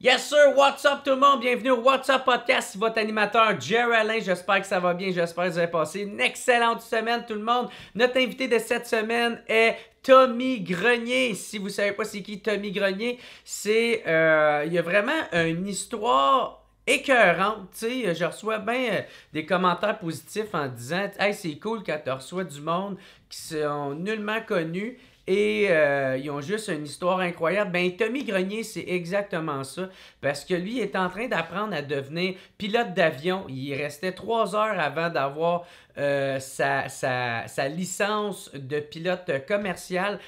Yes sir, what's up tout le monde? Bienvenue au What's Up Podcast, c'est votre animateur Jerry Alain. J'espère que ça va bien, j'espère que vous avez passé une excellente semaine tout le monde. Notre invité de cette semaine est Tommy Grenier. Si vous ne savez pas c'est qui Tommy Grenier, il y a vraiment une histoire écœurante, tu sais, je reçois bien des commentaires positifs en disant « Hey, c'est cool quand tu reçois du monde qui sont nullement connus. » Et ils ont juste une histoire incroyable. Ben, Tommy Grenier, c'est exactement ça. Parce que lui est en train d'apprendre à devenir pilote d'avion. Il restait 3 heures avant d'avoir sa licence de pilote commercial.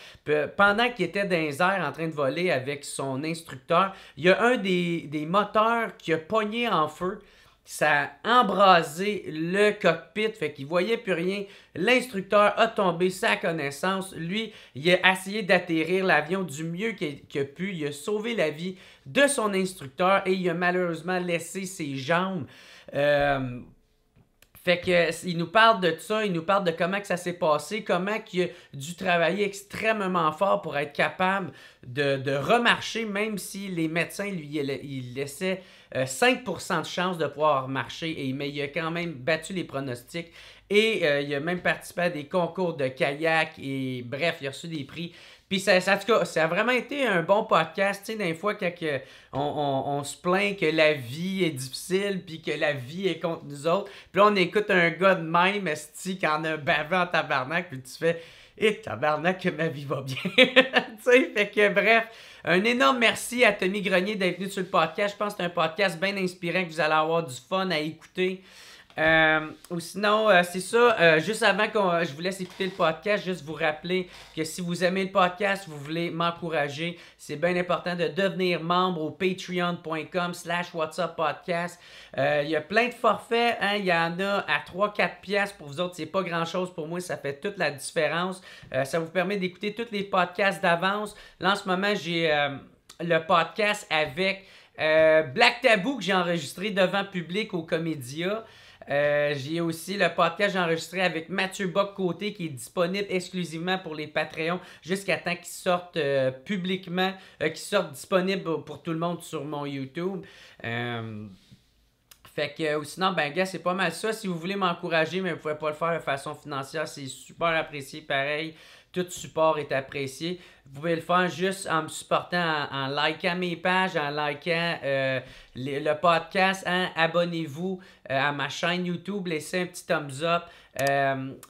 Pendant qu'il était dans les airs en train de voler avec son instructeur, il y a un des moteurs qui a pogné en feu. Ça a embrasé le cockpit, fait qu'il voyait plus rien. L'instructeur a tombé sa connaissance. Lui, il a essayé d'atterrir l'avion du mieux qu'il a pu. Il a sauvé la vie de son instructeur et il a malheureusement laissé ses jambes. Fait que il nous parle de ça, il nous parle de comment que ça s'est passé, comment qu'il a dû travailler extrêmement fort pour être capable de remarcher, même si les médecins il laissaient 5% de chance de pouvoir marcher, mais il a quand même battu les pronostics et il a même participé à des concours de kayak et bref, il a reçu des prix. Puis en tout cas, ça a vraiment été un bon podcast. Tu sais, des fois, quand on se plaint que la vie est difficile, puis que la vie est contre nous autres, puis là, on écoute un gars de même, esti, qui en a bavé en tabarnak, puis tu fais « Eh, tabarnak, que ma vie va bien! » Tu sais, fait que bref, un énorme merci à Tommy Grenier d'être venu sur le podcast. Je pense que c'est un podcast bien inspirant, que vous allez avoir du fun à écouter. Ou sinon, c'est ça, juste avant que je vous laisse écouter le podcast, juste vous rappeler que si vous aimez le podcast, vous voulez m'encourager, c'est bien important de devenir membre au patreon.com/whatsuppodcast. Il y a plein de forfaits, hein, il y en a à 3-4 piastres pour vous autres, c'est pas grand chose pour moi, ça fait toute la différence. Ça vous permet d'écouter tous les podcasts d'avance. Là en ce moment, j'ai le podcast avec Black Tabou que j'ai enregistré devant public au Comédia. J'ai aussi le podcast que j'ai enregistré avec Mathieu Bock-Côté qui est disponible exclusivement pour les Patreons jusqu'à temps qu'il sorte publiquement, qu'il sorte disponible pour tout le monde sur mon YouTube. Fait que, ou sinon, ben, gars, c'est pas mal ça. Si vous voulez m'encourager, mais vous pouvez pas le faire de façon financière, c'est super apprécié. Pareil, tout support est apprécié. Vous pouvez le faire juste en me supportant, en likant mes pages, en likant le podcast. Hein? Abonnez-vous à ma chaîne YouTube, laissez un petit thumbs up.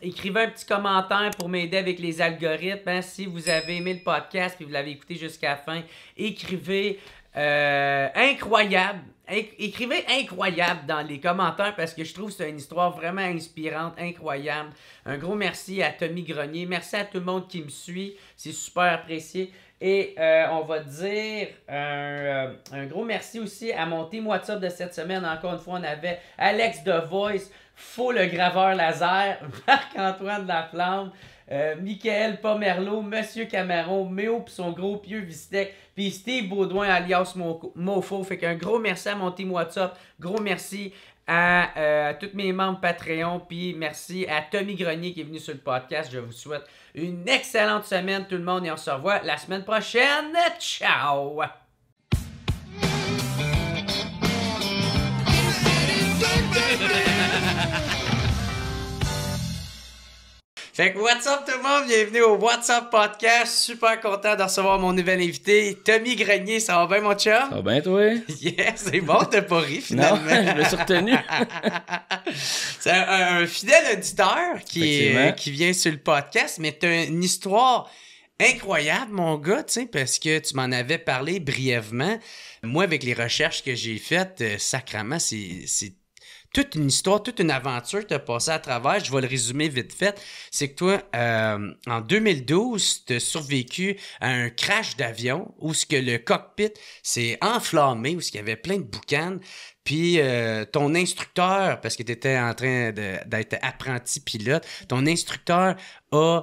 Écrivez un petit commentaire pour m'aider avec les algorithmes. Hein? Si vous avez aimé le podcast et vous l'avez écouté jusqu'à la fin, écrivez incroyable. Écrivez incroyable dans les commentaires parce que je trouve que c'est une histoire vraiment inspirante, incroyable. Un gros merci à Tommy Grenier. Merci à tout le monde qui me suit. C'est super apprécié. Et on va dire un gros merci aussi à mon team WhatsApp de cette semaine. Encore une fois, on avait Alex The Voice, Faux le graveur laser, Marc-Antoine Laflamme, Michael Pomerleau, Monsieur Cameron, Méo pis son gros pieux Vistec, puis Steve Baudouin alias Mofo. Fait qu'un gros merci à mon team WhatsApp, gros merci à tous mes membres Patreon, puis merci à Tommy Grenier qui est venu sur le podcast. Je vous souhaite une excellente semaine tout le monde et on se revoit la semaine prochaine. Ciao! Fait que what's up tout le monde, bienvenue au What's Up Podcast, super content de recevoir mon nouvel invité, Tommy Grenier, ça va bien mon chum? Ça va bien toi? Yes, c'est bon, t'as pas ri finalement. Non, je me suis retenu. C'est un fidèle auditeur qui vient sur le podcast, mais t'as une histoire incroyable mon gars, tu sais, parce que tu m'en avais parlé brièvement. Moi avec les recherches que j'ai faites, sacrément, c'est toute une histoire, toute une aventure que tu as passé à travers. Je vais le résumer vite fait. C'est que toi, en 2012, tu as survécu à un crash d'avion où ce que le cockpit s'est enflammé, où il y avait plein de boucanes. Puis ton instructeur, parce que tu étais en train d'être apprenti pilote, ton instructeur a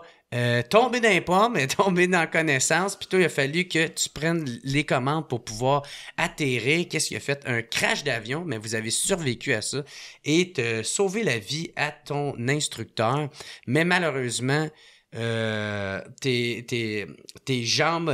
tombé dans les pommes, est tombé dans la connaissance, puis toi, il a fallu que tu prennes les commandes pour pouvoir atterrir. Qu'est-ce qu'il a fait? Un crash d'avion, mais vous avez survécu à ça et te sauvé la vie à ton instructeur. Mais malheureusement, tes jambes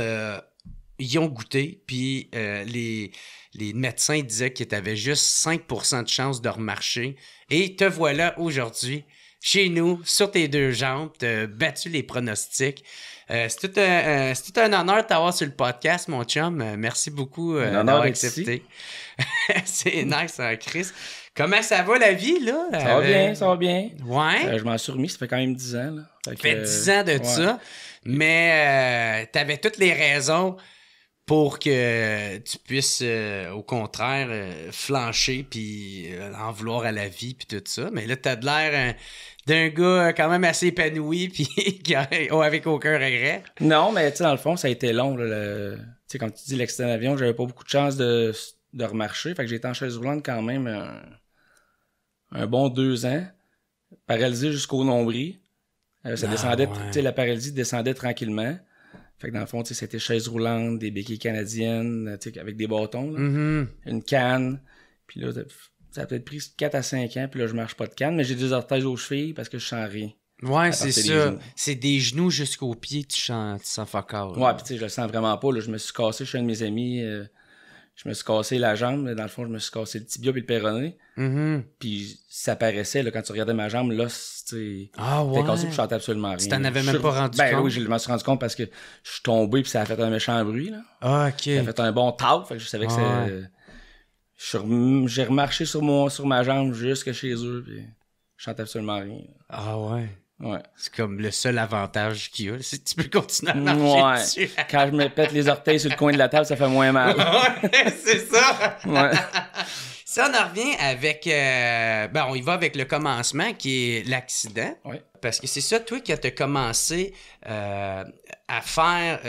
ils ont goûté, puis les médecins disaient que tu avais juste 5% de chance de remarcher. Et te voilà aujourd'hui, chez nous, sur tes deux jambes, tu as battu les pronostics. C'est tout un honneur de t'avoir sur le podcast, mon chum. Merci beaucoup d'avoir accepté. C'est nice, hein, Chris. Comment ça va la vie, là? Ça va bien, ça va bien. Ouais. Je m'en suis remis, ça fait quand même 10 ans. Là. Ça fait 10 ans de ça. Mais t'avais toutes les raisons pour que tu puisses, au contraire, flancher puis en vouloir à la vie puis tout ça. Mais là, t'as de l'air d'un gars quand même assez épanoui puis avec aucun regret. Non, mais tu sais, dans le fond, ça a été long. Tu sais, comme tu dis, l'accident d'avion, j'avais pas beaucoup de chance de remarcher. Fait que j'ai été en chaise roulante quand même un bon 2 ans. Paralysé jusqu'au nombril. Ça descendait, tu sais, la paralysie descendait tranquillement. Fait que dans le fond, tu sais, c'était chaise roulante, des béquilles canadiennes, tu sais, avec des bâtons, là. Mm-hmm. Une canne. Puis là, ça a peut-être pris 4 à 5 ans, puis là, je marche pas de canne, mais j'ai des orthèses aux chevilles parce que je sens rien. Ouais, c'est ça. C'est des genoux jusqu'aux pieds, tu sens fuck all. Ouais, puis tu sais, je le sens vraiment pas, là. Je me suis cassé chez un de mes amis, je me suis cassé la jambe, là. Dans le fond, je me suis cassé le tibia puis le péroné. Mm-hmm. Puis ça paraissait, là, quand tu regardais ma jambe, là, c'était ouais. cassé puis je sentais absolument rien. Tu t'en avais même pas rendu compte? Oui, je m'en suis rendu compte parce que je suis tombé puis ça a fait un méchant bruit, là. Ah, ok. Ça a fait un bon tap, fait que je savais que j'ai remarché sur ma jambe jusque chez eux puis je sentais absolument rien. Ah ouais. Ouais. C'est comme le seul avantage qu'il y a. Si tu peux continuer à marcher dessus. Quand je me pète les orteils sur le coin de la table, ça fait moins mal. Ouais, c'est ça. Ouais. Ça, on en revient avec... on y va avec le commencement, qui est l'accident. Ouais. Parce que c'est ça, toi, qui as commencé à faire...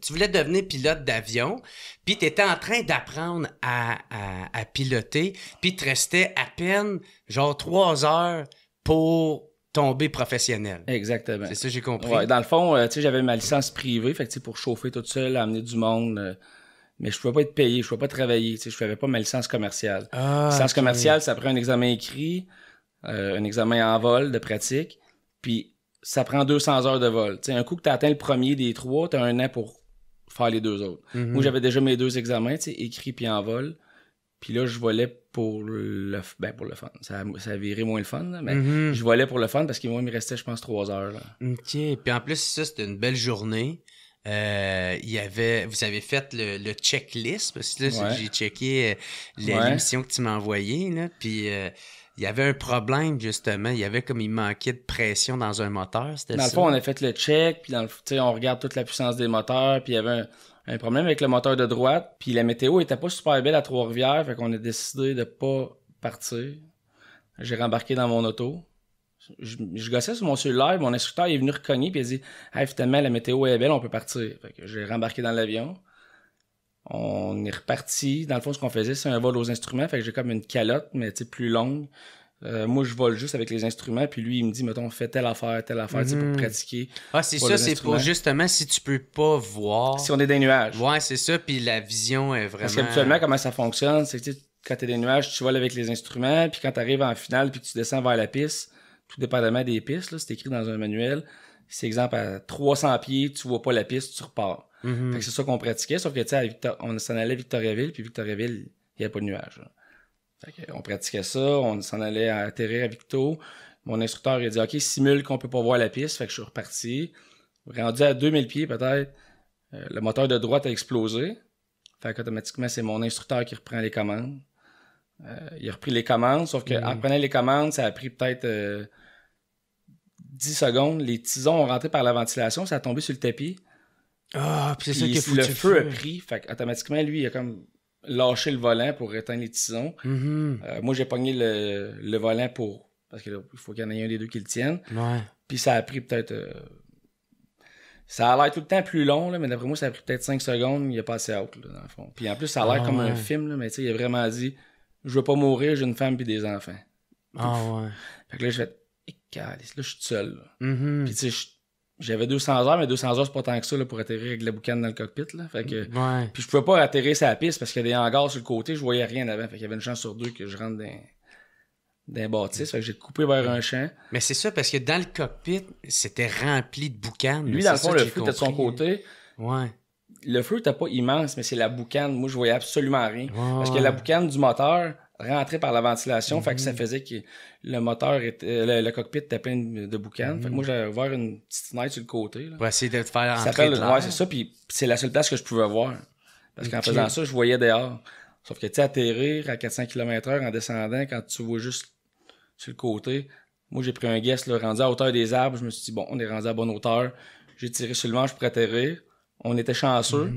tu voulais devenir pilote d'avion, puis tu étais en train d'apprendre à piloter, puis il te restait à peine, genre, 3 heures pour tomber professionnel. Exactement. C'est ça, j'ai compris. Ouais, dans le fond, tu sais, j'avais ma licence privée, fait que, tu sais, pour chauffer toute seule, amener du monde... mais je pouvais pas être payé, je pouvais pas travailler, tu sais, je n'avais pas ma licence commerciale. Licence commerciale, ça prend un examen écrit, un examen en vol de pratique, puis ça prend 200 heures de vol. Tu sais, un coup que tu as atteint le premier des 3, tu as 1 an pour faire les 2 autres. Mm-hmm. Moi, j'avais déjà mes 2 examens, tu sais, écrit puis en vol. Puis là, je volais pour le fun. Ça a viré moins le fun, là, mais je volais pour le fun parce qu'il me restait, je pense, 3 heures. Là. OK. Puis en plus, ça, c'était une belle journée. Vous avez fait le checklist, parce que là, j'ai checké l'émission que tu m'as envoyée, là, puis il y avait un problème, justement. Il manquait de pression dans un moteur, c'était ça? Dans le fond, on a fait le check, puis on regarde toute la puissance des moteurs, puis il y avait un problème avec le moteur de droite, puis la météo était pas super belle à Trois-Rivières, fait qu'on a décidé de pas partir. J'ai rembarqué dans mon auto. Je gossais sur mon cellulaire, mon instructeur est venu recogner puis il a dit « Hey, finalement, la météo est belle, on peut partir. » Fait que j'ai rembarqué dans l'avion. On est reparti. Dans le fond, ce qu'on faisait, c'est un vol aux instruments. Fait que j'ai comme une calotte, mais plus longue. Moi, je vole juste avec les instruments, puis lui, il me dit, mettons, fais telle affaire, pour pratiquer. Ah, c'est ça, c'est pour justement si tu peux pas voir. Si on est dans les nuages. Ouais, c'est ça, puis la vision est vraiment... Parce qu'habituellement, comment ça fonctionne, c'est que quand t'es dans les nuages, tu voles avec les instruments, puis quand t'arrives en finale, puis que tu descends vers la piste, tout dépendamment des pistes, là, c'est écrit dans un manuel. C'est exemple, à 300 pieds, tu vois pas la piste, tu repars. Fait que c'est ça qu'on pratiquait, sauf que, tu sais, on s'en allait à Victoriaville, puis Victoriaville, il n'y avait pas de nuages. Là. Fait que on pratiquait ça, on s'en allait atterrir à Victo. Mon instructeur, il a dit, OK, simule qu'on peut pas voir la piste. Fait que je suis reparti. Rendu à 2000 pieds, peut-être, le moteur de droite a explosé. Fait qu'automatiquement, c'est mon instructeur qui reprend les commandes. Il a repris les commandes, sauf que en reprenant les commandes, ça a pris peut-être 10 secondes. Les tisons ont rentré par la ventilation, ça a tombé sur le tapis. Ah, puis c'est ça qui a foutu le feu a pris. Fait qu'automatiquement, lui, il a comme lâché le volant pour éteindre les tisons. Moi, j'ai pogné le volant parce qu'il faut qu'il y en ait un des deux qui le tienne. Ouais. Puis ça a pris peut-être... ça a l'air tout le temps plus long, là, mais d'après moi, ça a pris peut-être 5 secondes. Il a passé out, là, dans le fond. Puis en plus, ça a l'air comme un film, là, mais tu sais, il a vraiment dit « Je veux pas mourir, j'ai une femme puis des enfants. » Ah ouais. Fait que là, je fais « là, je suis tout seul. » Puis tu sais, j'avais 200 heures, mais 200 heures, c'est pas tant que ça là, pour atterrir avec la boucane dans le cockpit. Là. Fait que, puis je pouvais pas atterrir sur la piste parce qu'il y a des hangars sur le côté, je voyais rien avant. Fait qu'il y avait une chance sur 2 que je rentre dans un bâtisse. Fait que j'ai coupé vers un champ. Mais c'est ça, parce que dans le cockpit, c'était rempli de boucanes. Lui, dans le fond, le feu était de son côté. Ouais. le feu était pas immense, mais c'est la boucane. Moi, je voyais absolument rien. Parce que la boucane du moteur rentrait par la ventilation, fait que ça faisait que le moteur était, le cockpit était plein de boucanes. Fait que moi, j'avais ouvert une petite fenêtre sur le côté. Là. Pour essayer de te faire entrer de l'air. Ouais, c'est ça, puis c'est la seule place que je pouvais voir. Parce qu'en faisant ça, je voyais dehors. Sauf que, tu sais, atterrir à 400 km/h en descendant, quand tu vois juste sur le côté, moi, j'ai pris un guess, là, rendu à hauteur des arbres, je me suis dit, bon, on est rendu à bonne hauteur. J'ai tiré sur le manche pour atterrir. On était chanceux.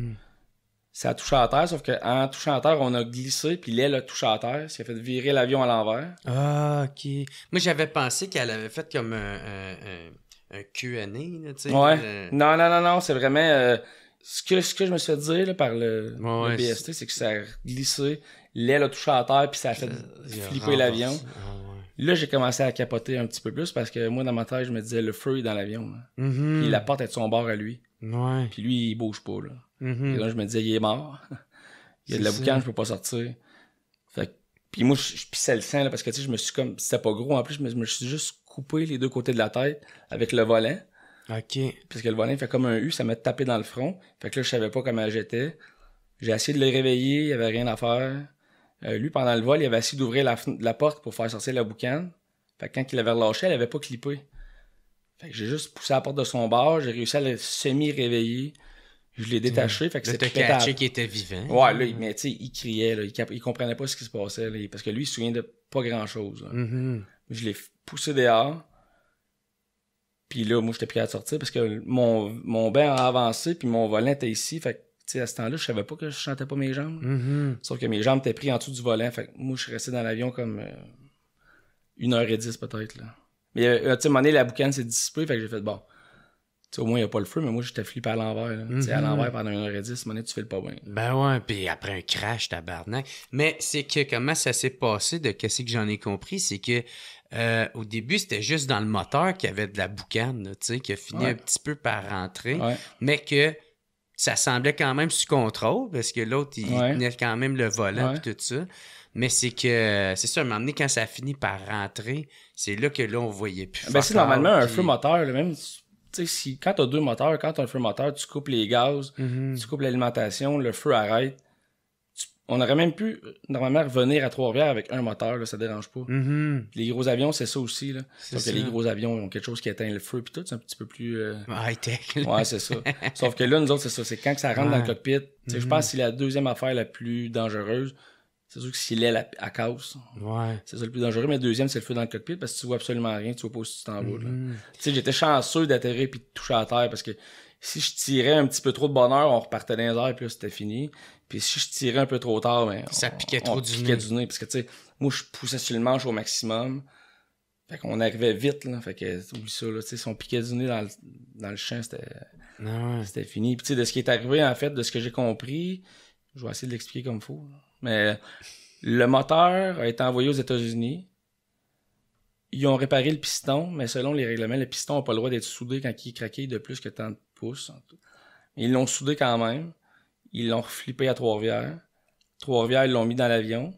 Ça a touché à terre, sauf qu'en touchant à terre, on a glissé, puis l'aile a touché à terre, ce qui a fait virer l'avion à l'envers. Ah, OK. Moi, j'avais pensé qu'elle avait fait comme un Q&A, là, tu sais. Ouais. Non, c'est vraiment... ce que je me suis fait dire là, par le BST, c'est que ça a glissé, l'aile a touché à terre, puis ça a fait flipper l'avion. Là, j'ai commencé à capoter un petit peu plus parce que moi, dans ma tête, je me disais, le feu est dans l'avion. Puis la porte est de son bord à lui. Ouais. Puis lui, il bouge pas. Là. Et là, je me disais, il est mort. Il y a de la boucane, je peux pas sortir. Fait que, puis moi, je pissais le sang là, parce que tu sais, je me suis comme, c'était pas gros. En plus, je me suis juste coupé les deux côtés de la tête avec le volant. OK. Parce que le volant fait comme un U, ça m'a tapé dans le front. Fait que là, je savais pas comment j'étais. J'ai essayé de le réveiller, il y avait rien à faire. Lui, pendant le vol, il avait essayé d'ouvrir la porte pour faire sortir la boucane. Fait que quand il l'avait relâché, elle avait pas clippé. Fait que j'ai juste poussé la porte de son bord, j'ai réussi à le semi-réveiller. Je l'ai détaché, fait que c'était catché qu'il était vivant. Ouais, là, mais tu sais, il criait, là, il comprenait pas ce qui se passait, là, parce que lui, il se souvient de pas grand-chose. Je l'ai poussé dehors. Puis là, moi, j'étais plus capable de sortir parce que mon bain a avancé, puis mon volant était ici, fait que tu sais, à ce temps-là, je savais pas que je chantais pas mes jambes. Sauf que mes jambes étaient prises en dessous du volant. Fait que moi, je suis resté dans l'avion comme 1h10 peut-être. Là. Mais tu sais, à un moment donné, la boucane s'est dissipée. Fait que j'ai fait, bon, tu sais, au moins, il n'y a pas le feu. Mais moi, j'étais flippé à l'envers. Tu sais, à l'envers, pendant 1h10, à un moment donné, tu fais le pas bien. Ben ouais, puis après un crash, tabarnak. Mais c'est que comment ça s'est passé, de qu'est-ce que j'en ai compris, c'est que au début, c'était juste dans le moteur qu'il y avait de la boucane, tu sais, qui a fini un petit peu par rentrer. Mais que ça semblait quand même sous contrôle, parce que l'autre, il tenait quand même le volant et tout ça. Mais c'est que, c'est ça, à un moment donné, quand ça a fini par rentrer, c'est là que là, on voyait plus. Ben, c'est normalement un feu moteur, là, même, tu sais, quand t'as deux moteurs, quand t'as un feu moteur, tu coupes les gaz, tu coupes l'alimentation, le feu arrête. On aurait même pu, normalement, revenir à Trois-Rivières avec un moteur, là, ça dérange pas. Les gros avions, c'est ça aussi, là. Sauf que les gros avions, ils ont quelque chose qui éteint le feu, puis tout, c'est un petit peu plus... high-tech. Ouais, c'est ça. Sauf que là, nous autres, c'est ça. C'est quand que ça rentre dans le cockpit. Je pense que c'est la deuxième affaire la plus dangereuse. C'est sûr que si l'aile à casse, c'est ça le plus dangereux. Mais le deuxième, c'est le feu dans le cockpit parce que tu vois absolument rien. Tu vois pas où tu t'en vas. Tu sais, j'étais chanceux d'atterrir puis de toucher à terre parce que si je tirais un petit peu trop de bonheur, on repartait dans les airs puis là, c'était fini. Puis si je tirais un peu trop tard, ben, ça piquait trop du nez. Parce que, tu sais, moi, je poussais sur le manche au maximum. Fait qu'on arrivait vite, là. Fait que, oublie ça, là. Tu sais, si on piquait du nez dans le champ, c'était fini. Puis, tu sais, de ce qui est arrivé, en fait, de ce que j'ai compris, je vais essayer de l'expliquer comme il faut. Là. Mais le moteur a été envoyé aux États-Unis. Ils ont réparé le piston, mais selon les règlements, le piston n'a pas le droit d'être soudé quand il est craqué de plus que tant de pouces. Ils l'ont soudé quand même. Ils l'ont reflippé à Trois-Rivières. Trois-Rivières, ils l'ont mis dans l'avion.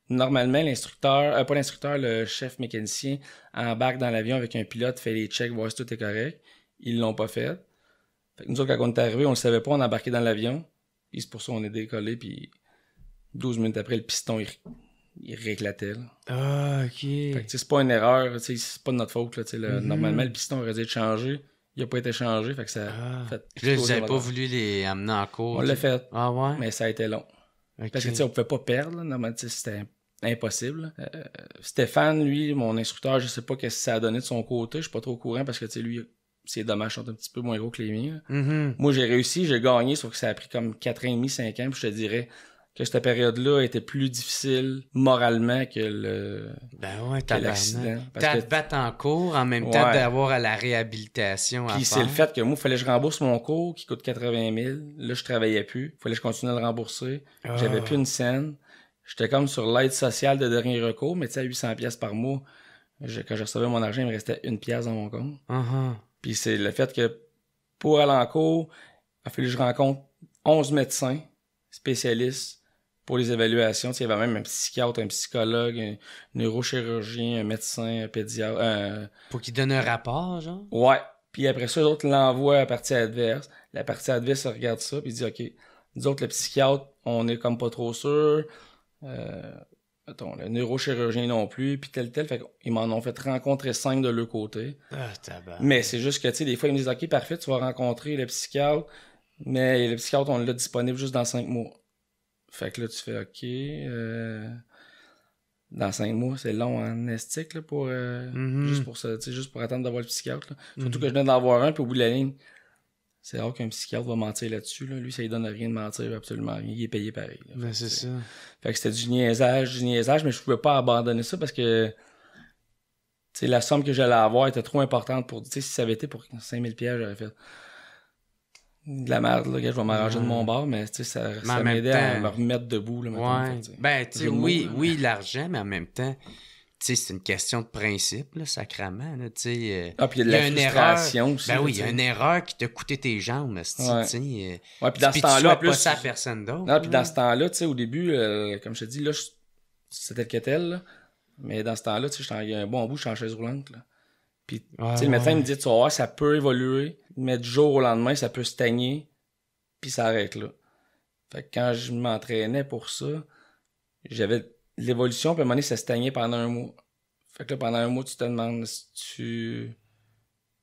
Normalement, le chef mécanicien embarque dans l'avion avec un pilote, fait les checks, voir si tout est correct. Ils l'ont pas fait. Fait que nous autres, quand on est arrivés, on le savait pas, on a embarqué dans l'avion. Et c'est pour ça qu'on est décollé, puis 12 minutes après, le piston, il rééclatait. Là. Ah, OK. Fait que c'est pas une erreur, c'est pas de notre faute. Là, Normalement, le piston aurait dû être changé. Il a pas été changé, fait que ça a fait... Là, vous avez pas voulu les amener en cours? On l'a fait. Ah ouais? Mais ça a été long. Okay. Parce que, tu sais, on pouvait pas perdre. Là. Normalement, c'était impossible. Stéphane, lui, mon instructeur, je sais pas qu'est-ce que ça a donné de son côté. Je suis pas trop au courant parce que, tu sais, lui, ses dommages sont un petit peu moins gros que les miens. Moi, j'ai réussi, j'ai gagné, sauf que ça a pris comme 4 ans et demi, 5 ans. Puis je te dirais que cette période-là était plus difficile moralement que l'accident. T'as te battre en cours en même temps d'avoir à la réhabilitation à faire. Puis c'est le fait que moi, il fallait que je rembourse mon cours qui coûte 80 000. Là, je travaillais plus. Il fallait que je continue à le rembourser. J'avais plus une scène. J'étais comme sur l'aide sociale de dernier recours, mais tu sais, à 800 pièces par mois. Quand je recevais mon argent, il me restait 1 pièce dans mon compte. Puis c'est le fait que pour aller en cours, il a fallu que je rencontre 11 médecins spécialistes pour les évaluations. Il y avait même un psychiatre, un psychologue, un neurochirurgien, un médecin, un pédiatre. Pour qu'il donne un rapport, genre? Ouais. Puis après ça, l'autre l'envoie à la partie adverse. La partie adverse regarde ça, puis dit, OK, nous autres, le psychiatre, on est comme pas trop sûr. Attends, le neurochirurgien non plus, puis tel. Fait qu'ils m'en ont fait rencontrer 5 de leur côté. Mais c'est juste que, tu sais, des fois, ils me disent, OK, parfait, tu vas rencontrer le psychiatre, mais le psychiatre, on l'a disponible juste dans 5 mois. Fait que là, tu fais, OK, dans 5 mois, c'est long en estique, là, pour, juste pour ça, tu sais, juste pour attendre d'avoir le psychiatre, là. Surtout que je viens d'en avoir un, puis au bout de la ligne, c'est rare qu'un psychiatre va mentir là-dessus, là. Lui, ça lui donne rien de mentir, absolument rien. Il est payé pareil, là. Ben, c'est ça. Fait que c'était du niaisage, mais je pouvais pas abandonner ça parce que, tu sais, la somme que j'allais avoir était trop importante pour, tu sais, si ça avait été pour 5000 $, j'aurais fait de la merde, là, je vais m'arranger de mon bord, mais tu sais, ça m'aidait à me remettre debout, là, maintenant. Ouais. Ben, tu sais, oui, l'argent, mais en même temps, tu sais, c'est une question de principe, là, sacrément, là, tu sais. Ah, puis il y a de la frustration aussi. Ben oui, il y a une erreur qui t'a coûté tes jambes, tu sais. Ouais, puis dans ce temps-là, en plus. Pas ça à personne d'autre. Non, puis dans ce temps-là, tu sais, au début, comme je te dis, là, c'était le quetel, là. Mais dans ce temps-là, tu sais, il y a un bon bout, je suis en chaise roulante, là. Puis, tu sais, le médecin me dit, tu vas voir, ça peut évoluer, mais du jour au lendemain, ça peut stagner, puis ça arrête là. Fait que quand je m'entraînais pour ça, j'avais l'évolution, puis à un moment donné, ça stagnait pendant un mois. Fait que là, pendant un mois, tu te demandes si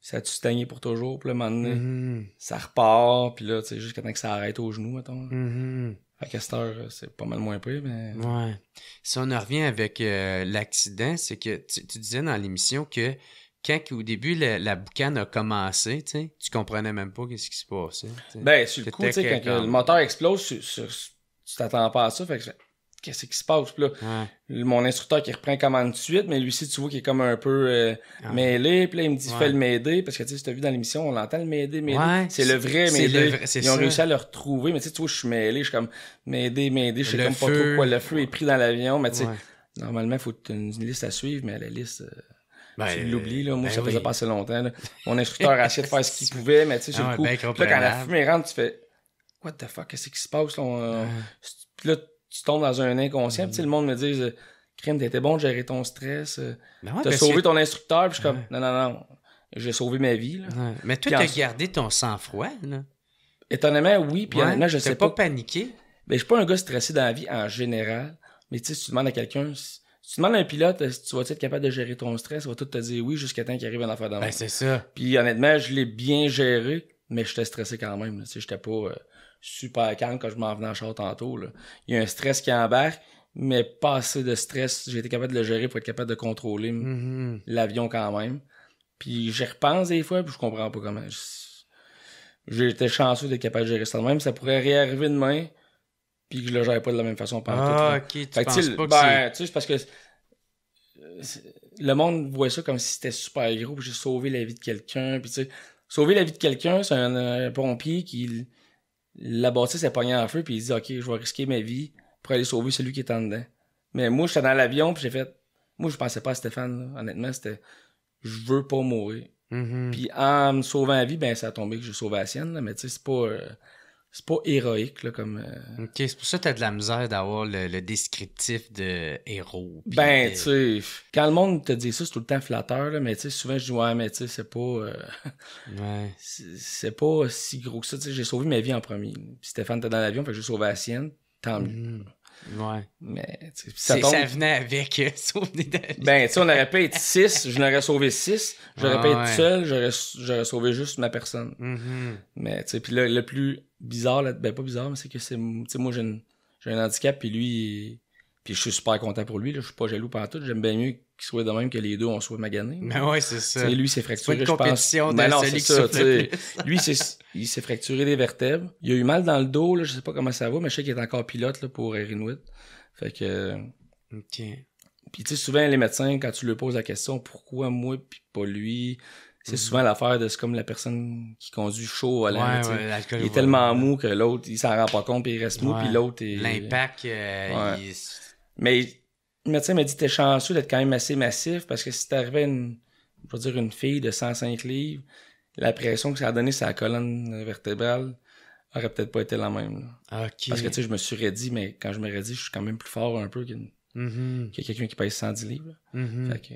ça a-tu stagné pour toujours, puis là, à un moment donné, ça repart, puis là, tu sais, jusqu'à temps que ça arrête au genou, mettons. Fait qu'à cette heure, c'est pas mal moins pire, mais... Ouais. Si on en revient avec l'accident, c'est que tu disais dans l'émission que quand au début la boucane a commencé, tu comprenais même pas qu'est-ce qui se passait. T'sais. Ben, sur le coup, tu sais, quand le moteur explose, tu t'attends pas à ça, fait que qu'est-ce qui se passe? Puis là, mon instructeur qui reprend commande de suite, mais lui aussi, tu vois qu'il est comme un peu mêlé, puis là, il me dit, fais le m'aider, parce que tu sais, si t'as vu dans l'émission, on l'entend le m'aider. C'est le vrai m'aider. Ils ont réussi à le retrouver, mais tu sais, tu vois, je suis mêlé, je suis comme m'aider, je sais comme pas trop quoi, le feu est pris dans l'avion, mais tu sais, normalement, il faut une liste à suivre, mais la liste... tu l'oublies, là. Moi, ça faisait pas assez longtemps, là. Mon instructeur a essayé de faire ce qu'il pouvait, mais tu sais, sur le coup. Là, quand la fumée rentre, tu fais, what the fuck, qu'est-ce qui se passe, là? Puis là, tu tombes dans un inconscient. Puis, tu sais, le monde me dit, crime, t'étais bon de gérer ton stress. T'as sauvé ton instructeur. Puis, je suis comme, non. J'ai sauvé ma vie, là. Mais toi, t'as gardé ton sang-froid, là. Étonnamment, oui. Puis, honnêtement, je sais pas. T'as pas paniqué? Ben, je suis pas un gars stressé dans la vie en général. Mais, tu sais, si tu demandes à quelqu'un, si tu demandes à un pilote si tu vas être capable de gérer ton stress, il va tout te dire oui jusqu'à temps qu'il arrive une affaire dans Ben, c'est ça. Puis honnêtement, je l'ai bien géré, mais j'étais stressé quand même. Tu sais, j'étais pas super calme quand je m'en venais en char tantôt. Là. Il y a un stress qui embarque, mais pas assez de stress. J'ai été capable de le gérer pour être capable de contrôler l'avion quand même. Puis j'y repense des fois, puis je comprends pas comment. J'ai été chanceux d'être capable de gérer ça de même. Ça pourrait réarriver demain, puis que je le gère pas de la même façon pendant tout. Ok, tu penses pas que ben, tu sais, c'est parce que le monde voit ça comme si c'était super gros, puis j'ai sauvé la vie de quelqu'un, puis tu sais, sauver la vie de quelqu'un, c'est un pompier qui la bâtisse est pognée en feu, puis il dit, OK, je vais risquer ma vie pour aller sauver celui qui est en dedans. Mais moi, j'étais dans l'avion, puis j'ai fait, moi, je pensais pas à Stéphane, là. Honnêtement, c'était, je veux pas mourir. Puis en me sauvant la vie, ben, ça a tombé que j'ai sauvé la sienne, là, mais tu sais, c'est pas héroïque, là, comme... OK, c'est pour ça que t'as de la misère d'avoir le descriptif de héros. Ben, tu sais, quand le monde te dit ça, c'est tout le temps flatteur, là, mais tu sais, souvent, je dis, ouais, mais tu sais, c'est pas... ouais. C'est pas si gros que ça, tu sais, j'ai sauvé ma vie en premier. Puis Stéphane était dans l'avion, fait que j'ai sauvé la sienne, tant mieux. Ouais. Mais, tu sais, ça venait avec sauver d'avion. Ben, tu sais, on aurait pu être 6, je n'aurais sauvé 6, j'aurais pas été seul, j'aurais sauvé juste ma personne. Mais, tu sais, puis là, le plus bizarre, là, ben pas bizarre, mais c'est que c'est, tu sais, moi j'ai un handicap, puis lui, puis je suis super content pour lui, là, je suis pas jaloux pantoute, j'aime bien mieux qu'il soit de même que les deux on soit maganés. Mais ouais, c'est ça. T'sais, lui s'est fracturé, je pense. Ben non, c'est ça, tu sais. Lui, il s'est fracturé les vertèbres. Il a eu mal dans le dos, là, je sais pas comment ça va, mais je sais qu'il est encore pilote là pour Air Inuit. Fait que OK. Puis tu sais, souvent les médecins, quand tu leur poses la question pourquoi moi puis pas lui, c'est souvent l'affaire de c'est comme la personne qui conduit chaud à il est tellement mou que l'autre il s'en rend pas compte puis il reste mou puis l'autre est... L'impact Mais le médecin m'a dit t'es chanceux d'être quand même assez massif parce que si t'arrivais une fille de 105 livres, la pression que ça a donné sur la colonne vertébrale aurait peut-être pas été la même. OK. Parce que tu sais, je me suis raidi, mais quand je me raidis, je suis quand même plus fort un peu qu'une Mhm. qu'il y a quelqu'un qui pèse 110 livres. Là. Mhm. Fait que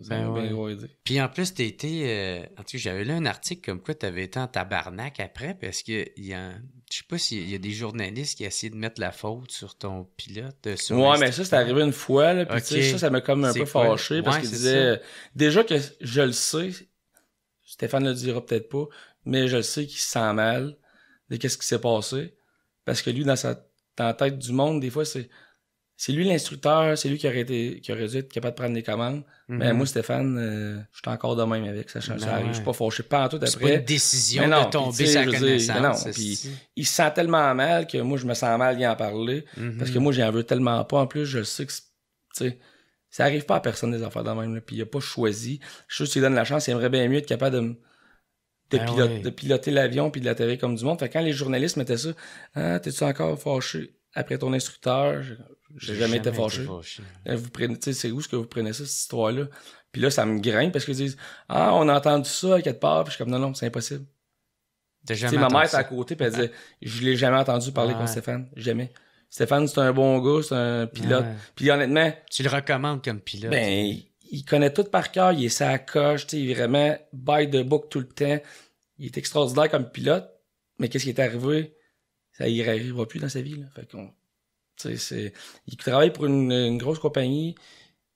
ça m'a bien gros aidé. Puis en plus, t'as été... en tout cas, j'avais lu un article comme quoi t'avais été en tabarnak après, parce que je sais pas s'il y a des journalistes qui essayaient de mettre la faute sur ton pilote. Sur Ouais, mais ça, c'est arrivé une fois, là, puis tu sais, ça m'a comme un C'est peu quoi? fâché, parce Ouais, qu'il c'est disait, déjà que je le sais, Stéphane le dira peut-être pas, mais je le sais qu'il se sent mal de qu'est-ce qui s'est passé, parce que lui, dans la tête du monde, des fois, c'est lui l'instructeur, c'est lui qui aurait dû être capable de prendre les commandes. Mais moi, Stéphane, je suis encore de même avec ça. Ça arrive. Je suis pas fâché pas en tout après. C'est pas une décision non, de tomber puis, sa je veux connaissance. dire, puis il se sent tellement mal que moi, je me sens mal d'y en parler. Parce que moi, j'en veux tellement pas. En plus, je sais que, tu sais, ça arrive pas à personne des affaires de même. Là, puis il a pas choisi. Je suis sûr qu'il donne la chance. Il aimerait bien mieux être capable de piloter l'avion puis de l'atterrir comme du monde. Fait que quand les journalistes mettaient ça, « Ah, t'es-tu encore fâché après ton instructeur? » J'ai jamais été fâché. Vous prenez, tu sais, c'est où est-ce que vous prenez ça, cette histoire-là? Puis là, ça me grimpe parce qu'ils disent, « Ah, on a entendu ça à quelque part. » Puis je suis comme, non, c'est impossible. Tu sais, ma mère était à côté puis elle disait, je l'ai jamais entendu parler comme Stéphane. Jamais. Stéphane, c'est un bon gars, c'est un pilote. Puis honnêtement... Tu le recommandes comme pilote? Ben, il connaît tout par cœur, il est sa coche, tu sais, il est vraiment by the book tout le temps. Il est extraordinaire comme pilote, mais qu'est-ce qui est arrivé? Ça y arrivera plus dans sa vie, là. Fait qu'on, tu sais, il travaille pour une grosse compagnie,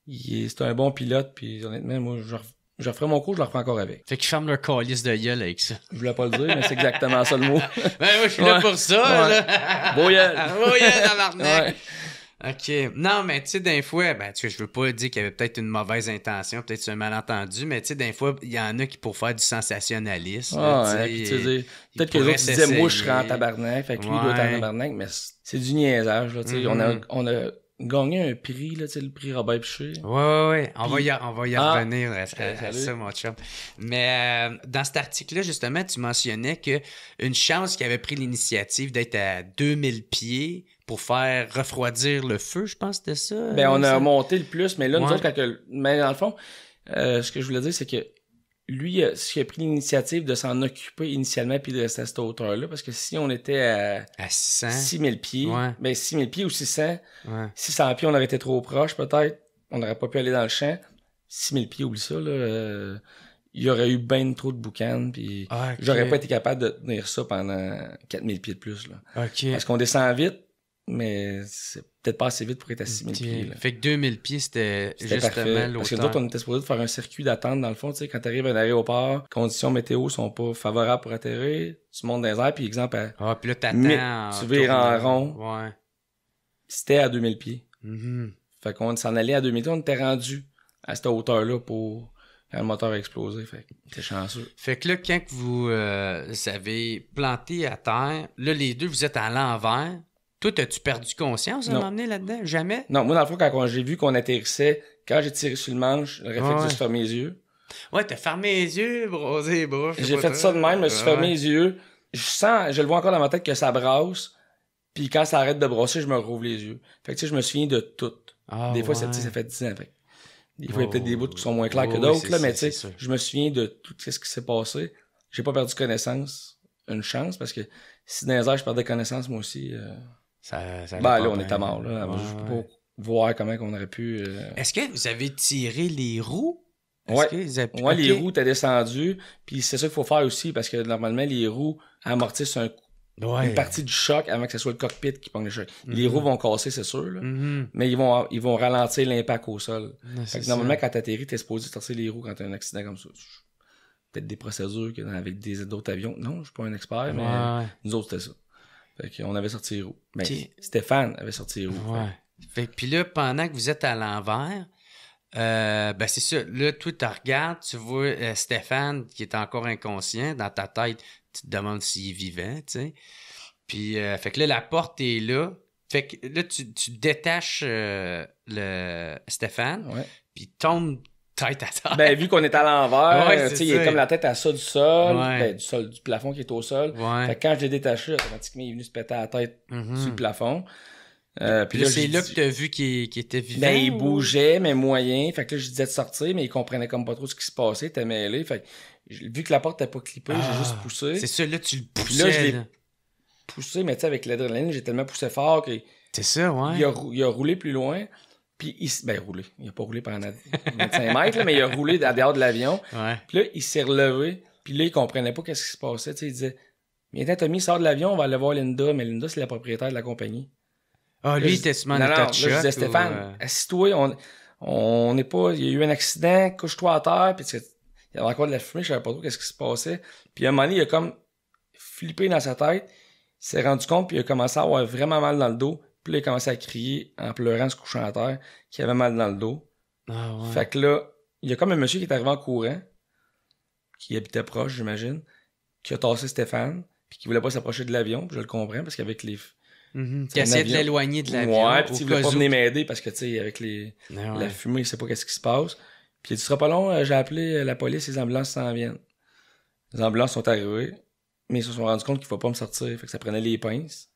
c'est un bon pilote, puis honnêtement, moi, je referai mon cours, je le referai encore avec. Fait qu'ils ferment leur calice de gueule avec ça. Je voulais pas le dire, mais c'est exactement ça le mot. Ben, moi, je suis là pour ça, là. Beau gueule. Beau gueule, tabarnak. OK. Non, mais tu sais, d'un fois, ben, tu sais, je veux pas dire qu'il y avait peut-être une mauvaise intention, peut-être c'est un malentendu, mais tu sais, d'un fois, il y en a qui pour faire du sensationnalisme. Puis tu sais, peut-être que les autres disaient, moi, je serais en tabarnak, fait que lui, il doit être en tabarnak, mais c'est du niaisage, là, tu sais. On a gagné un prix, là, tu sais, le prix Robert Piché. Ouais. On va y revenir à ça, mon chum. Mais dans cet article-là, justement, tu mentionnais que une chance qu'il avait pris l'initiative d'être à 2000 pieds pour faire refroidir le feu, je pense que c'était ça. Ben, on a monté le plus, mais là, nous autres, mais dans le fond, ce que je voulais dire, c'est que lui, il a pris l'initiative de s'en occuper initialement puis de rester à cette hauteur-là, parce que si on était à 6000 pieds, ben 6000 pieds ou 600, 600 pieds, on aurait été trop proche, peut-être. On n'aurait pas pu aller dans le champ. 6000 pieds, oublie ça, là. Il y aurait eu ben trop de boucan, puis j'aurais pas été capable de tenir ça pendant 4000 pieds de plus, là. Parce qu'on descend vite, mais c'est peut-être pas assez vite pour être à 6000 pieds. Là. Fait que 2000 pieds, c'était justement parfait. l'auteur. Parce que nous autres, on était supposé de faire un circuit d'attente, dans le fond. Tu sais, quand tu arrives à un aéroport, conditions météo sont pas favorables pour atterrir. Tu montes dans les airs, puis exemple, puis là, t'attends. Tu vires en rond. Ouais. C'était à 2000 pieds. Fait qu'on s'en allait à 2000 pieds. On était rendu à cette hauteur-là pour... quand le moteur a explosé. Fait que t'es chanceux. Fait que là, quand vous avez planté à terre, là, les deux, vous êtes à l'envers. Toi, as-tu perdu conscience à un moment donné là-dedans? Jamais? Non, moi, dans le fond, quand j'ai vu qu'on atterrissait, quand j'ai tiré sur le manche, le réflexe de se fermer les yeux. Ouais, t'as fermé les yeux, brosé les bras. J'ai fait ça de même, je me suis fermé les yeux. Je le vois encore dans ma tête que ça brasse. Puis quand ça arrête de brasser, je me rouvre les yeux. Fait que tu sais, je me souviens de tout. Des fois, ça fait 10 ans. Fait. Des fois, il y a peut-être des bouts qui sont moins clairs que d'autres, là, mais tu sais, je me souviens de tout ce qui s'est passé. J'ai pas perdu connaissance. Une chance, parce que si dans les airs, je perdais connaissance, moi aussi... là, on était mort, là. Je peux pas voir comment on aurait pu... Est-ce que vous avez tiré les roues? Les roues étaient descendues, puis c'est ça qu'il faut faire aussi, parce que normalement, les roues amortissent une partie du choc avant que ce soit le cockpit qui pogne le choc. Les roues vont casser, c'est sûr, là, mais ils vont ralentir l'impact au sol. Fait que normalement, quand t'atterris, t'es supposé sortir les roues quand t'as un accident comme ça. Peut-être des procédures avec d'autres avions. Non, je suis pas un expert, mais nous autres, c'était ça. Fait qu'on avait sorti les roues. Mais Stéphane avait sorti les roues. Puis là, pendant que vous êtes à l'envers, ben c'est ça. Là, toi, tu regardes, tu vois Stéphane qui est encore inconscient. Dans ta tête, tu te demandes s'il est vivant, tu sais. Puis, fait que là, la porte est là. Fait que là, tu détaches le Stéphane, puis tombe tête à terre. Ben, vu qu'on est à l'envers, tu sais, il est comme la tête à ça du sol, du plafond qui est au sol. Fait que quand je l'ai détaché, automatiquement, il est venu se péter à la tête sur le plafond. Puis là, c'est là que t'as vu qu'il était vivant? Ben, il bougeait, mais moyen. Fait que là, je disais de sortir, mais il comprenait comme pas trop ce qui se passait, il était mêlé. Fait que, vu que la porte n'était pas clippée, j'ai juste poussé. C'est ça, là, tu le poussais. Puis là, je l'ai poussé, mais tu sais, avec l'adrénaline, j'ai tellement poussé fort que... C'est ça, il a roulé plus loin. Puis roulé. Il a pas roulé pendant 25 mètres, là, mais il a roulé à dehors de l'avion. Ouais. Puis là, il s'est relevé. Puis là, il comprenait pas qu'est-ce qui se passait. Tu sais, il disait, viens, Tommy, sort de l'avion, on va aller voir Linda. Mais Linda, c'est la propriétaire de la compagnie. Ah, lui, il était sûrement en état de choc. Là, je disais, Stéphane, assis-toi, on n'est pas, il y a eu un accident, couche-toi à terre. Puis il y avait encore de la fumée, je savais pas trop qu'est-ce qui se passait. Puis à un moment donné, il a comme flippé dans sa tête. Il s'est rendu compte, puis il a commencé à avoir vraiment mal dans le dos. Puis là, il a commencé à crier en pleurant, se couchant à terre, qu'il avait mal dans le dos. Ah ouais. Fait que là, il y a comme un monsieur qui est arrivé en courant, qui habitait proche, j'imagine, qui a tassé Stéphane, puis qui voulait pas s'approcher de l'avion, puis je le comprends, parce qu'avec les... Qui essayait de l'éloigner de l'avion. Ouais, puis il voulait pas venir m'aider, parce que, tu sais, avec la fumée, il sait pas qu'est-ce qui se passe. Puis il dit, ce sera pas long, j'ai appelé la police, les ambulances s'en viennent. Les ambulances sont arrivées, mais ils se sont rendus compte qu'il faut pas me sortir, fait que ça prenait les pinces,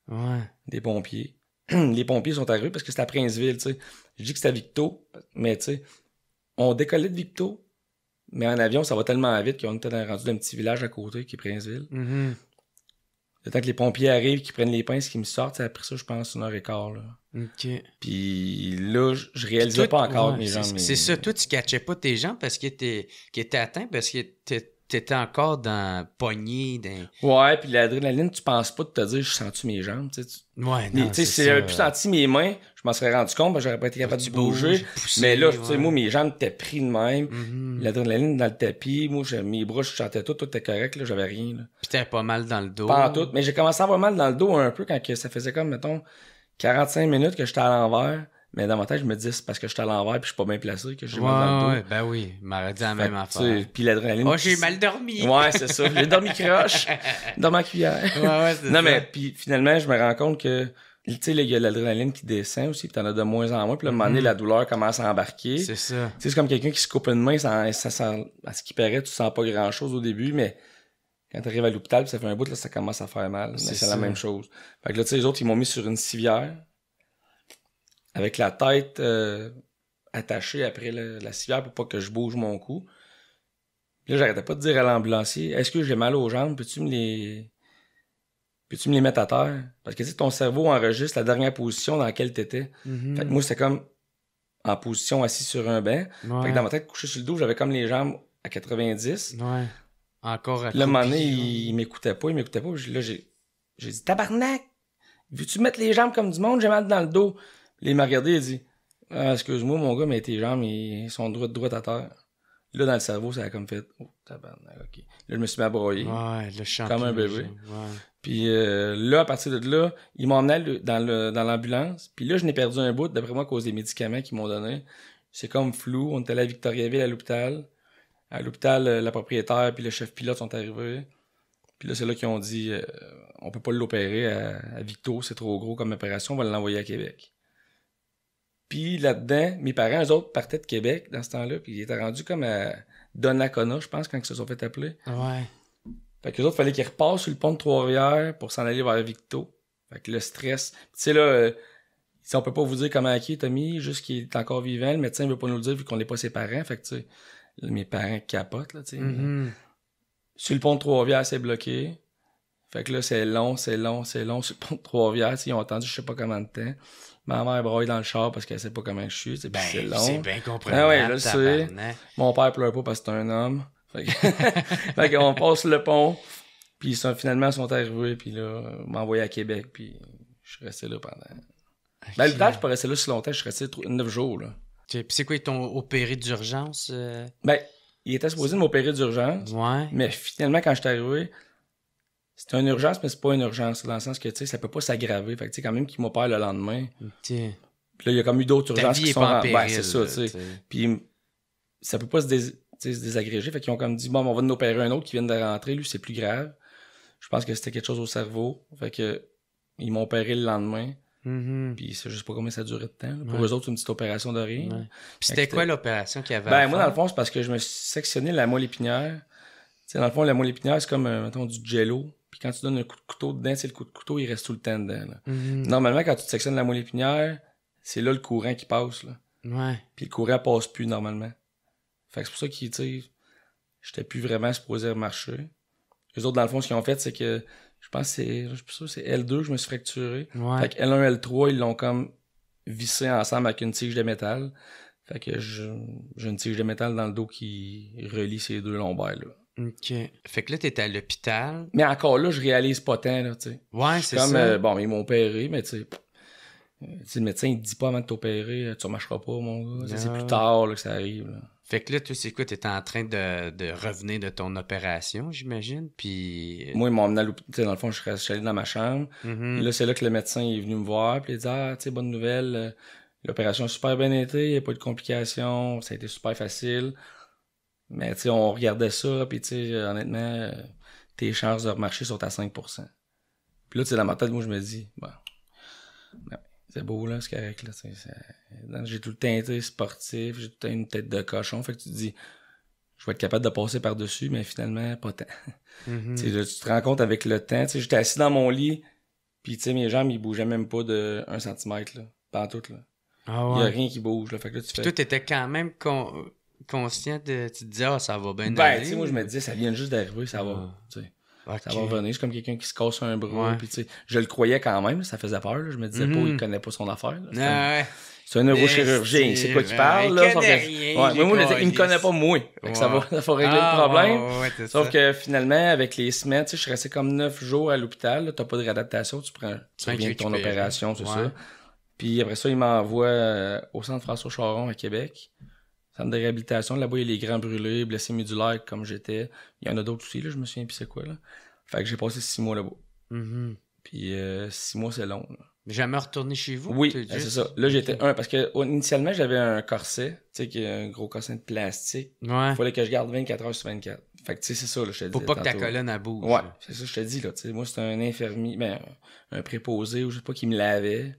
des pompiers. Les pompiers sont arrivés parce que c'était à Princeville, tu sais. Je dis que c'était à Victo, mais tu sais, on décollait de Victo, mais en avion, ça va tellement vite qu'on était rendu d'un petit village à côté qui est Princeville. Mm-hmm. Le temps que les pompiers arrivent, qu'ils prennent les pinces, qu'ils me sortent, ça a pris ça, je pense, 1h15, là. OK. Puis là, je réalisais pas encore mes jambes. C'est ça, toi, tu catchais pas tes jambes parce que t'étais atteint, parce que t'étais encore pogné dans... Ouais, puis l'adrénaline, tu penses pas de te dire, je sens-tu mes jambes, tu sais. Ouais, non, tu sais, si j'avais plus senti mes mains, je m'en serais rendu compte, j'aurais pas été capable de bouger. Pousser, mais là, tu sais, moi, mes jambes étaient pris de même. Mm-hmm. L'adrénaline dans le tapis, moi, mes bras, je chantais tout était correct, là, j'avais rien, là. Puis t'avais pas mal dans le dos. Pas en tout, mais j'ai commencé à avoir mal dans le dos un peu quand ça faisait comme, mettons, 45 minutes que j'étais à l'envers. Mais dans ma tête, je me dis, c'est parce que j'étais à l'envers puis je suis pas bien placé que j'ai mal dans le dos. Ouais, ben oui, il m'aurait dit la même affaire. Puis l'adrénaline. Oh, j'ai mal dormi. Ouais, c'est ça. J'ai dormi croche dans ma cuillère. Ouais, c'est ça. Non, mais puis finalement, je me rends compte que, tu sais, il y a l'adrénaline qui descend aussi, puis t'en as de moins en moins. Puis là, à un moment donné, la douleur commence à embarquer. C'est ça. Tu sais, c'est comme quelqu'un qui se coupe une main, ça sent, à ce qui paraît, tu sens pas grand-chose au début, mais quand t'arrives à l'hôpital, puis ça fait un bout, là, ça commence à faire mal. Mais c'est la même chose. Fait que là, tu sais, les autres, ils m'ont mis sur une civière, avec la tête attachée après la civière pour pas que je bouge mon cou. Là, j'arrêtais pas de dire à l'ambulancier, est-ce que j'ai mal aux jambes? Peux-tu me les mettre à terre? Parce que tu sais, ton cerveau enregistre la dernière position dans laquelle t'étais. Mm-hmm. Fait que moi, c'était comme en position assis sur un banc. Ouais. Fait que dans ma tête, couché sur le dos, j'avais comme les jambes à 90. Ouais. Encore à Puis là, à un moment donné, il m'écoutait pas. Puis là, j'ai dit, tabarnak! Veux-tu mettre les jambes comme du monde? J'ai mal dans le dos. Là, il m'a regardé, il a dit, excuse-moi, mon gars, mais tes jambes, ils sont droites à terre. Là, dans le cerveau, ça a comme fait, oh, tabarnak, ok. Là, je me suis mis à broyer. Ouais, le champion. Comme un bébé. Ouais. Puis là, à partir de là, ils m'ont emmené dans l'ambulance. Puis là, je n'ai perdu un bout, d'après moi, à cause des médicaments qu'ils m'ont donné. C'est comme flou. On était allé à Victoriaville, à l'hôpital. À l'hôpital, la propriétaire puis le chef pilote sont arrivés. Puis là, c'est là qu'ils ont dit, on peut pas l'opérer à Victo, c'est trop gros comme opération, on va l'envoyer à Québec. Puis là-dedans, mes parents, eux autres, partaient de Québec dans ce temps-là, puis ils étaient rendus comme à Donnacona, je pense, quand ils se sont fait appeler. Ouais. Fait qu'eux autres, fallait qu'ils repassent sur le pont de Trois-Rivières pour s'en aller vers Victo. Fait que le stress... Tu sais, là, on peut pas vous dire comment il est, Tommy, juste qu'il est encore vivant, le médecin veut pas nous le dire vu qu'on n'est pas ses parents, fait que, tu sais, mes parents capotent, là, tu sais. Mm-hmm. Sur le pont de Trois-Rivières, c'est bloqué. Fait que là, c'est long. Sur le pont de Trois-Rivières, ils ont attendu je sais pas combien de temps. Ma mère broye dans le char parce qu'elle sait pas comment je suis. Ben, c'est long. C'est bien compréhensible. Ah ouais, je le sais. Mon père pleure pas parce que c'est un homme. Fait qu'on passe le pont. Puis finalement, ils sont arrivés. Puis là, m'ont envoyé à Québec. Puis je suis resté là pendant... Okay. Ben, le temps, je suis pas resté là si longtemps. Je suis resté 9 jours, là. Okay. Puis c'est quoi, ils t'ont opéré d'urgence? Ben, il était supposé de m'opérer d'urgence. Ouais. Mais finalement, quand je suis arrivé... C'est une urgence, mais c'est pas une urgence, dans le sens que, tu sais, ça peut pas s'aggraver. Fait que, tu sais, quand même qu'il m'opère le lendemain. Okay. Puis là, il y a comme eu d'autres urgences qui sont... Ben, c'est ça, tu sais. Puis ça peut pas se désagréger. Fait qu'ils ont comme dit, bon, on va en opérer un autre qui vient de rentrer. Lui, c'est plus grave. Je pense que c'était quelque chose au cerveau. Fait que ils m'ont opéré le lendemain. Mm-hmm. Puis je sais pas combien ça durait de temps. Pour eux autres, c'est une petite opération de rien. Ouais. Puis c'était quoi l'opération qu'il y avait Ben, moi, dans le fond, c'est parce que je me suis sectionné la moelle épinière. Tu sais, dans le fond, la moelle épinière, c'est comme, mettons, du jello. Puis quand tu donnes un coup de couteau dedans, c'est le coup de couteau, il reste tout le temps dedans. Là. Mm-hmm. Normalement, quand tu te sectionnes la moelle épinière, c'est là le courant qui passe. Là. Ouais. Puis le courant passe plus normalement. Fait que c'est pour ça qu'ils, tu sais, j'étais plus vraiment supposé marcher. Les autres, dans le fond, ce qu'ils ont fait, c'est que, je pense que c'est L2 je me suis fracturé. Ouais. Fait que L1, L3, ils l'ont comme vissés ensemble avec une tige de métal. Fait que j'ai une tige de métal dans le dos qui relie ces deux lombaires, là. OK. Fait que là, t'étais à l'hôpital. Mais encore là, je réalise pas tant, là, tu sais. Ouais, c'est Comme, ça. bon, ils m'ont opéré, mais tu sais, le médecin, il te dit pas avant de t'opérer, tu marcheras pas, mon gars. C'est plus tard, là, que ça arrive, là. Fait que là, tu sais quoi, t'étais en train de revenir de ton opération, j'imagine, puis... Moi, ils m'ont emmené à l'hôpital, dans le fond, je suis allé dans ma chambre. Mhm. Et là, c'est là que le médecin est venu me voir, puis il a dit, ah, tu sais, bonne nouvelle, l'opération a super bien été, il n'y a pas eu de complications, ça a été super facile. Mais, tu sais, on regardait ça, puis tu sais, honnêtement, tes chances de remarcher sont à 5%. Puis là, tu sais, dans ma tête, moi, je me dis, bon, c'est beau, là, c'est correct, là, tu sais, j'ai tout le temps été sportif, j'ai tout le temps une tête de cochon, fait que tu te dis, je vais être capable de passer par-dessus, mais finalement, pas tant. Mhm. Tu sais, là, tu te rends compte avec le temps, tu sais, j'étais assis dans mon lit, puis tu sais, mes jambes, ils bougeaient même pas de 1 centimètre, là, pantoute, là. Ah Il y a ouais. rien qui bouge, là, fait que là, tu Puis fais... toi, t'étais quand même conscient de... Tu te disais, ah, ça va bien Ben, aller. tu sais, moi, je me disais, ça vient juste d'arriver, ça va, tu sais. Ok. Ça va revenir, c'est comme quelqu'un qui se casse un bras, Ouais. puis tu sais, je le croyais quand même, ça faisait peur, là. Je me disais pas, il connaît pas son affaire, là. Ah ouais. C'est un neurochirurgien, c'est quoi qu'il parle, là? Il Sauf connaît que- rien, Ouais, mais moi, je me disais, il me les connaît pas moi. Fait que ça Ouais. va régler le problème. Ouais, c'est Sauf ça. que finalement, avec les semaines, tu sais, je suis resté comme 9 jours à l'hôpital, là, t'as pas de réadaptation, tu reviens de ton récupérer. opération, c'est Ouais. ça. Puis après ça, il m'envoie au centre François Charon à Québec. Centre de réhabilitation, là-bas, il y a les grands brûlés, blessés médulaires comme j'étais. Il y en a d'autres aussi, là, je me souviens plus c'est quoi, là. Fait que j'ai passé 6 mois là-bas. Mhm. Puis 6 mois, c'est long, là. Jamais retourné chez vous? Oui, T'es c'est juste- ça. Là, j'étais parce que initialement, j'avais un corset, tu sais, qui est un gros corset de plastique. Ouais. Il fallait que je garde 24 heures sur 24. Fait que, tu sais, c'est ça, là, je te dis. Faut pas que ta colonne elle bouge. Ouais, c'est ça, je te dis, là, tu sais. Moi, c'était un infirmier, ben, un préposé, ou je sais pas, qui me lavait.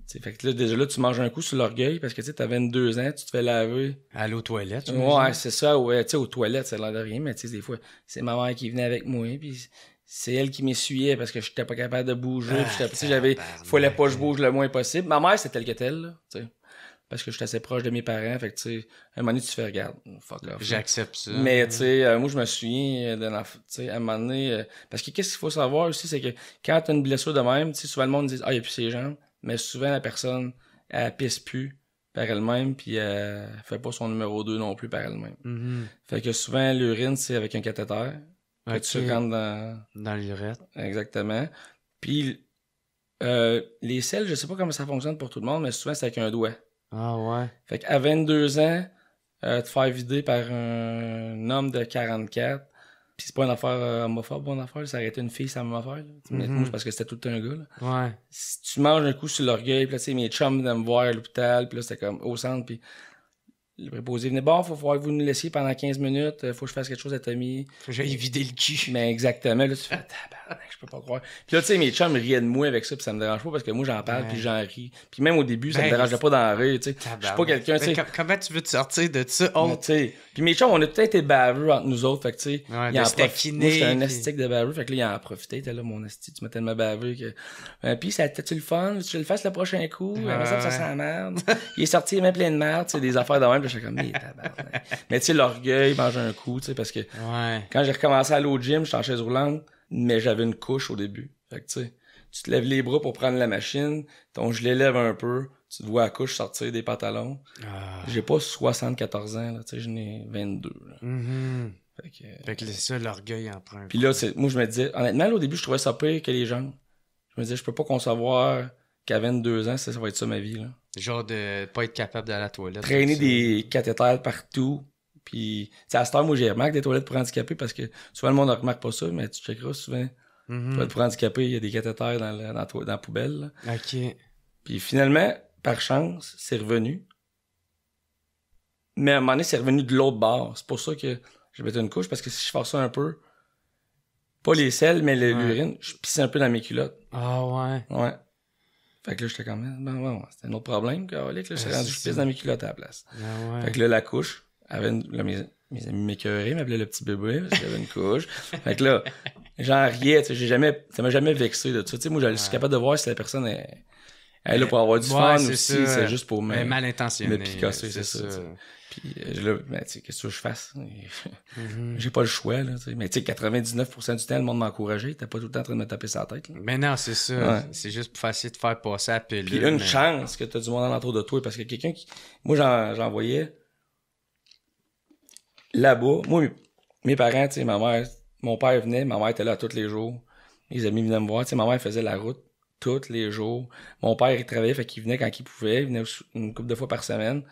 Tu sais, fait que là, déjà là, tu manges un coup sur l'orgueil, parce que, tu sais, t'as 22 ans, tu te fais laver. Aller aux toilettes, Ouais, c'est ça, ouais, tu sais, aux toilettes, ça a l'air de rien, mais tu sais, des fois, c'est ma mère qui venait avec moi, puis c'est elle qui m'essuyait parce que j'étais pas capable de bouger, puis tu sais, fallait pas que je bouge le moins possible. Ma mère, c'était tel que tel, là, tu sais. Parce que j'étais assez proche de mes parents, fait que, tu sais, à un moment donné, tu te fais, regarde, fuck off. J'accepte ça. Mais, tu sais, moi, je me souviens, tu sais, à un moment donné, parce que qu'est-ce qu'il faut savoir aussi, c'est que quand t'as une blessure de même, tu sais, souvent le monde dit, ah, il y a plus ses jambes, mais souvent, la personne, elle pisse plus par elle-même, puis elle fait pas son numéro 2 non plus par elle-même. Mhm. Fait que souvent, l'urine, c'est avec un cathéter. Que Ok. tu rentres dans... Dans l'urette. Exactement. Puis, les selles, je sais pas comment ça fonctionne pour tout le monde, mais souvent, c'est avec un doigt. Ah ouais. Fait qu'à 22 ans, te faire vider par un homme de 44, puis c'est pas une affaire homophobe, une affaire, ça aurait été une fille, ça m'a affaire. Mais moi, c'est parce que c'était tout le temps un gars, là. Ouais. Si tu manges un coup sur l'orgueil, puis là, tu sais, mes chums venaient me voir à l'hôpital, puis là, c'était comme au centre, puis le préposé venait, bon, faut falloir que vous nous laissiez pendant 15 minutes, faut que je fasse quelque chose à Tommy. Faut que j'aille vider le cul. Mais exactement, là, tu fais, tabarnak, je peux pas croire. Puis là, tu sais, mes chums riaient de moi avec ça, puis ça me dérange pas, parce que moi, j'en parle, Ouais. puis j'en ris. Puis même au début, ça me Ben, dérangeait pas d'en rire, tu sais. Je suis pas quelqu'un, tu sais. Comment tu veux te sortir de ça? Mais, tu sais, puis mes chums, on a peut-être été baveux entre nous autres, fait que, tu sais, Ouais, ils en de se profi- taquiner, moi, j'étais un puis- astique de baveux, fait que là, il en profitait, t'es là, mon asti, tu m'as tellement baveux que... puis, ça t'as-tu le fun? Tu le fasses le prochain coup? Ouais. Ça sent la merde. Il est sorti, il est même plein de merde, tu sais, des affaires de même, puis j'étais comme, mais tabarnak. Mais tu sais, l'orgueil, manger un coup, tu sais, parce que Ouais. quand j'ai recommencé à aller au gym, j'étais en chaise roulante, mais j'avais une couche au début. Fait que, tu sais, tu te lèves les bras pour prendre la machine, ton gilet lève un peu, tu te vois la couche sortir des pantalons. Ah. J'ai pas 74 ans, là, tu sais, j'en ai 22, là. Mhm. Fait que c'est ça, l'orgueil en prend un puis là, moi, je me disais, honnêtement, là, au début, je trouvais ça pire que les jambes. Je me disais, je peux pas concevoir qu'à 22 ans, ça va être ça ma vie, là. Genre de pas être capable d'aller à la toilette. Traîner tout ça. des cathéters partout. Puis, tu sais, à cette heure, moi, j'ai remarqué des toilettes pour handicapés parce que souvent, le monde ne remarque pas ça, mais tu checkeras souvent. Mhm. Toilettes pour handicapés, il y a des cathéters dans la poubelle, là. Ok. Puis finalement, par chance, c'est revenu. Mais à un moment donné, c'est revenu de l'autre bord. C'est pour ça que je mettais une couche, parce que si je forçais un peu, pas les selles, mais l'urine, je pissais un peu dans mes culottes. Ah ouais. Ouais. Fait que là, j'étais comme, bon, c'était un autre problème, calique, là, c'est rendu, je pisse dans mes culottes à la place. Ah ouais. Fait que là, la couche, là, mes amis m'écœuraient, m'appelaient le petit bébé, parce qu'il y avait une couche. Fait que là, j'en riais, tu sais, ça m'a jamais vexé de ça. Tu sais, moi, je suis capable de voir si la personne Elle est là pour avoir du fun c'est aussi, ça. c'est juste pour mal intentionné. me picasser, c'est ça. Puis là, ben, tu sais, qu'est-ce que je fasse? Mm-hmm. J'ai pas le choix, là, tu sais. Mais tu sais, 99% du temps, le monde m'encourageait. T'es pas tout le temps en train de me taper sa tête, là. Mais non, c'est ça. Ouais. C'est juste pour essayer de faire passer la pilule. Puis une chance que t'as du monde alentour de toi, parce que quelqu'un qui... Moi, j'en voyais là-bas. Moi, mes parents, tu sais, ma mère... Mon père venait, ma mère était là tous les jours. Les amis venaient me voir. Tu sais, ma mère faisait la route tous les jours. Mon père, il travaillait, fait qu'il venait quand il pouvait. Il venait une couple de fois par semaine.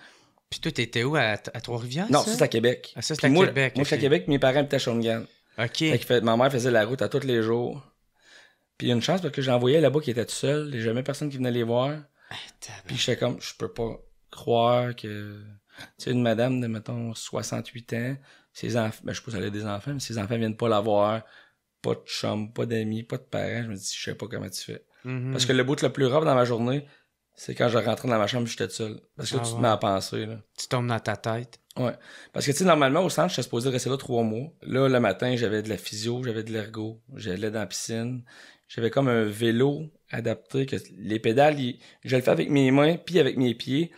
Puis toi, t'étais où? À Trois-Rivières, Non, ça? ça, c'est à Québec. Ah, ça, c'est Puis à moi, Québec. Moi, je suis à Québec, mes parents habitaient à Shawinigan. OK. Ma mère faisait la route à tous les jours. Puis il y a une chance parce que j'envoyais là-bas qui était tout seul. Il n'y avait jamais personne qui venait les voir. Puis j'étais comme, je peux pas croire que... Tu sais, une madame de, mettons, 68 ans, ses enfants... Ben, je sais pas si elle a des enfants, mais ses enfants viennent pas la voir. Pas de chum, pas d'amis, pas de parents. Je me dis, je sais pas comment tu fais. Mm-hmm. Parce que le bout le plus rough dans ma journée, c'est quand je rentrais dans ma chambre et j'étais tout seul. Parce que là, tu te mets à penser, là. Tu tombes dans ta tête. Ouais. Parce que, tu sais, normalement, au centre, j'étais supposé rester là 3 mois. Là, le matin, j'avais de la physio, j'avais de l'ergo, j'allais dans la piscine. J'avais comme un vélo adapté, que les pédales, je le fais avec mes mains puis avec mes pieds.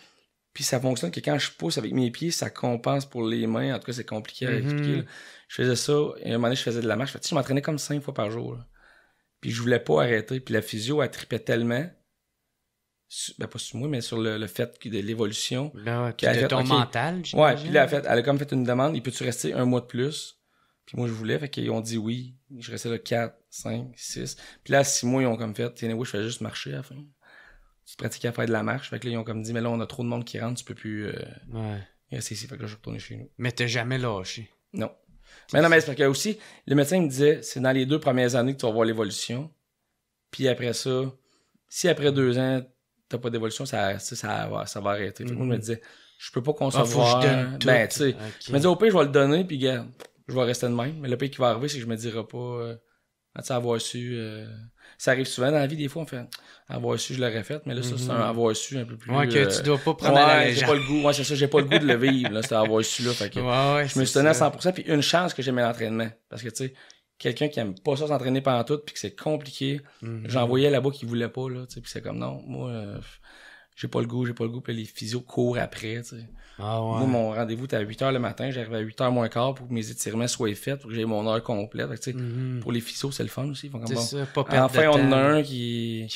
Puis ça fonctionne que quand je pousse avec mes pieds, ça compense pour les mains. En tout cas, c'est compliqué à expliquer, là. Je faisais ça, et à un moment donné, je faisais de la marche. Fait que, je m'entraînais comme 5 fois par jour, là. Puis je voulais pas arrêter. Puis la physio, elle tripait tellement, ben pas sur moi, mais sur le fait de l'évolution. Ben ouais, puis de ton mental, ouais, puis là, elle a comme fait une demande, il peut-tu rester 1 mois de plus? Puis moi, je voulais, fait qu'ils ont dit oui. Je restais là 4, 5, 6. Puis là, 6 mois, ils ont comme fait, tiens, oui, je fais juste marcher à la fin. Tu te pratiquais à faire de la marche. Fait que là, ils ont comme dit, mais là, on a trop de monde qui rentre, tu peux plus rester ici. Fait que là, je suis retourné chez nous. Mais t'as jamais lâché. Non. Mais non, mais c'est parce que aussi, le médecin me disait, c'est dans les 2 premières années que tu vas voir l'évolution. Puis après ça, si après 2 ans, t'as pas d'évolution, ça va arrêter. Tout le monde me disait, je peux pas concevoir. Faut que je donne tout. Ben, tu sais. Je me dis, au pire, je vais le donner, puis regarde, je vais rester de même. Mais le pire qui va arriver, c'est que je me dirai pas, tu sais, avoir su, ça arrive souvent dans la vie, des fois, on fait, avoir su, je l'aurais fait, mais là, ça, c'est un avoir su un peu plus. Ouais, que tu dois pas prendre à la légère. J'ai pas le goût, c'est ça, j'ai pas le goût de le vivre, là, c'est avoir su, là. Fait que, je me suis donné à 100%, puis une chance que j'aimais l'entraînement. Parce que, tu sais, quelqu'un qui aime pas ça s'entraîner pendant tout, puis que c'est compliqué, j'en voyais là-bas qui voulait pas, là, tu sais, puis c'est comme, non, moi, j'ai pas le goût, puis les physios courent après, tu sais. Ah ouais. Moi, mon rendez-vous était à 8h le matin, j'arrivais à 8h moins quart pour que mes étirements soient faits, pour que j'ai mon heure complète. Fait que, tu sais, pour les physios, c'est le fun aussi. Ils font comme, C'est bon, ça, pas perdre enfin, de on temps, en a un qui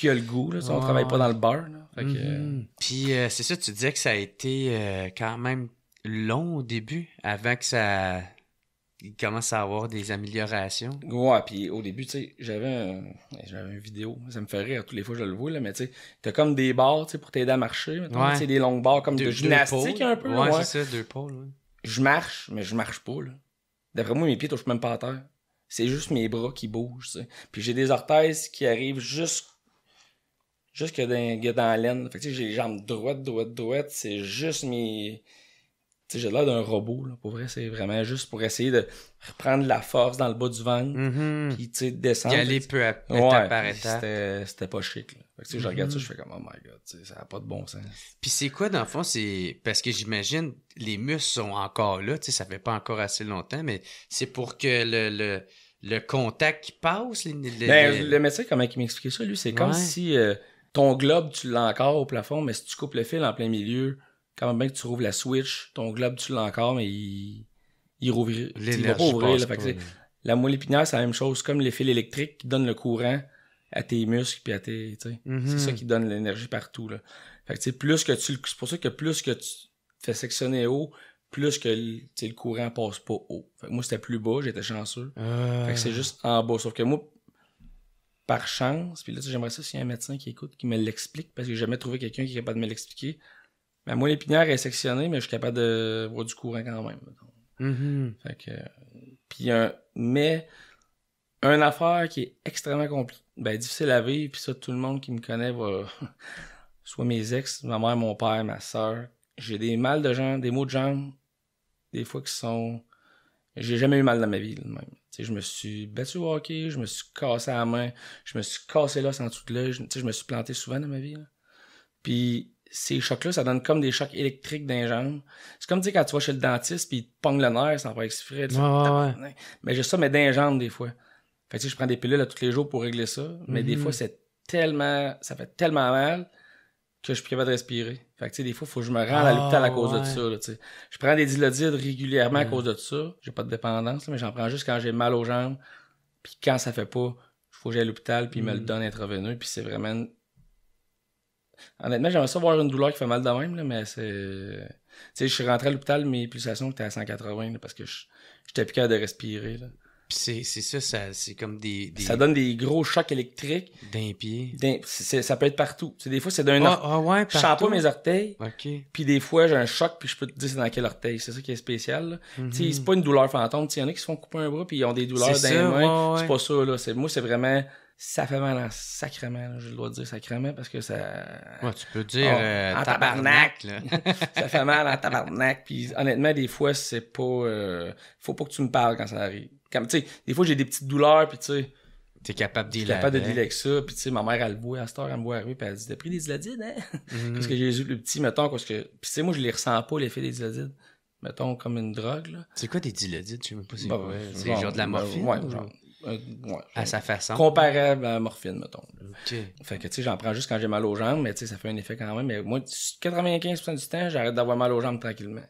a le goût, là. On travaille pas dans le beurre, là. Fait que, Puis c'est ça, tu disais que ça a été quand même long au début, avant que ça... Il commence à avoir des améliorations. Ouais, puis au début, tu sais, j'avais une vidéo, ça me fait rire toutes les fois que je le vois, là, mais tu sais, t'as comme des barres, tu sais, pour t'aider à marcher, mettons, tu sais, des longues barres comme de gymnastique un peu. Ouais, c'est ça, 2 pôles, ouais. Je marche, mais je marche pas, là. D'après moi, mes pieds touchent même pas à terre. C'est juste mes bras qui bougent, tu sais. Puis j'ai des orthèses qui arrivent jusque dans la laine. Fait que tu sais, j'ai les jambes droites, c'est juste mes... Tu sais, j'ai l'air d'un robot, là. Pour vrai, c'est vraiment juste pour essayer de reprendre la force dans le bas du ventre. Puis, tu sais, descendre. Y aller peu à étape par étape. C'était pas chic, là. Fait que, tu sais, je regarde ça, je fais comme, oh my god, tu sais, ça a pas de bon sens. Puis c'est quoi, dans le fond, c'est... Parce que j'imagine, les muscles sont encore là, tu sais, ça fait pas encore assez longtemps, mais c'est pour que le contact qui passe... Le médecin, comment il m'expliquait ça, lui, c'est comme si ton globe, tu l'as encore au plafond, mais si tu coupes le fil en plein milieu... Quand même bien que tu rouvres la switch, ton globe, tu l'as encore, mais il rouvre. Il va pas ouvrir. Là, fait que, la moelle épinière, c'est la même chose. Comme les fils électriques qui donnent le courant à tes muscles puis à tes. C'est ça qui donne l'énergie partout. Là. Fait que, plus que c'est pour ça que plus que tu fais sectionner haut, plus que le courant passe pas haut. Fait que moi, c'était plus bas, j'étais chanceux. Fait que c'est juste en bas. Sauf que moi, par chance, puis là, j'aimerais ça s'il y a un médecin qui écoute, qui me l'explique, parce que j'ai jamais trouvé quelqu'un qui est capable de me l'expliquer. Ma moelle épinière est sectionnée, mais je suis capable de voir du courant quand même. Fait que, puis mais une affaire qui est extrêmement difficile à vivre, puis ça, tout le monde qui me connaît va, soit mes ex, ma mère, mon père, ma soeur, j'ai des mal de jambes, des maux de jambes, des fois qui sont, j'ai jamais eu mal dans ma vie, même. Tu sais, je me suis battu au hockey, je me suis cassé la main, je me suis cassé l'os en dessous de l'œil, tu sais, je me suis planté souvent dans ma vie, là. Puis ces chocs-là, ça donne comme des chocs électriques dans les jambes. C'est comme, tu sais, quand tu vas chez le dentiste pis il te pogne le nerf sans faire exprès. Mais j'ai ça, mais dans les jambes, des fois. Fait que, tu sais, je prends des pilules à tous les jours pour régler ça. Mais des fois, c'est ça fait tellement mal que je suis plus capable de respirer. Fait que, tu sais, des fois, il faut que je me rende à l'hôpital à cause de ça, là, tu sais. Je prends des Dilodyl régulièrement à cause de ça. J'ai pas de dépendance, là, mais j'en prends juste quand j'ai mal aux jambes. Puis quand ça fait pas, il faut que j'aille à l'hôpital, puis ils me le donnent intraveineux, puis c'est vraiment... Honnêtement, j'aimerais ça voir une douleur qui fait mal de même, là, mais c'est... Tu sais, je suis rentré à l'hôpital, mes pulsations étaient à 180, là, parce que j'étais plus capable de respirer, là. Puis c'est ça, c'est comme des... Ça donne des gros chocs électriques. D'un pied. Ça peut être partout. T'sais, des fois, c'est d'un ouais, je sens pas mes orteils. OK. Puis des fois, j'ai un choc, puis je peux te dire c'est dans quel orteil. C'est ça qui est spécial. Là. T'sais, c'est pas une douleur fantôme. Il y en a qui se font couper un bras, puis ils ont des douleurs dans les mains. Ouais. C'est pas ça. Là. Moi, c'est vraiment... Ça fait mal sacrément. Là. J'ai le droit de dire sacrément parce que ça... Ouais, tu peux dire en tabarnak. Là. Ça fait mal en tabarnak. Puis honnêtement, des fois, c'est pas... faut pas que tu me parles quand ça arrive. Comme, tu sais, des fois, j'ai des petites douleurs, puis tu sais... T'es capable de dealer avec ça, puis tu sais, ma mère, elle le voit à cette heure, elle me voit arriver, puis elle dit, t'as pris des Dilodyl, hein? Parce que j'ai eu le petit, mettons, parce que... Puis tu sais, moi, je les ressens pas, l'effet des Dilodyl. Mettons, comme une drogue, là. C'est quoi des Dilodyl? Je sais même pas c'est quoi. C'est genre de la morphine? Ouais, genre... ouais, à sa façon. Comparable à la morphine, mettons. OK. Fait que, tu sais, j'en prends juste quand j'ai mal aux jambes, mais tu sais, ça fait un effet quand même. Mais moi, 95% du temps, j'arrête d'avoir mal aux jambes tranquillement.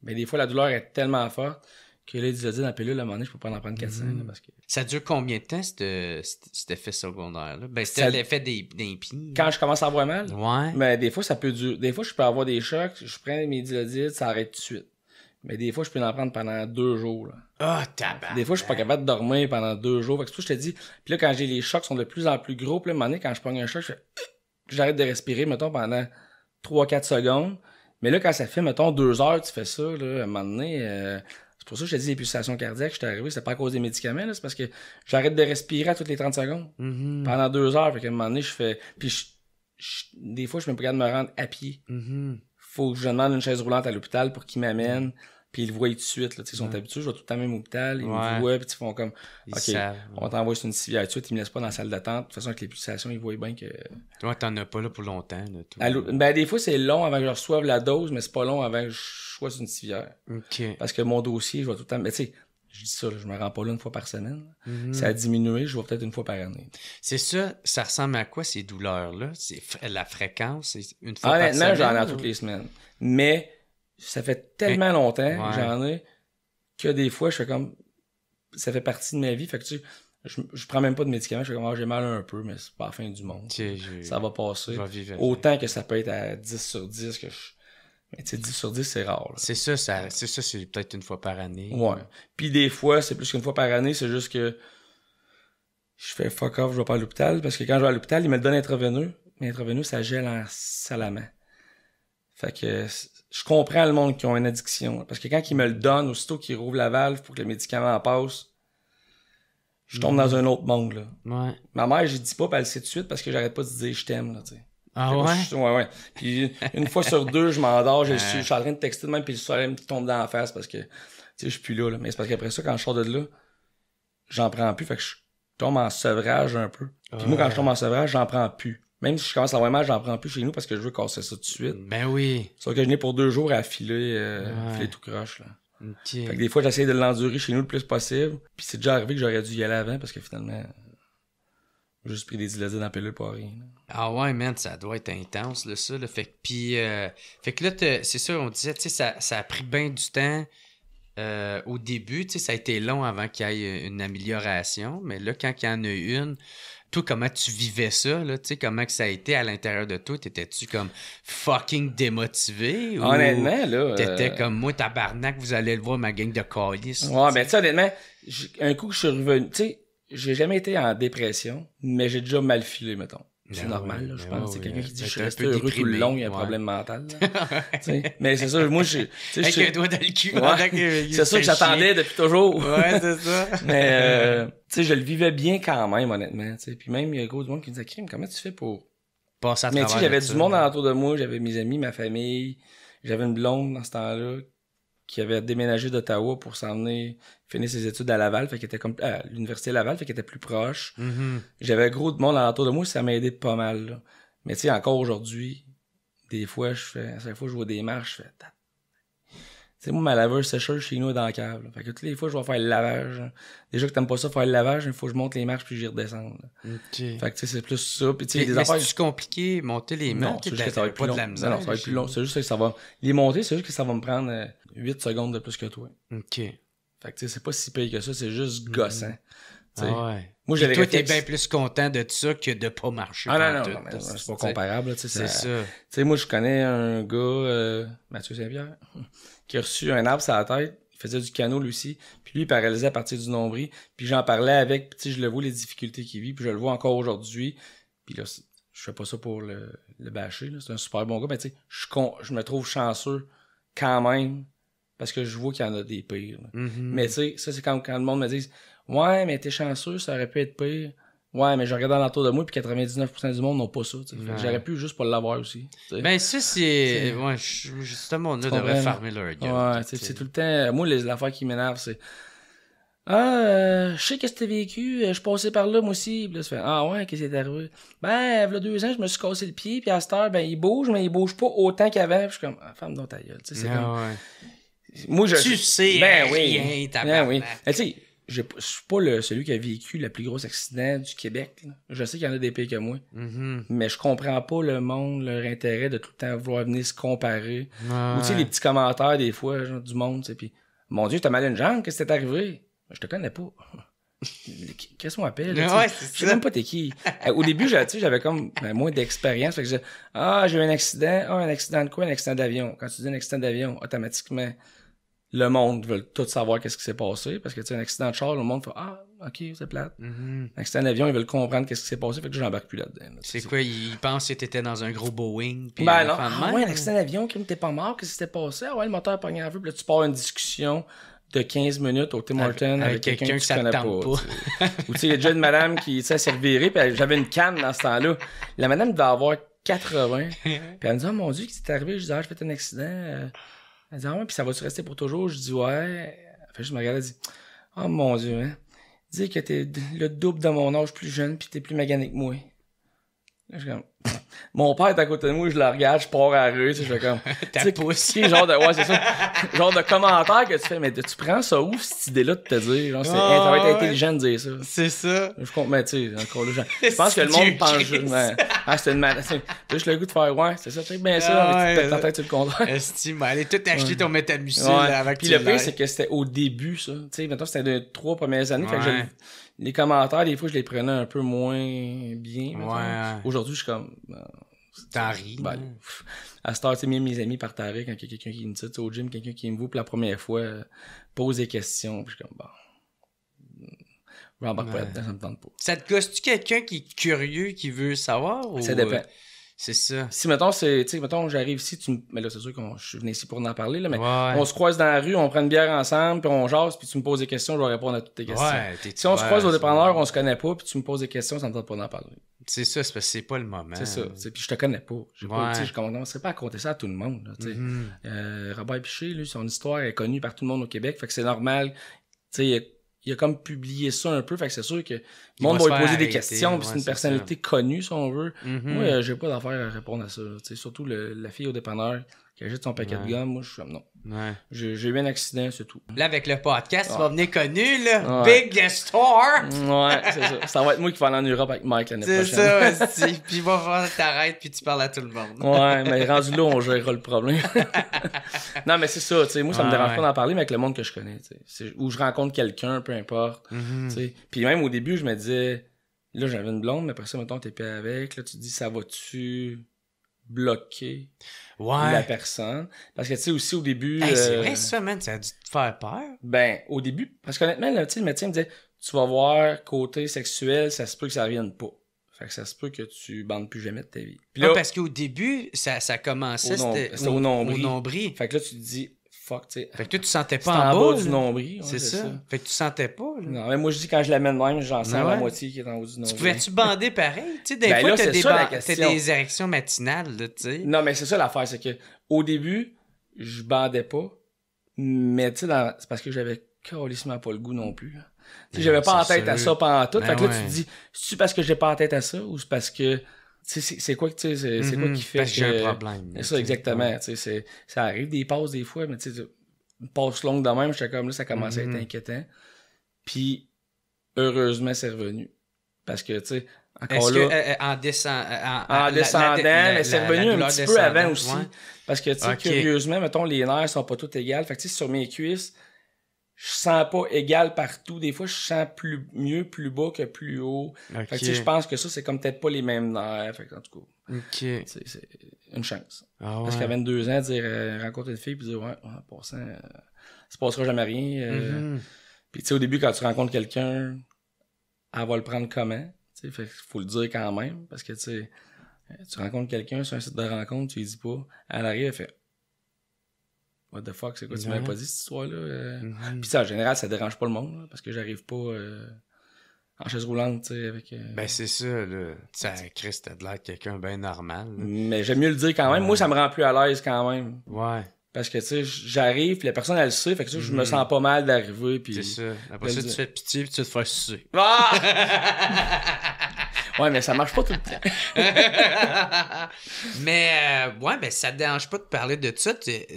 Mais des fois, la douleur est tellement forte que les Dilodyl en pilule, à un moment donné, je peux pas en prendre 400. Là, parce que... Ça dure combien de temps, cet effet secondaire-là? Ben, c'était l'effet des pieds. Quand je commence à avoir mal? Ouais. Mais des fois, ça peut durer. Des fois, je peux avoir des chocs, je prends mes Dilodyl, ça arrête tout de suite. Mais des fois, je peux en prendre pendant 2 jours. Là. Ah, tabac! Des fois, je suis pas capable de dormir pendant 2 jours. Fait que c'est pour ça que je te dis. Puis là, quand j'ai les chocs sont de plus en plus gros, puis là, à un moment donné, quand je prends un choc, j'arrête de respirer, mettons, pendant 3-4 secondes. Mais là, quand ça fait, mettons, 2 heures, tu fais ça, là, à un moment donné, c'est pour ça que je te dis les pulsations cardiaques, je suis arrivé, c'est pas à cause des médicaments, là, c'est parce que j'arrête de respirer à toutes les 30 secondes. Pendant 2 heures, fait qu'à un moment donné, je fais... Puis des fois, je suis même pas capable de me rendre à pied. Faut que je demande une chaise roulante à l'hôpital pour qu'ils m'amènent. Puis ils le voient tout de suite, là. Ils sont habitués, je vais tout le temps même au hôpital, ils me voient, puis ils font comme, OK, on va t'envoyer sur une civière tout de suite, ils me laissent pas dans la salle d'attente. De toute façon, avec les pulsations, ils voient bien que... Toi, t'en as pas là pour longtemps, là. Ben, des fois, c'est long avant que je reçoive la dose, mais c'est pas long avant que je sois sur une civière. OK. Parce que mon dossier, je vais tout le temps... Mais tu sais, je dis ça, là, je me rends pas là une fois par semaine. Ça a diminué, je vais peut-être une fois par année. C'est ça ressemble à quoi, ces douleurs-là? C'est la fréquence, c'est une fois par semaine? Honnêtement, j'en ai toutes les semaines. Mais ça fait tellement longtemps que j'en ai que des fois, je fais comme... Ça fait partie de ma vie. Fait que tu sais, je prends même pas de médicaments. Je fais comme, j'ai mal un peu, mais c'est pas la fin du monde. Ça va passer. Autant que ça peut être à 10 sur 10 que je... Mais tu sais, 10 sur 10, c'est rare. Là. C'est ça, c'est peut-être une fois par année. Ouais. Puis des fois, c'est plus qu'une fois par année, c'est juste que je fais fuck off, je vais pas à l'hôpital. Parce que quand je vais à l'hôpital, ils me le donnent intraveineux. Mais intraveineux, ça gèle en salamand. Fait que je comprends le monde qui ont une addiction. Parce que quand ils me le donnent, aussitôt qu'ils rouvrent la valve pour que le médicament passe, je tombe dans un autre monde. Là. Ouais. Ma mère, je dis pas, puis elle le sait tout de suite parce que j'arrête pas de dire je t'aime. Là, t'sais. Ah ouais? Ouais. Puis une fois sur 2, je m'endors, je suis en train de texter de même, puis le soleil me tombe dans la face parce que je suis plus là. Mais c'est parce qu'après ça, quand je sors de là, j'en prends plus. Fait que je tombe en sevrage un peu. Puis moi, quand je tombe en sevrage, j'en prends plus. Même si je commence à avoir mal, j'en prends plus chez nous parce que je veux casser ça tout de suite. Ben oui. Sauf que je n'ai pour 2 jours à filer tout croche. Là. Okay. Fait que des fois, j'essaie de l'endurer chez nous le plus possible. Puis c'est déjà arrivé que j'aurais dû y aller avant parce que finalement, j'ai juste pris des Dilodyl dans la pilule pour rien. Là. Ah ouais, man, ça doit être intense, là, ça. Là. Fait que là, c'est sûr, on disait, tu sais, ça a pris bien du temps au début. Tu sais, ça a été long avant qu'il y ait une amélioration. Mais là, quand il y en a une... Toi, comment tu vivais ça, là? Tu sais, comment que ça a été à l'intérieur de toi? T'étais-tu comme fucking démotivé? Ou honnêtement, là... T'étais comme, moi, tabarnak, vous allez le voir, ma gang de calices. Ouais, ben tu sais, honnêtement, un coup que je suis revenu... Tu sais, j'ai jamais été en dépression, mais j'ai déjà mal filé, mettons. C'est normal, là, je pense. C'est quelqu'un qui dit, je suis resté heureux tout le long, il y a un problème mental. Mais c'est ça, moi, je... Avec un doigt dans le cul. C'est ça que j'attendais depuis toujours. Ouais, c'est ça. Mais, tu sais, je le vivais bien quand même, honnêtement. T'sais. Puis même, il y a gros du monde qui me disait, Crime, comment tu fais pour... passer à mais travers tu sais, j'avais du monde autour de moi, j'avais mes amis, ma famille, j'avais une blonde dans ce temps-là qui avait déménagé d'Ottawa pour s'en venir finir ses études à Laval, fait qu'elle était comme à l'université Laval, fait qu'elle était plus proche. J'avais gros de monde autour de moi, ça m'a aidé pas mal. Là. Mais tu sais, encore aujourd'hui, des fois, à chaque fois que je vois des marches, je fais... Tu sais, moi, ma laveuse sécheuse chez nous est dans la cave. Là. Fait que toutes les fois, je vais faire le lavage. Hein. Déjà que t'aimes pas ça, faire le lavage, il faut que je monte les marches puis j'y redescends. Là. Fait que, tu sais, c'est plus ça. Puis, tu sais, des affaires. C'est compliqué, monter les marches? Non, c'est juste que ça va être plus long. De la misère, non, ça va être plus long. C'est juste que ça va. Les monter, c'est juste que ça va me prendre 8 secondes de plus que toi. OK. Fait que, tu sais, c'est pas si pire que ça, c'est juste gossant. Ah ouais. Moi, j'ai toi, t'es bien plus content de ça que de pas marcher. Ah non, mais c'est pas comparable. C'est ça. Tu sais, moi, je connais un gars, Mathieu Saint-Pierre, qui a reçu un arbre sur la tête. Il faisait du canot, lui aussi. Puis lui, il paralysait à partir du nombril. Puis j'en parlais avec, puis je le vois, les difficultés qu'il vit. Puis je le vois encore aujourd'hui. Puis là, je fais pas ça pour le bâcher. Là. C'est un super bon gars. Mais tu sais, je me trouve chanceux quand même. Parce que je vois qu'il y en a des pires. Mais tu sais, ça, c'est quand le monde me dit « Ouais, mais t'es chanceux, ça aurait pu être pire. » Ouais, mais je regarde l'entour de moi, puis 99% du monde n'ont pas ça. J'aurais pu juste pas l'avoir aussi. T'sais. Ben, ça, c'est. Ouais, ce monde-là devrait farmer leur gueule. Ouais, c'est tout le temps. Moi, l'affaire qui m'énerve, c'est je sais qu'est-ce que t'as vécu, je suis passé par là, moi aussi. Puis là, ça fait ah ouais, qu'est-ce qui est arrivé? Ben, il y a 2 ans, je me suis cassé le pied, puis à cette heure, ben, il bouge, mais il bouge pas autant qu'avant. Puis je suis comme, femme dans ta gueule. C'est comme. Ouais. Moi, tu sais, ben rien, oui. Ben oui. Tu sais, je suis pas celui qui a vécu le plus gros accident du Québec. Là. Je sais qu'il y en a des pires que moi. Mais je comprends pas le monde, leur intérêt de tout le temps vouloir venir se comparer. Ou tu sais, les petits commentaires des fois, genre, du monde, tu sais, puis mon Dieu, t'as mal à une jambe, qu'est-ce qui t'est arrivé? Je te connais pas. Qu'est-ce qu'on m'appelle? Ouais, je sais même pas t'es qui. Au début, j'avais comme moins d'expérience. Fait que j'ai eu un accident. Ah, un accident de quoi? Un accident d'avion. Quand tu dis un accident d'avion, automatiquement, le monde veut tout savoir qu'est-ce qui s'est passé. Parce que tu sais, un accident de char, le monde fait ah, ok, c'est plate. Un accident d'avion, ils veulent comprendre qu'est-ce qui s'est passé. Fait que j'embarque plus là-dedans. Là, c'est quoi? Ils pensent que t'étais dans un gros Boeing. Puis ben non. Ouais, un accident d'avion, qui t'es pas mort, qu'est-ce qui s'est passé? Ah ouais, le moteur pogné en feu. Puis là, tu pars une discussion de 15 minutes au Tim Hortons avec quelqu'un que tu connais pas. Ou tu sais, il y a déjà une madame qui s'est revirée, puis j'avais une canne dans ce temps-là. La madame devait avoir 80. Puis elle me dit, oh mon Dieu, qu'est-ce qui t'est arrivé? Je dis, ah, j'ai fait un accident. Elle dit, ah ouais, puis ça va-tu rester pour toujours? Je dis, ouais. Elle fait juste me regarder, elle dit, oh mon Dieu, hein. Dis que t'es le double de mon âge, plus jeune, puis t'es plus magané que moi. Là, je suis comme, mon père est à côté de moi, je le regarde, je pars à la rue, tu sais, je fais comme, ta pousse. Genre de, ouais, c'est ça, genre de commentaire que tu fais, mais tu prends ça où, cette idée-là de te dire, genre, ça va être intelligent de dire ça. C'est ça. Je compte, mais tu sais, encore là, je pense que le monde pense juste, c'était une malade, t'as juste le goût de faire, ouais, c'est ça, tu sais, bien ça, mais tu ta tête sur le comptoir. Estime, allez tout acheter ton métalmucil avec. Puis le pire, c'est que c'était au début, ça, tu sais, maintenant, c'était les 3 premières années, fait que les commentaires, des fois, je les prenais un peu moins bien. Aujourd'hui, je suis comme... T'en ris. Ben, à cette heure, tu sais, mes amis partent avec quand il y a quelqu'un qui me dit, au gym, quelqu'un qui me voit pour la première fois, pose des questions, puis je suis comme, bon... Je m'embarque pas là-dedans, ça me tente pas. Ça te gosse-tu quelqu'un qui est curieux, qui veut savoir? Ou... Ça dépend. C'est ça. Si, mettons, j'arrive ici, mais là, c'est sûr que je venais ici pour en parler, là, mais on se croise dans la rue, on prend une bière ensemble, puis on jase, puis tu me poses des questions, je vais répondre à toutes tes questions. Si on se croise au dépanneur, on se connaît pas, puis tu me poses des questions, ça me tente pas d'en parler. C'est ça, c'est parce que c'est pas le moment. C'est ça. Puis je te connais pas. Je commencerai pas à compter ça à tout le monde. Là, Robert Piché, lui, son histoire est connue par tout le monde au Québec, fait que c'est normal. Il a comme publié ça un peu, fait que c'est sûr que le monde va lui poser des questions, puis c'est une personnalité connue, si on veut. Moi, j'ai pas d'affaire à répondre à ça. Surtout la fille au dépanneur qui achète son paquet de gomme, moi, je suis comme non. J'ai eu un accident, c'est tout. Là, avec le podcast, tu vas venir connu, là. Big Store! Ouais, c'est ça. Ça va être moi qui vais aller en Europe avec Mike l'année prochaine. C'est ça, puis il va voir t'arrêtes, puis tu parles à tout le monde. Ouais, mais rendu là, on gérera le problème. Non, mais c'est ça, tu sais, moi, ça me dérange pas d'en parler, mais avec le monde que je connais, tu sais. Où je rencontre quelqu'un, peu importe, tu sais. Puis même au début, je me disais, là, j'avais une blonde, mais après ça, mettons, t'es pas avec, là, tu te dis, ça va-tu bloquer la personne? Parce que, tu sais, aussi, au début... c'est vrai, ça, man, ça a dû te faire peur. Ben, au début, parce qu'honnêtement, là, tu sais, le médecin me disait, tu vas voir, côté sexuel, ça se peut que ça revienne pas. Fait que ça se peut que tu bandes plus jamais de ta vie. Puis là, parce qu'au début, ça commençait, c'était au nombril. Au nombril. Fait que là, tu te dis... Fuck, tu sais. Fait que toi, tu sentais pas en bas du nombril. C'est ça. Fait que tu sentais pas, là. Non, mais moi, je dis quand je l'amène même, j'en sens la moitié qui est en haut du nombril. Tu pouvais-tu bander pareil? Tu sais, des fois, t'as des érections matinales, là, tu sais. Non, mais c'est ça l'affaire, c'est que au début, je bandais pas, mais tu sais, c'est parce que j'avais carrément pas le goût non plus. Tu sais, j'avais pas en tête à ça pendant tout. Fait que là, tu te dis, c'est-tu parce que j'ai pas en tête à ça ou c'est parce que... C'est quoi, tu sais, c'est quoi qui fait parce que j'ai un problème. C'est ça, exactement. Tu sais, ça arrive des passes des fois, mais tu sais, une passe longue de même, j'étais comme là, ça commençait à être inquiétant. Puis, heureusement, c'est revenu. Parce que, tu sais, encore Est-ce là... que en descendant, mais c'est revenu un petit peu avant aussi. Ouais. Parce que, tu sais, curieusement, mettons, les nerfs sont pas tous égales. Fait que, tu sais, sur mes cuisses, je sens pas égal partout. Des fois, je sens mieux plus bas que plus haut. Fait que, tu sais, je pense que ça, c'est comme peut-être pas les mêmes nerfs. Fait que, en tout cas, c'est une chance. Parce qu'à 22 ans, dire, rencontrer une fille puis dire, ouais, en passant, ça passera jamais rien. Puis, tu sais, au début, quand tu rencontres quelqu'un, elle va le prendre comment? Tu sais, fait qu'il faut le dire quand même. Parce que, tu sais, tu rencontres quelqu'un sur un site de rencontre, tu lui dis pas. Elle arrive, elle fait, what the fuck, c'est quoi, tu m'avais pas dit cette histoire-là? Puis ça, en général, ça dérange pas le monde, là, parce que j'arrive pas en chaise roulante, tu sais, avec... Ben, c'est ça, là. Ça, Chris, t'as de l'air de quelqu'un bien normal. Là. Mais j'aime mieux le dire quand même. Moi, ça me rend plus à l'aise quand même. Ouais. Parce que, tu sais, j'arrive, puis la personne, elle le sait, fait que ça, je me sens pas mal d'arriver, puis... C'est ça. Après ça, tu fais pitié, puis tu te fais sucer. Ouais, mais ça marche pas tout le temps. Mais, ouais, ben, ça te dérange pas de parler de ça.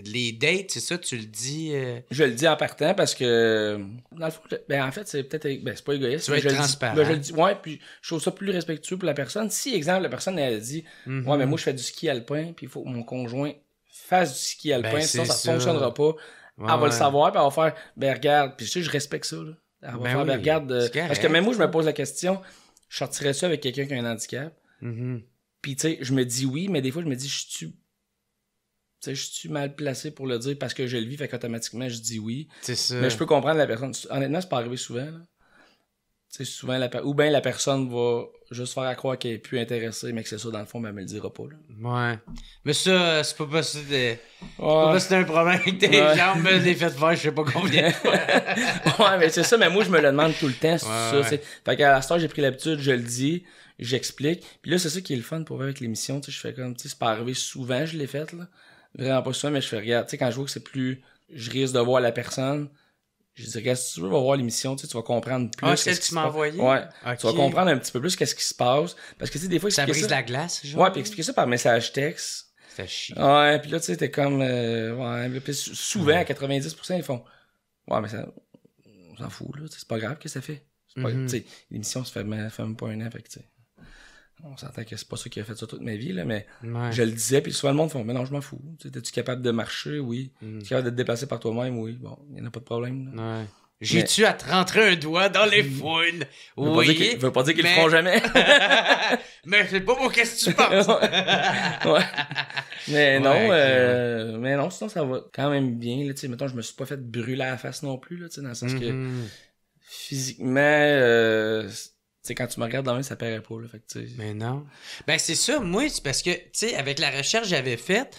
Les dates, c'est ça, tu le dis. Je le dis en partant parce que, dans le fond, ben, en fait, c'est peut-être, ben, c'est pas égoïste. Tu vas être transparent. Ben, je le dis, ouais, puis je trouve ça plus respectueux pour la personne. Si, exemple, la personne, elle dit, ouais, mais moi, je fais du ski alpin, puis il faut que mon conjoint fasse du ski alpin, Ben, sinon ça ça fonctionnera pas. Ouais, elle va le savoir, puis elle va faire, ben, regarde, puis tu sais, je respecte ça, là. Elle va faire, ben, regarde, parce que même moi, je me pose la question, je sortirais ça avec quelqu'un qui a un handicap. Puis, tu sais, je me dis oui, mais des fois, je me dis, je suis mal placé pour le dire parce que je le vis, fait qu'automatiquement, je dis oui. C'est ça. Mais je peux comprendre la personne. Honnêtement, c'est pas arrivé souvent, là. Tu sais, souvent, ou bien la personne va juste faire à croire qu'elle est plus intéressée, mais que c'est ça, dans le fond, mais elle me le dira pas, là. Ouais. Mais ça, c'est pas parce que c'est pas parce que c'est un problème avec tes jambes, mais les fait faire, je sais pas combien de fois. Ouais, mais c'est ça, mais moi, je me le demande tout le temps, c'est ça. Fait qu'à la star, j'ai pris l'habitude, je le dis, j'explique. Puis là, c'est ça qui est le fun pour voir avec l'émission, tu sais, je fais comme, tu sais, c'est pas arrivé souvent, je l'ai fait, là. Vraiment pas souvent, mais je fais, regarde, tu sais, quand je vois que c'est plus, je risque de voir la personne, je dirais, si tu veux voir l'émission, tu vas comprendre plus. Ah, c'est ce que tu m'as envoyé? Ouais. Okay. Tu vas comprendre un petit peu plus qu'est-ce qui se passe. Parce que, tu sais, des fois, ça brise la glace, genre. Ouais, puis expliquer ça par message texte. Ça chie. Ouais, puis là, tu sais, t'es comme, ouais, puis souvent, à 90%, ils font, ouais, mais ça, on s'en fout, là, c'est pas grave que ça fait. C'est pas, tu sais, l'émission, ça fait même pas un an, fait que, tu sais. On s'entend que c'est pas ça qui a fait ça toute ma vie, là, mais je le disais, puis souvent le monde fait, mais non, je m'en fous. Es-tu capable de marcher? Oui. Es-tu capable de te déplacer par toi-même? Oui. Bon, il n'y en a pas de problème. Là. Ouais. J'ai-tu à te rentrer un doigt dans les foules? Oui. Je veux pas dire qu'ils le feront jamais. Mais c'est pas pour qu'est-ce que tu penses. Ouais. Mais non, sinon ça va quand même bien. Là, mettons, je me suis pas fait brûler la face non plus, là, dans le sens que physiquement... Tu sais, quand tu me regardes dans le main, ça paraît pas, là. Fait que, tu sais... Mais non. Ben, c'est ça. Moi, c'est parce que, tu sais, avec la recherche que j'avais faite,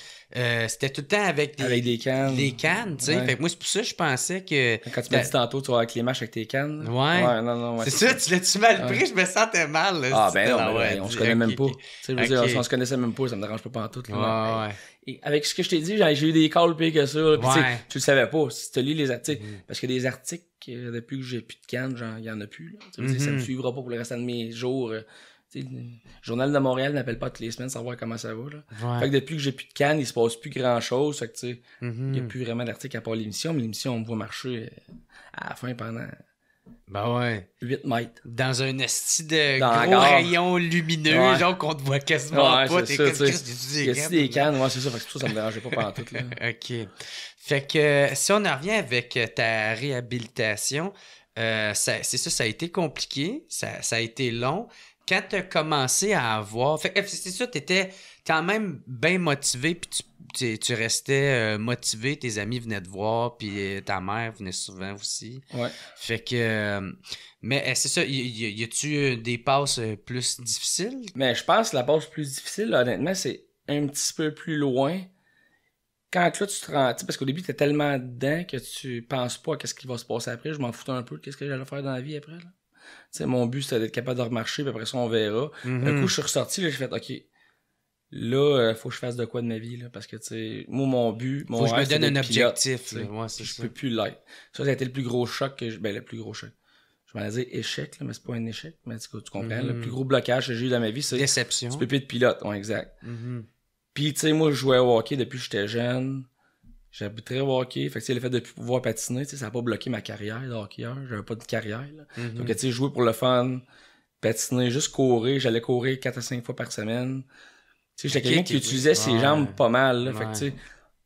c'était tout le temps avec des cannes. Des cannes, tu sais. Ouais. Fait que moi, c'est pour ça que je pensais que... Quand tu m'as dit tantôt, tu vas avec les marches avec tes cannes. Ouais. Non. Ouais, c'est ça, tu l'as-tu mal pris? Je me sentais mal, là. Ah, ben non, on se connaît même pas. Tu sais, je veux dire, on se connaissait même pas, ça me dérange pas pantoute, là. Ouais. Et avec ce que je t'ai dit, j'ai eu des calls pires que ça, là. Pis, tu le savais pas. Si tu lis les articles, parce que des articles, depuis que j'ai plus de cannes, genre, il y en a plus, là. Ça me suivra pas pour le restant de mes jours. Le Journal de Montréal n'appelle pas toutes les semaines savoir comment ça va, là. Ouais. Fait que depuis que j'ai plus de cannes, il se passe plus grand chose. Fait que, tu sais, il y a plus vraiment d'articles à part l'émission, mais l'émission, on me voit marcher à la fin pendant. Ben ouais. 8 mètres. Dans un esti de gros rayon lumineux, genre qu'on te voit quasiment pas. T'es il y a des cannes, ouais, c'est ça. Fait que pour ça, ça me dérangeait pas pendant tout, là. OK. Fait que si on en revient avec ta réhabilitation, c'est ça, ça a été compliqué, ça a été long. Quand tu as commencé à avoir... Fait que c'est ça, tu étais quand même bien motivé, puis tu restais motivé, tes amis venaient te voir, puis ta mère venait souvent aussi. Ouais. Fait que... mais c'est ça, y a-tu des passes plus difficiles? Mais je pense que la passe plus difficile, là, honnêtement, c'est un petit peu plus loin. Quand là, tu te rends... Parce qu'au début, t'es tellement dedans que tu penses pas à ce qui va se passer après. Je m'en foutais un peu de qu'est-ce que j'allais faire dans la vie après, là. T'sais, mon but, c'était d'être capable de remarcher, puis après ça, on verra. Un coup, je suis ressorti, là, j'ai fait, OK, là, faut que je fasse de quoi de ma vie, là, parce que, tu sais, moi, mon but, faut que je me donne un objectif, là. Ouais, je peux plus l'être. Ça a été le plus gros choc le plus gros choc. Je m'en dire échec, là, mais c'est pas un échec, mais tu comprends, le plus gros blocage que j'ai eu dans ma vie, c'est... Déception. Tu peux plus être pilote, ouais, exact. Puis, tu sais, moi, je jouais au hockey depuis que j'étais jeune. j'habiterais au hockey. Fait que, tu sais, le fait de plus pouvoir patiner, tu sais, ça a pas bloqué ma carrière de hockeyeur. J'avais pas de carrière, là. Donc, tu sais, jouer pour le fun, patiner, juste courir. J'allais courir 4 à 5 fois par semaine. Tu sais, j'étais quelqu'un qui utilisait ses jambes pas mal, là. Fait que, tu sais,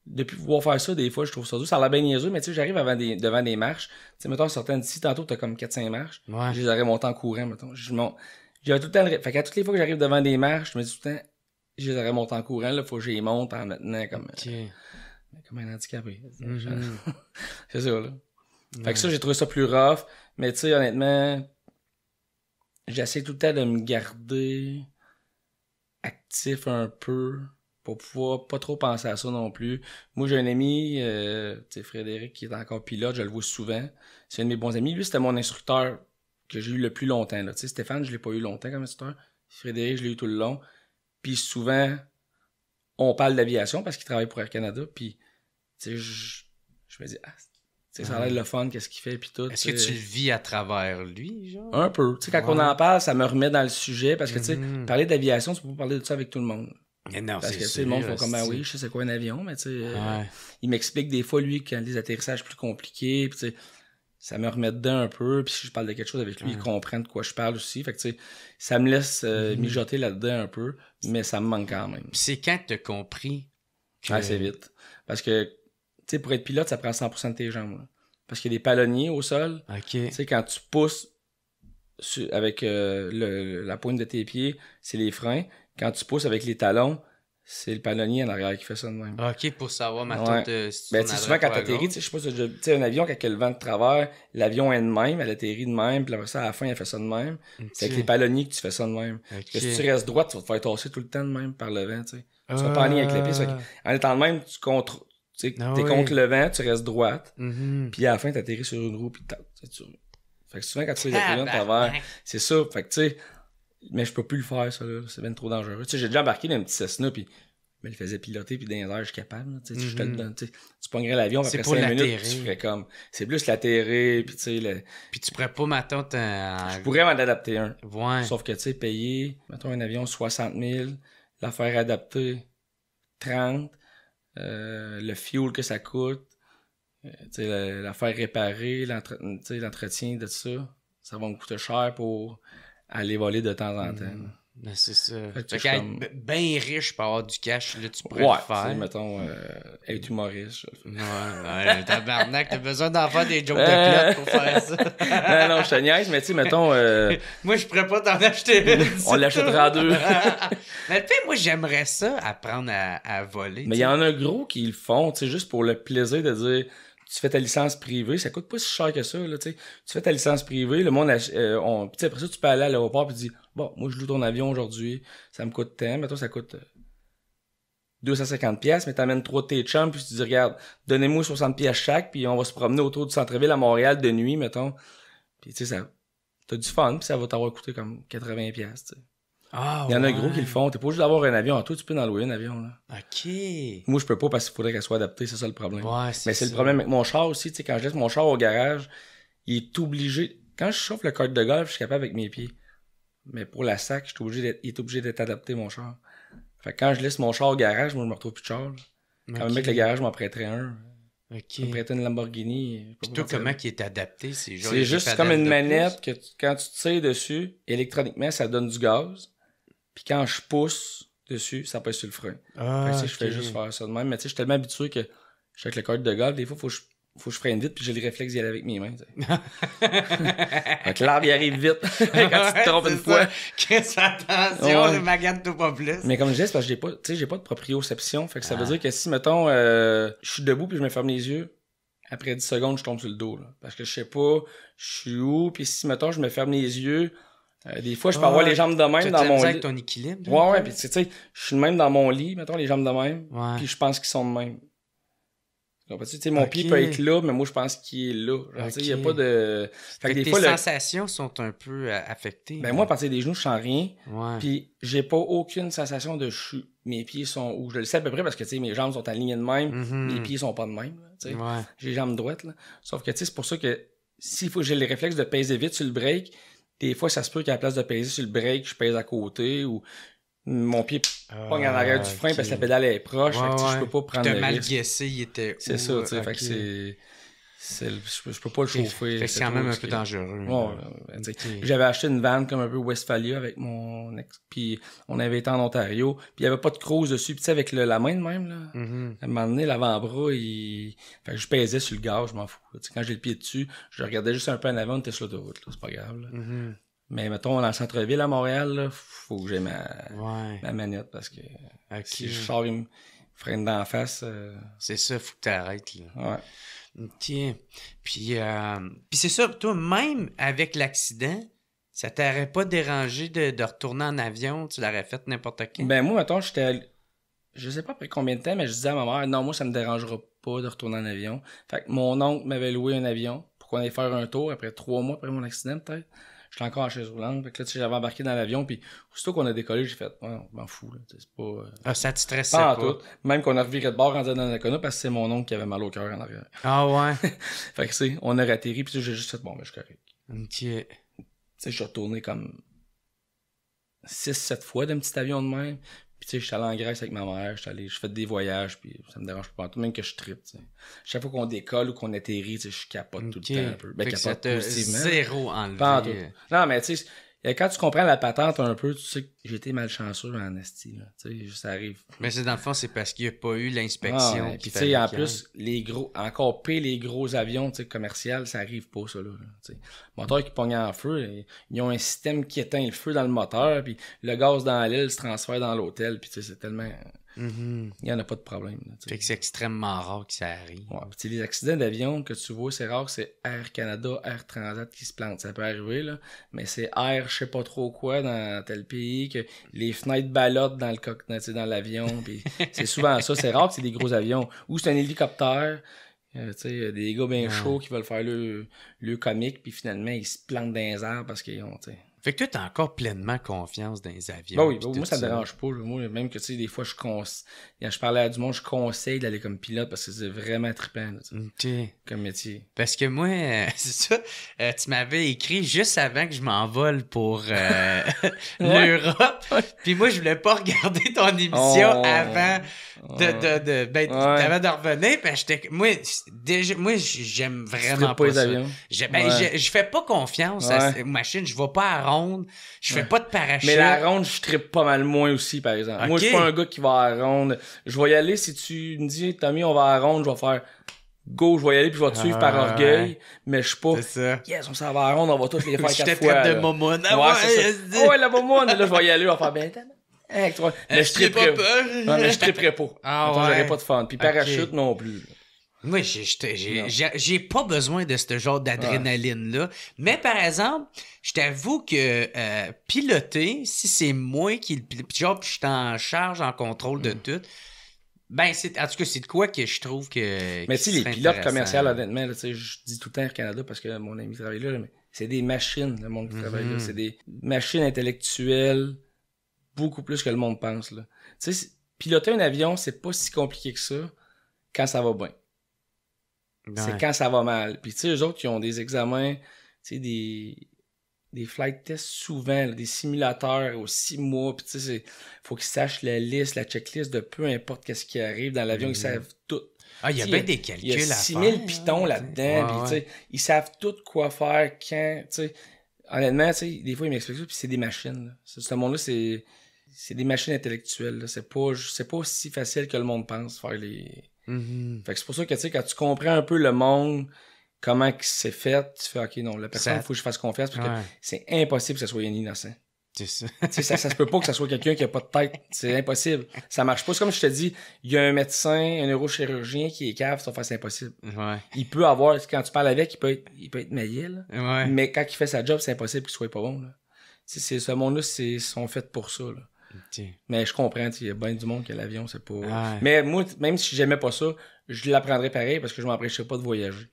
depuis pouvoir faire ça, des fois, je trouve ça dur. Ça a l'air bien niaiseux, mais tu sais, j'arrive devant des marches. Tu sais, mettons, certaines d'ici, tantôt, t'as comme 4-5 marches. Je les aurais montées en courant, mettons. J'avais tout le temps fait qu'à toutes les fois que j'arrive devant des marches, je me dis tout le temps, je les aurais montées en courant, là, faut que je les monte en me tenant comme un handicapé. C'est ça, là. Fait que ça, j'ai trouvé ça plus rough. Mais tu sais, honnêtement, j'essaie tout le temps de me garder actif un peu. Pour pouvoir pas trop penser à ça non plus. Moi, j'ai un ami, tu sais, Frédéric, qui est encore pilote, je le vois souvent. C'est un de mes bons amis. Lui, c'était mon instructeur que j'ai eu le plus longtemps, là. Tu sais, Stéphane, je l'ai pas eu longtemps comme instructeur. Frédéric, je l'ai eu tout le long. Puis souvent, on parle d'aviation parce qu'il travaille pour Air Canada. Puis, tu sais, je me dis, ça a l'air le fun, qu'est-ce qu'il fait, puis tout. Est-ce que tu le vis à travers lui, genre? Un peu. Tu sais, quand on en parle, ça me remet dans le sujet parce que, tu sais, parler d'aviation, tu peux pas parler de ça avec tout le monde. Mais non, parce que sûr, le monde font comme oui, je sais c'est quoi un avion, mais tu sais, il m'explique des fois lui quand les atterrissages plus compliqués, puis tu sais, ça me remet dedans un peu, puis si je parle de quelque chose avec lui, il comprend de quoi je parle aussi, fait que tu sais, ça me laisse mijoter là-dedans un peu, mais ça me manque quand même. Puis c'est quand t'as compris que... Assez vite, parce que tu sais, pour être pilote, ça prend 100% de tes jambes, là. Parce qu'il y a des palonniers au sol. Tu sais, quand tu pousses avec la pointe de tes pieds, c'est les freins. Quand tu pousses avec les talons, c'est le palonnier en arrière qui fait ça de même. OK, pour savoir maintenant si tu souvent quand t'atterris, je sais pas si tu sais, un avion, quand il y a le vent de travers, l'avion est de même, elle atterrit de même, puis après ça, à la fin, elle fait ça de même. C'est avec les palonniers que tu fais ça de même. Parce que si tu restes droit, tu vas te faire tasser tout le temps de même par le vent, tu sais. Tu vas pas en ligne avec la piste. En étant de même, tu contre... Tu sais, t'es contre le vent, tu restes droite, puis à la fin, t'atterris sur une roue, puis fait que souvent, quand tu fais les atterrir de travers, c'est ça. Fait que, tu sais, mais je peux plus le faire, ça, là. C'est bien trop dangereux. Tu sais, j'ai déjà embarqué dans un petit Cessna, puis me le faisait piloter, puis dans les airs, je suis capable, tu sais, je te le donne, tu sais. Tu pognerais l'avion, après 5 minutes, tu ferais comme... C'est plus l'atterrir, puis tu sais, Puis tu pourrais pas, mettons, Je pourrais m'en adapter un. Ouais. Sauf que, tu sais, payer, mettons, un avion 60 000, la faire adapter 30, le fuel que ça coûte, tu sais, la faire réparer, l'entretien de ça va me coûter cher pour aller voler de temps en temps. Ben, c'est ça. Fait qu'être comme... bien riche pour avoir du cash, là, tu pourrais le faire. Mettons, être humoriste. Ouais, tabarnak, t'as besoin d'en faire des jokes de plot pour faire ça. non, je te niaise, mais tu sais, mettons... Moi, je pourrais pas t'en acheter une. On l'achètera à deux. Mais tu sais, moi, j'aimerais ça, apprendre à voler. Mais il y en a gros qui le font, tu sais, juste pour le plaisir de dire... Tu fais ta licence privée, ça coûte pas si cher que ça, là, tu sais. Tu fais ta licence privée, le monde, puis après ça, tu peux aller à l'aéroport pis dire, bon, moi, je loue ton avion aujourd'hui, ça me coûte tant, mais toi, ça coûte 250$, mais t'amènes 3 de tes chums, puis tu dis, regarde, donnez-moi 60$ chaque, puis on va se promener autour du centre-ville à Montréal de nuit, mettons. Puis tu sais, t'as du fun, puis ça va t'avoir coûté comme 80$, tu sais. Il y en a gros qui le font. T'es pas obligé d'avoir un avion. Toi, tu peux en louer un avion, là. OK. Moi, je peux pas parce qu'il faudrait qu'elle soit adaptée. C'est ça le problème. Ouais, mais c'est le problème avec mon char aussi. Tu sais, quand je laisse mon char au garage, il est obligé... Quand je chauffe le kart de golf, je suis capable avec mes pieds. Mais pour la sac, il est obligé d'être adapté, mon char. Fait que quand je laisse mon char au garage, moi, je me retrouve plus de char. Quand le mec, le garage m'en prêterait un. OK. Il me prêtait une Lamborghini. Puis toi, comment il est adapté? C'est juste comme une manette que quand tu tires dessus, électroniquement, ça donne du gaz. Puis quand je pousse dessus, ça passe sur le frein. Je fais juste faire ça de même. Mais tu sais, je suis tellement habitué que je suis avec le kart de golf, des fois, faut que je freine vite, puis j'ai le réflexe d'y aller avec mes mains. Fait l'arbre, il arrive vite. Quand tu te trompes une fois. Attention, ne magane-toi pas plus. Mais comme je dis, c'est parce que j'ai pas de proprioception. Fait que ça veut dire que si, mettons, je suis debout puis je me ferme les yeux, après 10 secondes, je tombe sur le dos. Là. Parce que je sais pas, je suis où, puis si, mettons, je me ferme les yeux, des fois, je peux avoir les jambes de même dans mon lit. Avec ton équilibre. Ouais, puis tu sais, je suis de même dans mon lit, mettons, les jambes de même, puis je pense qu'ils sont de même. Tu sais, mon pied peut être là, mais moi, je pense qu'il est là. Tu sais, il y a pas de... Fait que des fois, sensations sont un peu affectées. Ben moi, à partir des genoux, je sens rien. Puis j'ai pas aucune sensation de mes pieds sont où. Je le sais à peu près parce que, tu sais, mes jambes sont alignées de même, mes pieds sont pas de même. Tu sais, j'ai les jambes droites, là. Sauf que, tu sais, c'est pour ça que s'il faut que j'ai le réflexe de peser vite sur le break, des fois, ça se peut qu'à la place de peser sur le break, je pèse à côté ou mon pied pogne en arrière du frein parce que la pédale est proche. Fait que, je peux pas prendre le mal risque. guessé, il était où? C'est ça, tu sais. Fait que je peux pas le chauffer. C'est quand même un peu dangereux. J'avais acheté une vanne comme un peu Westphalia avec mon ex, puis on avait été en Ontario, puis il y avait pas de crosse dessus, puis tu sais, avec la main de même, là, à un moment donné, l'avant-bras, fait que je pesais sur le gaz, je m'en fous. Quand j'ai le pied dessus, je regardais juste un peu en avant, on était sur l'autoroute, c'est pas grave. Là. Mais mettons, dans le centre-ville à Montréal, là, faut que j'ai ma manette, parce que si je sors, il me freine d'en face. C'est ça, faut que t'arrêtes, là. Ouais. Tiens. Puis c'est ça, toi, même avec l'accident, ça t'aurait pas dérangé de retourner en avion? Tu l'aurais fait n'importe quand? Ben moi, mettons, je sais pas après combien de temps, mais je disais à ma mère, non, moi, ça me dérangera pas de retourner en avion. Fait que mon oncle m'avait loué un avion pour qu'on aille faire un tour après 3 mois après mon accident, peut-être. J'étais encore en chaise roulante. Fait que là, tu sais, j'avais embarqué dans l'avion, puis aussitôt qu'on a décollé, j'ai fait, ouais, on m'en fout, là. C'est pas. Ça te stressait pas? pas? Tout. Même qu'on a reviré de bord en dans la conna parce que c'est mon oncle qui avait mal au cœur en arrière. Ah ouais? Fait que, tu sais, on a atterri, puis j'ai juste fait, bon, ben, je suis correct. Ok. Tu sais, je suis retourné comme 6-7 fois d'un petit avion de même. Puis tu sais, je suis allé en Grèce avec ma mère, je fais des voyages, puis ça me dérange pas tout, même que je trippe, tu sais. Chaque fois qu'on décolle ou qu'on atterrit, tu sais, je capote tout le temps un peu. Ben, capote positivement. Zéro enlevé. Pas en tout. Non, mais tu sais, quand tu comprends la patente un peu, tu sais que j'ai été malchanceux en esti, là. Tu sais, ça arrive. Mais c'est dans le fond, c'est parce qu'il n'y a pas eu l'inspection. Puis tu sais, en plus, encore pire, les gros avions, tu sais, commerciaux, ça arrive pas, ça, là. Tu sais. Moteur qui pogne en feu, ils ont un système qui éteint le feu dans le moteur, puis le gaz dans l'île se transfère dans l'hôtel, puis tu sais, c'est tellement... Il y en a pas de problème. Là, fait que c'est extrêmement rare que ça arrive. Ouais, pis les accidents d'avion que tu vois, c'est rare, c'est Air Canada, Air Transat qui se plantent. Ça peut arriver, là, mais c'est Air je sais pas trop quoi dans tel pays, que les fenêtres ballottent dans le cockpit, dans l'avion, pis c'est souvent ça. C'est rare que c'est des gros avions. Ou c'est un hélicoptère, tu sais, des gars bien chauds qui veulent faire le comique, puis finalement, ils se plantent dans les airs parce qu'ils ont, tu sais... Fait que toi, t'as encore pleinement confiance dans les avions. Ben oui, moi, ça me dérange pas. Là. Moi, même que, tu sais, des fois, quand je parlais à du monde, je conseille d'aller comme pilote parce que c'est vraiment trippant, là, comme métier. Parce que moi, c'est ça, tu m'avais écrit juste avant que je m'envole pour l'Europe. Puis moi, je voulais pas regarder ton émission avant avant de revenir. Puis moi, j'aime vraiment pas les ça. avions. Je fais pas confiance à cette machine. Je vais pas à ronde. Je fais pas de parachute. Mais la ronde, je trippe pas mal moins aussi, par exemple. Moi, je suis pas un gars qui va à la ronde. Je vais y aller si tu me dis, Tommy, on va à la ronde, je vais faire go, je vais y aller puis je vais te suivre par orgueil. Mais je suis pas, yes, on s'en va à la ronde, on va tous les faire 4 fois. Je te traite de momoune. Ouais, la momoune. Là, je vais y aller, je vais faire ben, mais je tripperais pas. Non, mais je tripperais pas. J'aurais pas de fun. Puis parachute non plus. Moi, j'ai pas besoin de ce genre d'adrénaline-là. Mais par exemple, je t'avoue que piloter, si c'est moi qui le pilote, genre, je suis en charge, en contrôle de tout, ben, en tout cas, c'est de quoi que je trouve que... Mais tu sais, les pilotes commerciaux, honnêtement, là, je dis tout le temps Air Canada parce que mon ami travaille là, mais c'est des machines, le monde qui travaille là. C'est des machines intellectuelles, beaucoup plus que le monde pense, là. Tu sais, piloter un avion, c'est pas si compliqué que ça quand ça va bien. C'est quand ça va mal. Puis tu sais, eux autres, ils ont des examens, tu sais, des flight tests souvent, là, des simulateurs aux 6 mois. Puis tu sais, faut qu'ils sachent la liste, la checklist de peu importe qu'est-ce qui arrive dans l'avion. Ils savent tout. Ah, il y a bien des calculs à faire. Il y a 6000 pitons là-dedans. Puis tu sais, ils savent tout quoi faire, quand, tu sais. Honnêtement, tu sais, des fois, ils m'expliquent ça, puis c'est des machines. Là. Ce monde-là, c'est des machines intellectuelles. Là. C'est pas aussi facile que le monde pense, faire les... Fait que c'est pour ça que, tu sais, quand tu comprends un peu le monde, comment c'est fait, tu fais, OK, non, la personne, il faut que je fasse confiance, parce que c'est impossible que ça soit un innocent. C'est ça. Tu sais, ça se peut pas que ça soit quelqu'un qui a pas de tête. C'est impossible. Ça marche pas. C'est comme je te dis, il y a un médecin, un neurochirurgien qui est cave, ça fait, c'est impossible. Ouais. Il peut avoir, quand tu parles avec, il peut être maillé, là. Ouais. Mais quand il fait sa job, c'est impossible qu'il soit pas bon, là. Tu sais, ce monde-là, sont faits pour ça, là. Mais je comprends, il y a bien du monde que l'avion, c'est pas... Mais moi, même si j'aimais pas ça, je l'apprendrais pareil parce que je m'empêcherais pas de voyager.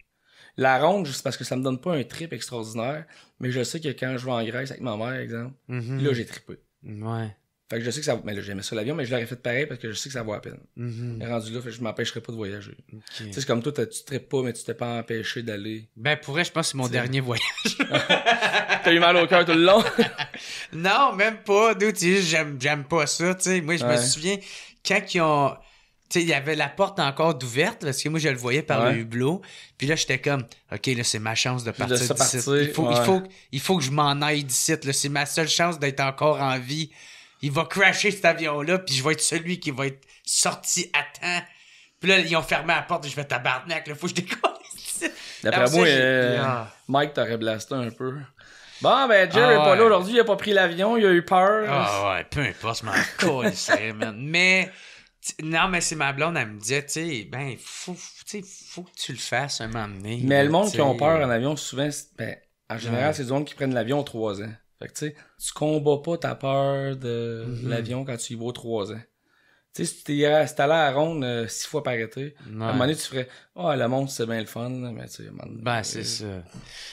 La ronde, c'est parce que ça me donne pas un trip extraordinaire, mais je sais que quand je vais en Grèce avec ma mère, exemple, là, j'ai trippé. Ouais. Fait que je sais que ça... Mais là, j'aimais ça l'avion, mais je l'aurais fait pareil parce que je sais que ça vaut la peine. Mhm. Et rendu là, fait que je m'empêcherais pas de voyager. Ok. Tu sais, c'est comme toi, tu traites pas, mais tu t'es pas empêché d'aller. Ben, pour vrai, je pense que c'est mon dernier voyage. T'as eu mal au cœur tout le long? Non, même pas. Dude, c'est juste, j'aime pas ça, tu sais. Moi, je me souviens, quand ils ont... Tu sais, il y avait la porte encore d'ouverte, parce que moi, je le voyais par le hublot. Puis là, j'étais comme, OK, là, c'est ma chance de partir d'ici. Il faut que je m'en aille d'ici, là. C'est ma seule chance d'être encore en vie. Il va crasher cet avion-là, puis je vais être celui qui va être sorti à temps. Puis là, ils ont fermé la porte, et je vais tabarnak, là, faut que je décolle ici. D'après moi, Mike t'aurait blasté un peu. Bon, ben, Jerry est pas là aujourd'hui, il a pas pris l'avion, il a eu peur. Ah ouais, peu importe, je m'en colle, man. Mais, non, mais c'est ma blonde, elle me disait, tu sais, ben, faut que tu le fasses un moment donné. Mais le monde qui ont peur en avion, souvent, ben, en général, c'est des gens qui prennent l'avion aux 3 ans. Fait que, tu sais, tu combats pas ta peur de l'avion quand tu y vas aux 3 ans. Tu sais, si t'es allé à la ronde 6 fois par été, à un moment donné, tu ferais « Ah, le monde, c'est bien le fun. » Mais tu sais, ben, c'est ça.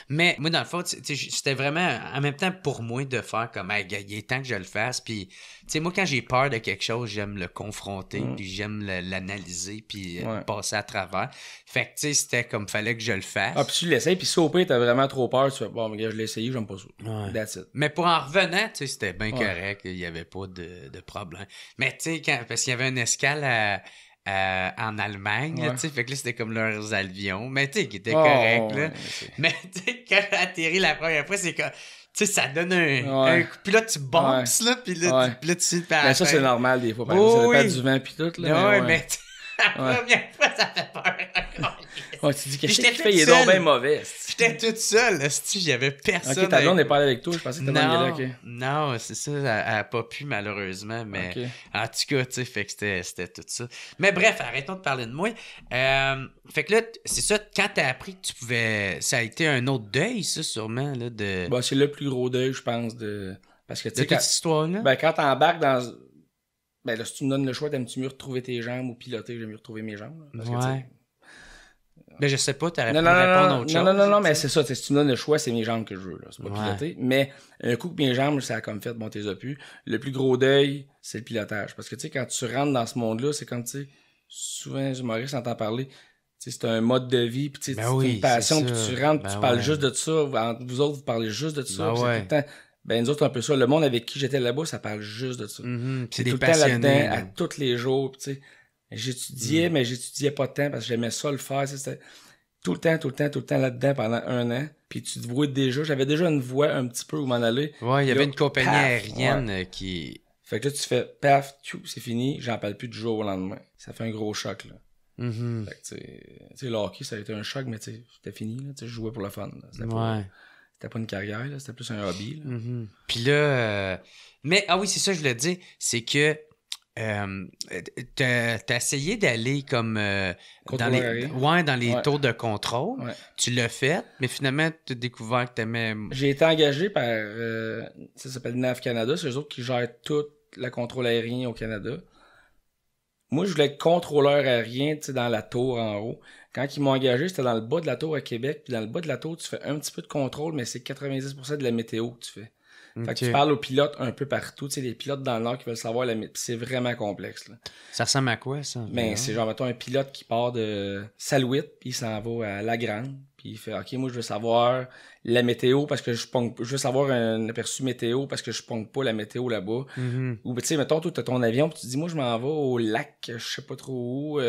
Mais moi, dans le fond, c'était vraiment, en même temps, pour moi, de faire comme, hey, il est temps que je le fasse. Puis, tu sais, moi, quand j'ai peur de quelque chose, j'aime le confronter, puis j'aime l'analyser, puis passer à travers. Fait que, tu sais, c'était comme, fallait que je le fasse. Ah, puis tu l'essayes, puis si au pire, t'as vraiment trop peur, tu fais « Bon, mais gars, je l'ai essayé, j'aime pas ça. That's it. » Mais pour en revenant, tu sais, c'était bien correct, il y avait pas de problème. Mais, tu sais, parce qu'il y avait une escale en Allemagne, tu sais, fait que là, c'était comme leurs avions, mais tu sais, qui était correct, là. Mais, tu sais, quand j'ai atterri la première fois, c'est que, tu sais, ça donne un coup, puis là, tu boxes, là, puis là, tu sais, mais ça, c'est normal, des fois, par exemple, ça dépend du vent, puis tout, là. Mais la première fois, ça fait peur encore. Ouais, tu dis qu'est-ce que tu fais, il est donc bien mauvais. J'étais toute seule, j'avais personne. Ok, ta blonde n'est pas allée avec toi, je pensais que t'étais là, ok. Non, c'est ça, elle a pas pu malheureusement, mais en tout cas, tu sais, fait que c'était tout ça. Mais bref, arrêtons de parler de moi. Fait que là, c'est ça, quand t'as appris que tu pouvais, ça a été un autre deuil, ça, sûrement, là, de... Bah, c'est le plus gros deuil, je pense, parce que, tu sais, cette histoire-là? Ben, quand t'embarques dans... Ben là, si tu me donnes le choix, t'aimes-tu mieux retrouver tes jambes ou piloter? J'aime mieux retrouver mes jambes. Parce que, ben, je sais pas, t'aurais pu répondre à autre chose. Non, mais c'est ça. Si tu me donnes le choix, c'est mes jambes que je veux. Là. C'est pas piloter. Mais un coup que mes jambes, ça a comme fait, bon, t'es as pu. Le plus gros deuil, c'est le pilotage. Parce que, tu sais, quand tu rentres dans ce monde-là, c'est comme, tu sais, souvent, les humoristes entendent parler, tu sais, c'est un mode de vie, puis tu sais, c'est une passion, puis tu rentres, puis tu parles juste de ça. Entre vous autres, vous parlez juste de ça. C'est tout le temps... Ben, nous autres, un peu ça. Le monde avec qui j'étais là-bas, ça parle juste de ça. C'est tout le temps là-dedans, à tous les jours, tu sais. J'étudiais, mais j'étudiais pas de temps parce que j'aimais ça le faire. C'était tout le temps là-dedans pendant 1 an. Puis tu te vois déjà, j'avais déjà une voix un petit peu où m'en aller. Ouais, il y avait une compagnie aérienne qui... Fait que là, tu fais paf, c'est fini, j'en parle plus du jour au lendemain. Ça fait un gros choc, là. Fait que, tu sais, le hockey, ça a été un choc, mais tu sais, c'était fini, là. Tu sais, je jouais pour le fun, là. C'était pas une carrière, là. C'était plus un hobby, là. Puis là... Mais, ah oui, c'est ça que je voulais dire, c'est que t'as essayé d'aller comme dans les tours de contrôle. Tu l'as fait, mais finalement t'as découvert que t'aimais. J'ai été engagé par ça s'appelle NAV Canada, c'est eux autres qui gèrent tout le contrôle aérien au Canada. Moi, je voulais être contrôleur aérien, tu sais, dans la tour en haut. Quand ils m'ont engagé, c'était dans le bas de la tour à Québec, puis dans le bas de la tour, tu fais un petit peu de contrôle, mais c'est 90% de la météo que tu fais. Fait que tu parles aux pilotes un peu partout, tu sais, les pilotes dans le Nord qui veulent savoir la météo. C'est vraiment complexe, là. Ça ressemble à quoi, ça? Ben, c'est genre, mettons, un pilote qui part de Salouit, puis il s'en va à La Grande, puis il fait, OK, moi, je veux savoir la météo parce que je veux savoir un aperçu météo parce que je pogne pas la météo là-bas. Ou, tu sais, mettons, toi, t'as ton avion, puis tu te dis, moi, je m'en vais au lac, je sais pas trop où,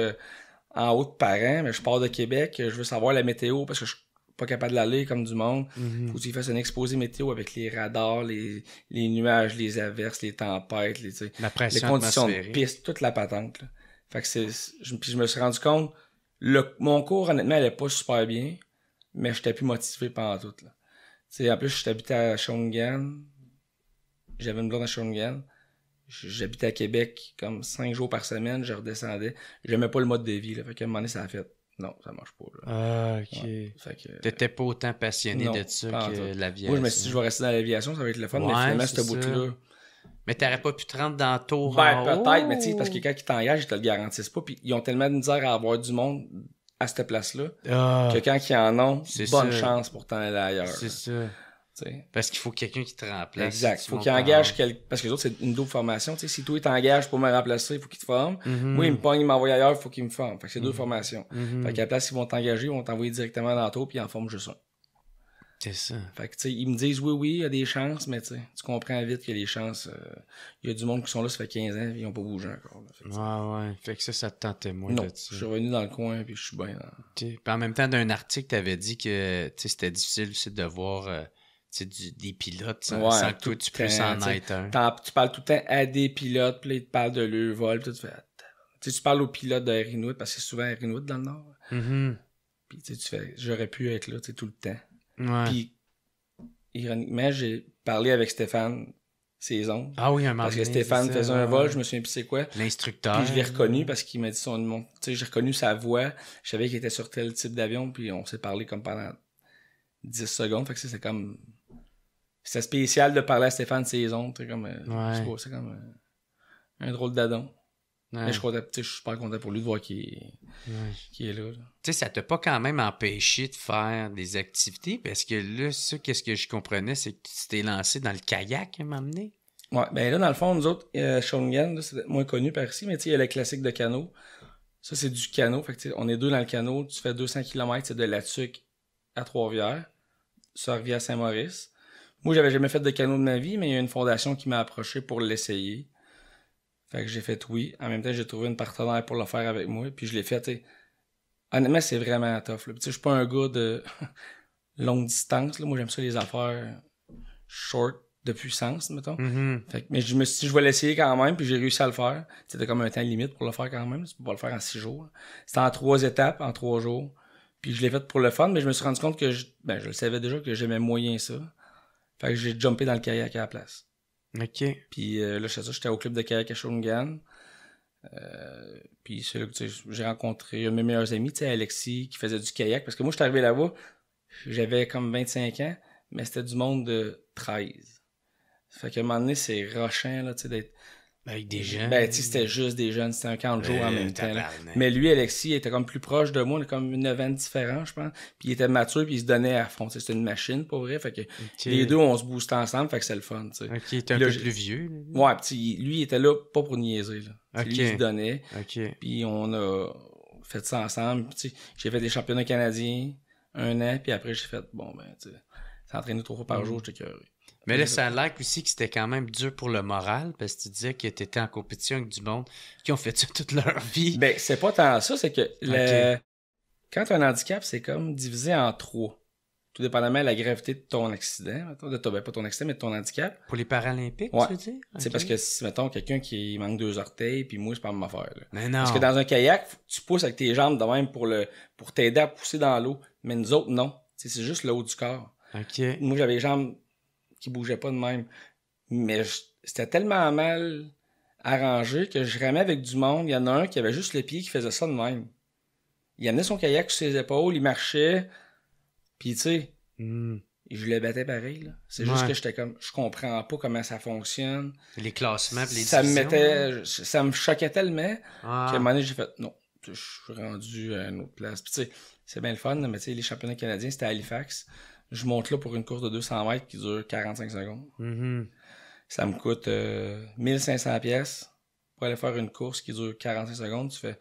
en haut de Parent, mais je pars de Québec, je veux savoir la météo parce que je pas capable d'aller comme du monde. Faut que tu fasses un exposé météo avec les radars, les nuages, les averses, les tempêtes, les conditions de piste, toute la patente, là. Fait que puis je me suis rendu compte, mon cours, honnêtement, allait pas super bien, mais j'étais plus motivé pendant tout, là. Tu sais, en plus, j'habitais à Shawinigan. J'avais une blonde à Shawinigan. J'habitais à Québec comme 5 jours par semaine, je redescendais. J'aimais pas le mode de vie, là. Fait qu'à un moment donné, ça a fait. Non, ça marche pas, là. Ah, ok. Fait que, t'étais pas autant passionné de ça que l'aviation. Moi, je me suis dit, je vais rester dans l'aviation, ça va être le fun, mais finalement, ce bout-là. Mais t'aurais pas pu te rendre dans le tour en haut? Peut-être, mais tu sais, parce que quand ils t'engagent, ils te le garantissent pas, puis ils ont tellement de misère à avoir du monde à cette place-là, que quand ils en ont, bonne chance pour t'en aller ailleurs. C'est ça. T'sais. Parce qu'il faut quelqu'un qui te remplace. Exact. Si tu Faut montes qu'il pas engage en- quelqu'un. Parce que les autres, c'est une double formation. T'sais, si toi, il t'engage pour me remplacer, il faut qu'il te forme. Mhm. Moi, il me pogne, il m'envoie ailleurs, il faut qu'il me forme. Fait que c'est deux formations. Mhm. Fait qu'à la place, ils vont t'engager, ils vont t'envoyer directement dans le tour, puis ils en forment juste un. C'est ça. Fait que, tu sais, ils me disent oui, il y a des chances, mais tu comprends vite qu'il y a des chances. Il y a du monde qui sont là, ça fait 15 ans, puis ils ont pas bougé encore. Là. Fait que, Ouais. Fait que ça te tentait moins non, de je suis revenu dans le coin, puis je suis bien. Puis en même temps, d'un article, tu avais dit que c'était difficile aussi de voir des pilotes sans que toi, tu puisses en être un. Tu parles tout le temps à des pilotes, puis là, ils te parlent de leur vol, puis tu fais. Tu parles aux pilotes de Inuit, parce que c'est souvent Inuit dans le Nord. Mhm. Puis tu fais, j'aurais pu être là tout le temps. Ouais. Puis, ironiquement, j'ai parlé avec Stéphane Saison. Ah oui, un moment Parce que donné, Stéphane c'est ça, faisait un ouais. vol, je me souviens plus c'est quoi. L'instructeur. Puis je l'ai reconnu parce qu'il m'a dit son nom. Tu sais, j'ai reconnu sa voix. Je savais qu'il était sur tel type d'avion, puis on s'est parlé comme pendant 10 secondes. Fait que c'est comme. C'était spécial de parler à Stéphane Saison. Tu sais, comme. Je sais pas, c'est comme un drôle d'adon. Ouais. Mais je suis super content pour lui de voir qu'il est là. Tu sais, ça t'a pas quand même empêché de faire des activités parce que là, ça, qu'est-ce que je comprenais, c'est que tu t'es lancé dans le kayak à un moment donné. Ouais, ben là, dans le fond, nous autres, Shawinigan, c'est moins connu par ici, mais tu sais, il y a le classique de canot. Ça, c'est du canot. Fait que, on est deux dans le canot. Tu fais 200 km, c'est de La Tuque à Trois-Rivières, sur Rivière Saint-Maurice. Moi, j'avais jamais fait de canot de ma vie, mais il y a une fondation qui m'a approché pour l'essayer. Fait que j'ai fait oui. En même temps, j'ai trouvé une partenaire pour le faire avec moi. Puis je l'ai fait, t'sais. Honnêtement, c'est vraiment tough. Je suis pas un gars de longue distance. Là. Moi, j'aime ça les affaires short de puissance, mettons. Mm-hmm. Fait que, mais je me suis dit, je vais l'essayer quand même. Puis j'ai réussi à le faire. C'était comme un temps limite pour le faire quand même. Tu peux pas le faire en 6 jours. C'était en 3 étapes, en 3 jours. Puis je l'ai fait pour le fun. Mais je me suis rendu compte que je le savais déjà que j'aimais moyen ça. Fait que j'ai jumpé dans le kayak à la place. OK. Puis là, j'étais au club de kayak à Shawinigan. Puis c'est là que j'ai rencontré un de mes meilleurs amis, Alexis, qui faisait du kayak. Parce que moi, je suis arrivé là-bas, j'avais comme 25 ans, mais c'était du monde de 13. Fait qu'à un moment donné, c'est rushant, là, d'être... Avec des jeunes. Ben, tu sais, c'était juste des jeunes, c'était un camp de jour en même temps. Là. tabarnak. Mais lui, Alexis, il était comme plus proche de moi, on a comme 9 ans différents, je pense. Puis il était mature, puis il se donnait à fond. C'était une machine, pour vrai. Fait que les deux, on se boostait ensemble, fait que c'est le fun, tu sais. OK, t'es un Là, peu plus vieux. Là. Ouais, pis lui, il était là pas pour niaiser, là. Ok. Lui, il se donnait. OK. Puis on a fait ça ensemble. Puis, tu sais, j'ai fait des championnats canadiens 1 an, puis après, j'ai fait, bon, ben, tu sais, s'entraîner 3 fois par jour, j'étais curieux. Mais là, ça a l'air aussi que c'était quand même dur pour le moral, parce que tu disais que tu étais en compétition avec du monde qui ont fait ça toute leur vie. Ben, c'est pas tant ça, c'est que quand tu as un handicap, c'est comme divisé en 3. Tout dépendamment de la gravité de ton accident, mettons, pas ton accident, mais de ton handicap. Pour les Paralympiques, Ouais. tu veux dire? C'est parce que si, mettons, quelqu'un qui manque 2 orteils, puis moi, c'est pas ma affaire, là. Mais non. Parce que dans un kayak, tu pousses avec tes jambes de même pour t'aider à pousser dans l'eau. Mais nous autres, non. C'est juste le haut du corps. OK. Moi, j'avais les jambes qui bougeaient pas de même. Mais c'était tellement mal arrangé que je ramais avec du monde. Il y en a un qui avait juste le pied qui faisait ça de même. Il amenait son kayak sur ses épaules, il marchait. Puis, tu sais, je le battais pareil, là. C'est juste que j'étais comme, je comprends pas comment ça fonctionne. Les classements, puis les Ça me divisions, mettait, ça me choquait tellement Ah. qu'à un moment donné, j'ai fait, non, je suis rendu à une autre place. Puis tu sais, c'est bien le fun, mais tu sais, les championnats canadiens, c'était à Halifax. Je monte là pour une course de 200 mètres qui dure 45 secondes. Mhm. Ça me coûte 1500 pièces pour aller faire une course qui dure 45 secondes. Tu fais,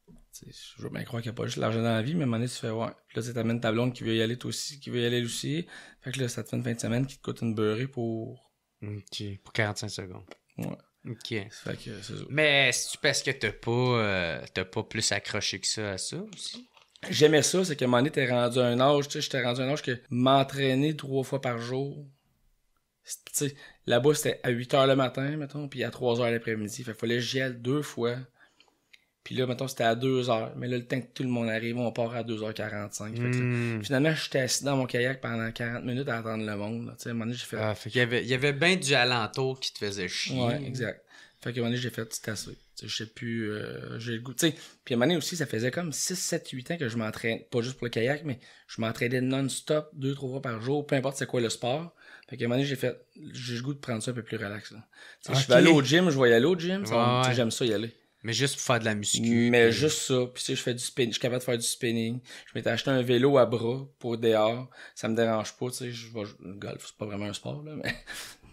tu sais, je veux bien croire qu'il n'y a pas juste l'argent dans la vie, mais à un moment donné, tu fais, ouais. Puis là, tu t'amènes ta blonde qui veut y aller toi aussi, qui veut y aller aussi. Fait que là, ça te fait une fin de semaine qui te coûte une beurrée pour... OK. Pour 45 secondes. Ouais. OK. Fait que c'est ça. Mais c'est-tu parce que t'as pas plus accroché que ça à ça aussi? J'aimais ça, c'est qu'à un moment donné, t'es rendu à un âge, tu sais, j'étais rendu à un âge que m'entraîner 3 fois par jour, tu sais, là-bas, c'était à 8 h le matin, mettons, puis à 3 h l'après-midi. Fait qu'il fallait que j'y aille 2 fois. Puis là, mettons, c'était à 2 h. Mais là, le temps que tout le monde arrive, on part à 2 h 45. Fait que là, finalement, j'étais assis dans mon kayak pendant 40 minutes à attendre le monde. Tu sais, à un moment donné, j'ai fait... Ah, fait qu'il y avait bien du alentour qui te faisait chier. Ouais, exact. Fait qu'à un moment donné, j'ai fait, c'est assez. Je sais plus, j'ai le goût. Tu sais, puis à un moment donné aussi, ça faisait comme 6, 7, 8 ans que je m'entraînais, pas juste pour le kayak, mais je m'entraînais non-stop 2, 3 fois par jour, peu importe c'est quoi le sport. Fait qu'à un moment donné, j'ai le goût de prendre ça un peu plus relax. Là. Okay. Je vais aller au gym, je vais y aller au gym, j'aime ça y aller. Mais juste pour faire de la muscu. Mais puis- juste ça. Puis tu sais, je fais du spinning. Je suis capable de faire du spinning. Je m'étais acheté un vélo à bras pour dehors. Ça me dérange pas, tu sais. Le golf, c'est pas vraiment un sport, là.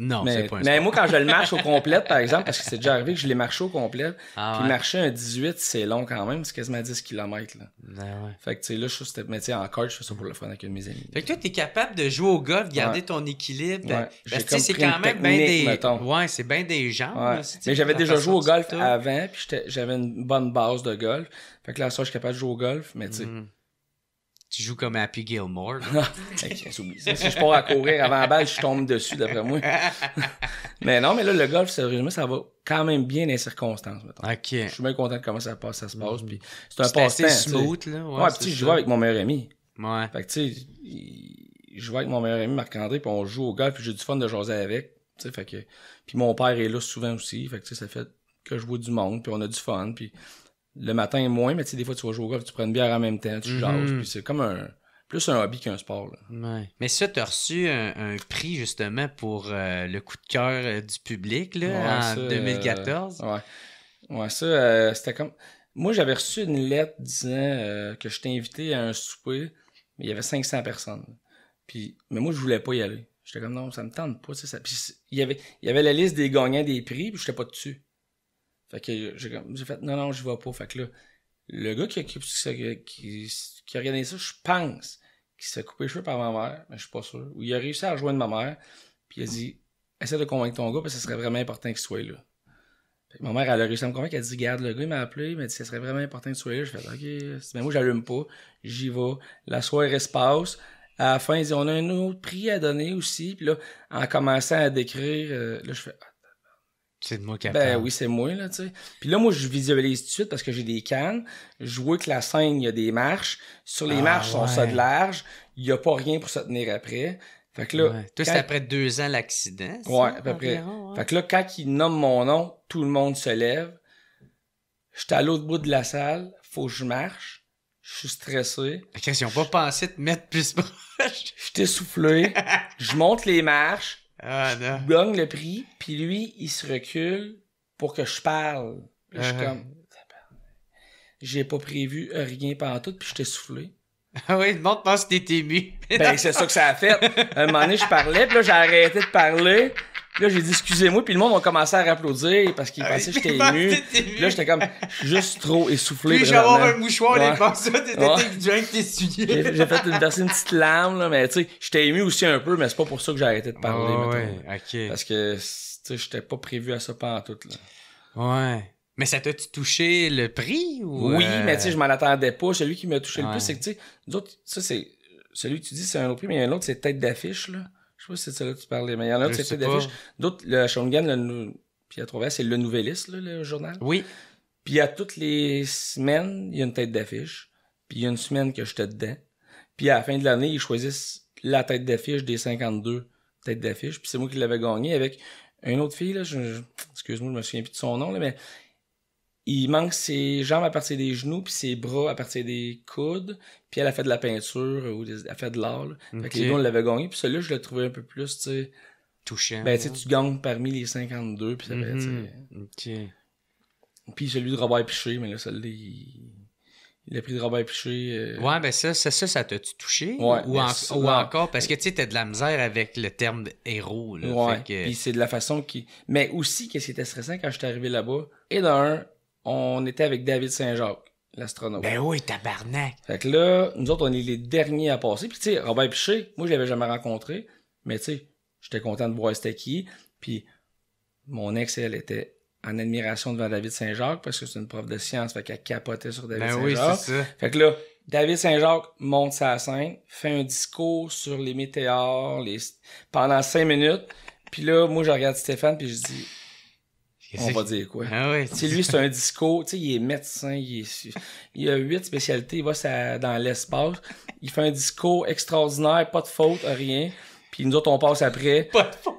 Non, Mais, c'est pas un mais sport. moi, quand je le marche au complet, par exemple, parce que c'est déjà arrivé que je l'ai marché au complet, Ah puis ouais. marcher un 18, c'est long quand même. C'est quasiment 10 km, là. Ben ouais. Fait que, tu sais, là, je suis mais tu sais, en kart, je fais ça pour le fun avec un de mes amis. Fait que toi, t'es capable de jouer au golf, garder Ouais. ton équilibre. Ouais. Parce J'ai que tu sais, comme c'est pris quand une même bien technique, des. mettons. Ouais, c'est bien des jambes. Ouais. là, tu sais, Mais j'avais la déjà façon joué au que golf tu t'as. avant, puis j'avais une bonne base de golf. Fait que là, ça, je suis capable de jouer au golf, mais tu sais. Mhm. Tu joues comme Happy Gilmore. là. Oublie ça. Si je pars à courir avant la balle, je tombe dessus, d'après moi. Mais non, mais là, le golf, sérieusement, ça va quand même bien dans les circonstances, mettons. Ok. Je suis bien content de comment ça se passe, puis c'est un C'est assez passe-temps, tu sais. smooth, là. Ouais, puis tu sais, je joue avec mon meilleur ami. Ouais. Fait que tu sais, je joue avec mon meilleur ami Marc-André, puis on joue au golf, puis j'ai du fun de jaser avec. Tu sais, fait que. Puis mon père est là souvent aussi, fait que tu sais, ça fait que je vois du monde, puis on a du fun, puis le matin moins, mais tu sais, des fois tu vas jouer au golf, tu prends une bière en même temps, tu jases, puis c'est comme plus un hobby qu'un sport, là. Ouais. Mais ça, t'as reçu un prix justement pour le coup de cœur du public là, Ouais, en ça, 2014. Ouais, ça, c'était comme. Moi, j'avais reçu une lettre disant que je t'ai invité à un souper, mais il y avait 500 personnes. Mais moi, je voulais pas y aller. J'étais comme, non, ça me tente pas, tu sais. Puis il y avait la liste des gagnants des prix, puis j'étais pas dessus. Fait que j'ai fait, non, je vais pas. Fait que là, le gars qui a regardé ça, je pense qu'il s'est coupé les cheveux par ma mère, mais je suis pas sûr. Ou il a réussi à rejoindre ma mère, puis il a dit, essaie de convaincre ton gars, parce que ce serait vraiment important qu'il soit là. Fait que ma mère, elle a réussi à me convaincre, elle a dit, regarde, le gars, il m'a appelé, il m'a dit, ce serait vraiment important que tu sois là. Je fais, ok, mais moi, j'allume pas, j'y vais. La soirée se passe. À la fin, il dit, on a un autre prix à donner aussi. Puis là, en commençant à décrire, là, je fais, C'est de moi qui ben oui, c'est moi, là, tu sais. Puis là, moi, je visualise tout de suite parce que j'ai des cannes. Je vois que la scène, il y a des marches. Sur les marches, sont ça de large. Il y a pas rien pour se tenir après. Fait que là... Ouais. Toi, c'est après 2 ans l'accident, ça, Ouais, à peu près. environ, ouais. Fait que là, quand il nomme mon nom, tout le monde se lève. J'étais à l'autre bout de la salle. Faut que je marche. Je suis stressé. Fait qu'ils ont pas pensé te mettre plus proche. Je suis essoufflé. Je monte les marches. Ah non. Je gagne le prix. Puis lui, il se recule pour que je parle. Puis là, je suis comme... J'ai pas prévu rien pendant tout, puis je t'ai soufflé. Ah oui, le monde pense que t'es ému. Ben, c'est ça que ça a fait. À un moment donné, je parlais, puis là, j'ai arrêté de parler. Puis là, j'ai dit excusez-moi, puis le monde a commencé à applaudir parce qu'ils pensaient que j'étais ému. Puis là, j'étais comme, je suis juste trop essoufflé. Puis j'avoir vraiment. un mouchoir, Ouais. les pensent ça, t'étais drunk, t'es souillé. J'ai fait verser une petite larme, là, mais tu sais, j'étais ému aussi un peu, mais c'est pas pour ça que j'ai arrêté de parler, Oh, mettons. ouais, ok. Parce que, tu sais, j'étais pas prévu à ça pantoute, là. Ouais. Mais ça t'a-tu touché le prix ou... Oui, mais tu sais, je m'en attendais pas. Celui qui m'a touché le Ouais. plus, c'est que, tu sais, nous autres, ça, c'est, celui que tu dis, c'est un autre prix, mais il y en a un autre, c'est tête d'affiche, là. Je sais pas si c'est de ça là que tu parlais, mais il y en a un autre, Je c'est sais tête pas. d'affiche. D'autres, le Shongan, puis à travers, c'est le Nouvelliste, là, le journal. Oui. Puis à toutes les semaines, il y a une tête d'affiche. Puis il y a une semaine que j'étais dedans. Puis à la fin de l'année, ils choisissent la tête d'affiche des 52 têtes d'affiche. Puis c'est moi qui l'avais gagné avec une autre fille, là. Excuse-moi, je me souviens plus de son nom, là, mais il manque ses jambes à partir des genoux, puis ses bras à partir des coudes. Puis elle a fait de la peinture, ou elle a fait de l'art, là. Fait que les deux, on l'avait gagné. Puis celui-là, je l'ai trouvé un peu plus, tu sais... Touchant. Ben, tu sais, tu gagnes parmi les 52, puis ça fait, tu sais... Ok. Puis celui de Robert Piché, mais là, celui-là, il a pris de Robert Piché. Ouais, ben ça t'a-tu touché? Ouais, Ou, ben, ou encore, parce que tu sais, t'as de la misère avec le terme héros, là. Ouais, Fait que... puis c'est de la façon qui... Mais aussi, qu'est-ce qui était stressant quand j'étais arrivé là-bas? Et d'un, on était avec David Saint-Jacques, l'astronaute. Ben oui, tabarnak. Fait que là, nous autres, on est les derniers à passer. Puis tu sais, Robert Piché, moi, je l'avais jamais rencontré. Mais tu sais, j'étais content de voir c'était qui. Puis mon ex, elle était en admiration devant David Saint-Jacques parce que c'est une prof de sciences, fait qu'elle capotait sur David Ben oui, Saint-Jacques. c'est ça. Fait que là, David Saint-Jacques monte sa scène, fait un discours sur les météores pendant 5 minutes. Puis là, moi, je regarde Stéphane puis je dis, on va dire quoi? Ah oui. Tu sais, lui, c'est un discours, tu sais, il est médecin, il a 8 spécialités, il va dans l'espace. Il fait un discours extraordinaire, pas de faute, rien. Puis nous autres, on passe après. Pas de faute.